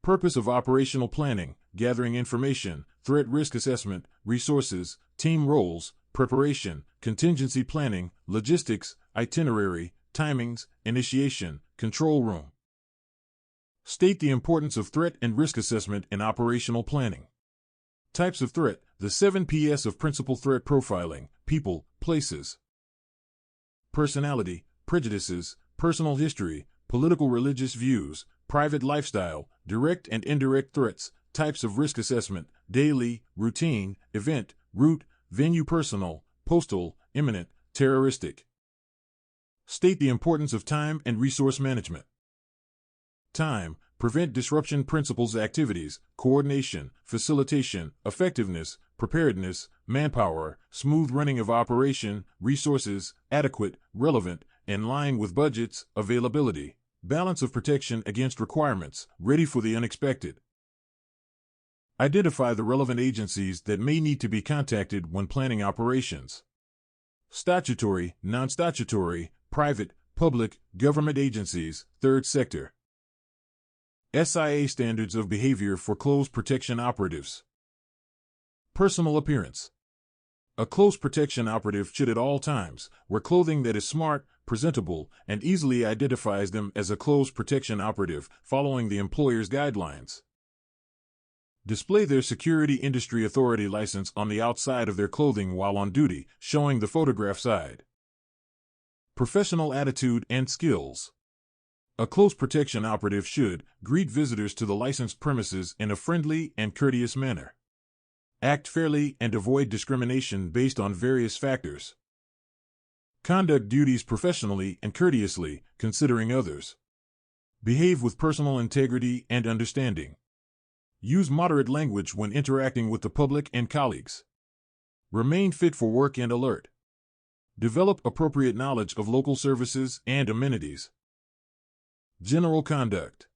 Speaker 1: Purpose of operational planning: gathering information, threat risk assessment, resources, team roles, preparation, contingency planning, logistics, itinerary, timings, initiation, control room. State the importance of threat and risk assessment in operational planning. Types of threat: the 7 Ps of principal threat profiling, people, places. Personality, prejudices, personal history, political religious views, private lifestyle, direct and indirect threats, types of risk assessment, daily, routine, event, route, venue personal, postal, imminent, terroristic. State the importance of time and resource management. Time, prevent disruption principles activities, coordination, facilitation, effectiveness, preparedness, manpower, smooth running of operation, resources, adequate, relevant, in line with budgets, availability. Balance of protection against requirements, ready for the unexpected. Identify the relevant agencies that may need to be contacted when planning operations. Statutory, non-statutory, private, public, government agencies, third sector. SIA standards of behavior for close protection operatives. Personal appearance. A close protection operative should at all times wear clothing that is smart, presentable, and easily identifies them as a close protection operative, following the employer's guidelines. Display their security industry authority license on the outside of their clothing while on duty, showing the photograph side. Professional attitude and skills. A close protection operative should greet visitors to the licensed premises in a friendly and courteous manner. Act fairly and avoid discrimination based on various factors. Conduct duties professionally and courteously, considering others. Behave with personal integrity and understanding. Use moderate language when interacting with the public and colleagues. Remain fit for work and alert. Develop appropriate knowledge of local services and amenities. General conduct.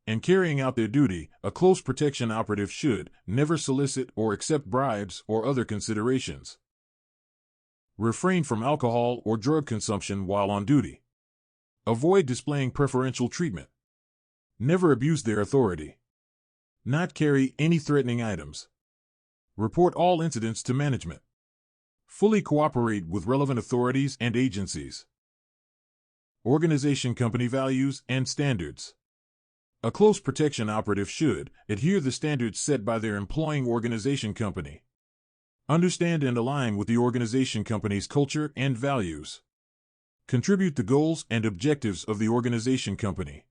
Speaker 1: In carrying out their duty, a close protection operative should never solicit or accept bribes or other considerations. Refrain from alcohol or drug consumption while on duty. Avoid displaying preferential treatment. Never abuse their authority. Not carry any threatening items. Report all incidents to management. Fully cooperate with relevant authorities and agencies. Organization company values and standards. A close protection operative should adhere the standards set by their employing organization company. Understand and align with the organization company's culture and values. Contribute the goals and objectives of the organization company.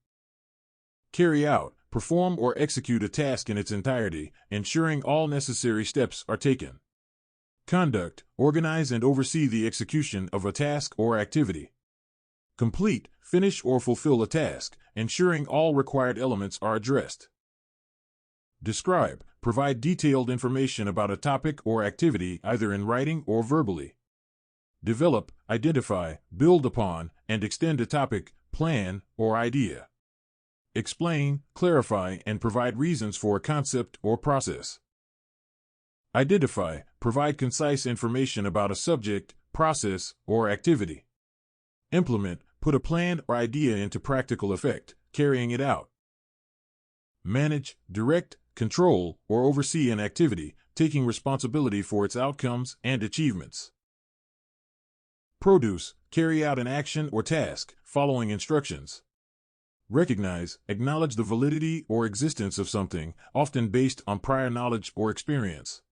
Speaker 1: Carry out, perform or execute a task in its entirety, ensuring all necessary steps are taken. Conduct, organize and oversee the execution of a task or activity. Complete, finish or fulfill a task, ensuring all required elements are addressed. Describe, provide detailed information about a topic or activity either in writing or verbally. Develop, identify, build upon, and extend a topic, plan, or idea. Explain, clarify, and provide reasons for a concept or process. Identify, provide concise information about a subject, process, or activity. Implement, put a plan or idea into practical effect, carrying it out. Manage, direct, control, or oversee an activity, taking responsibility for its outcomes and achievements. Produce, carry out an action or task, following instructions. Recognize, acknowledge the validity or existence of something, often based on prior knowledge or experience.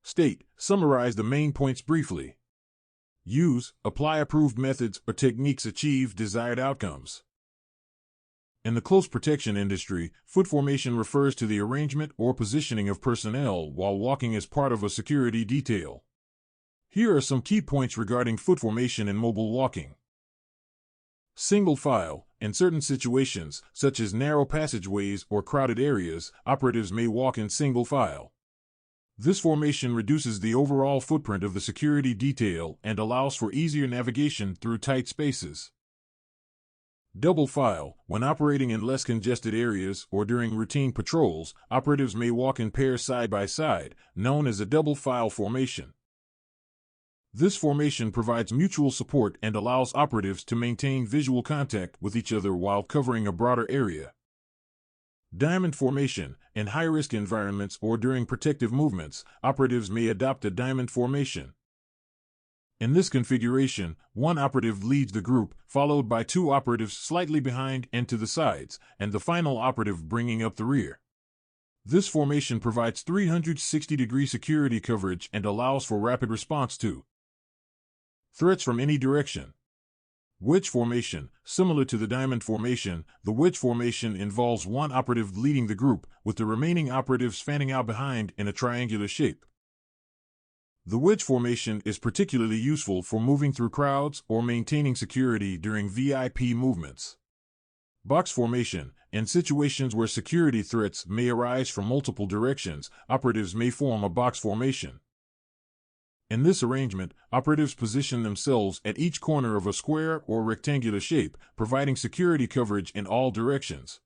Speaker 1: State, summarize the main points briefly. Use, apply approved methods or techniques, achieve desired outcomes. In the close protection industry, foot formation refers to the arrangement or positioning of personnel while walking as part of a security detail. Here are some key points regarding foot formation and mobile walking. Single file. In certain situations, such as narrow passageways or crowded areas, operatives may walk in single file. This formation reduces the overall footprint of the security detail and allows for easier navigation through tight spaces. Double file. When operating in less congested areas or during routine patrols, operatives may walk in pairs side by side, known as a double file formation. This formation provides mutual support and allows operatives to maintain visual contact with each other while covering a broader area. Diamond formation. In high-risk environments or during protective movements, operatives may adopt a diamond formation. In this configuration, one operative leads the group, followed by two operatives slightly behind and to the sides, and the final operative bringing up the rear. This formation provides 360-degree security coverage and allows for rapid response to threats from any direction. Wedge formation. Similar to the diamond formation, the wedge formation involves one operative leading the group, with the remaining operatives fanning out behind in a triangular shape. The wedge formation is particularly useful for moving through crowds or maintaining security during VIP movements. Box formation. In situations where security threats may arise from multiple directions, operatives may form a box formation. In this arrangement, operatives position themselves at each corner of a square or rectangular shape, providing security coverage in all directions.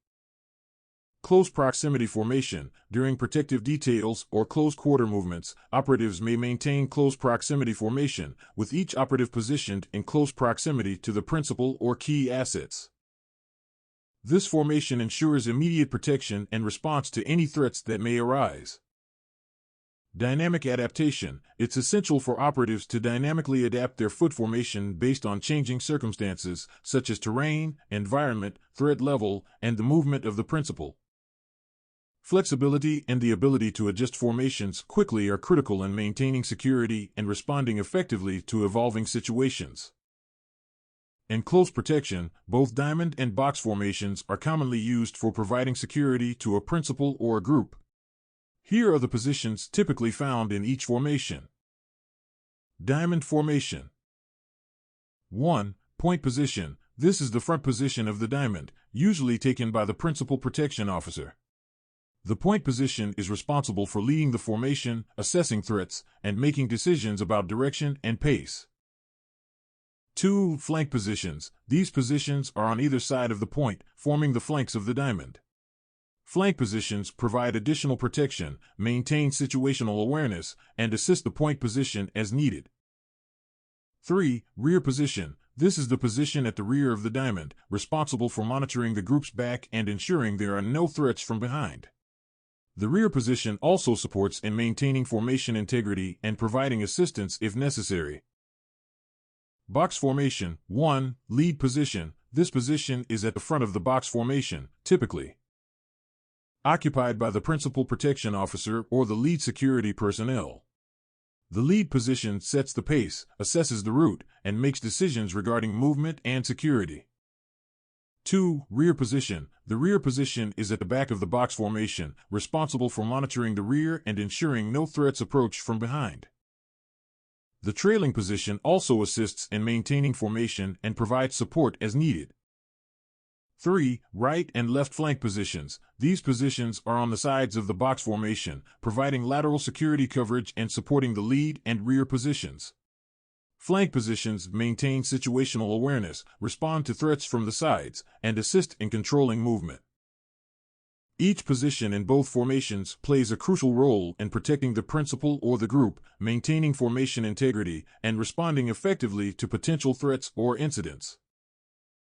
Speaker 1: Close proximity formation. During protective details or close quarter movements, operatives may maintain close proximity formation, with each operative positioned in close proximity to the principal or key assets. This formation ensures immediate protection and response to any threats that may arise. Dynamic adaptation. It's essential for operatives to dynamically adapt their foot formation based on changing circumstances, such as terrain, environment, threat level, and the movement of the principal. Flexibility and the ability to adjust formations quickly are critical in maintaining security and responding effectively to evolving situations. In close protection, both diamond and box formations are commonly used for providing security to a principal or a group. Here are the positions typically found in each formation. Diamond formation. 1. Point position. This is the front position of the diamond, usually taken by the principal protection officer. The point position is responsible for leading the formation, assessing threats, and making decisions about direction and pace. 2. Flank positions. These positions are on either side of the point, forming the flanks of the diamond. Flank positions provide additional protection, maintain situational awareness, and assist the point position as needed. 3. Rear position. This is the position at the rear of the diamond, responsible for monitoring the group's back and ensuring there are no threats from behind. The rear position also supports in maintaining formation integrity and providing assistance if necessary. Box formation. 1. Lead position. This position is at the front of the box formation, typically occupied by the principal protection officer or the lead security personnel. The lead position sets the pace, assesses the route, and makes decisions regarding movement and security. 2. Rear position. The rear position is at the back of the box formation, responsible for monitoring the rear and ensuring no threats approach from behind. The trailing position also assists in maintaining formation and provides support as needed. 3. Right and left flank positions. These positions are on the sides of the box formation, providing lateral security coverage and supporting the lead and rear positions. Flank positions maintain situational awareness, respond to threats from the sides, and assist in controlling movement. Each position in both formations plays a crucial role in protecting the principal or the group, maintaining formation integrity, and responding effectively to potential threats or incidents.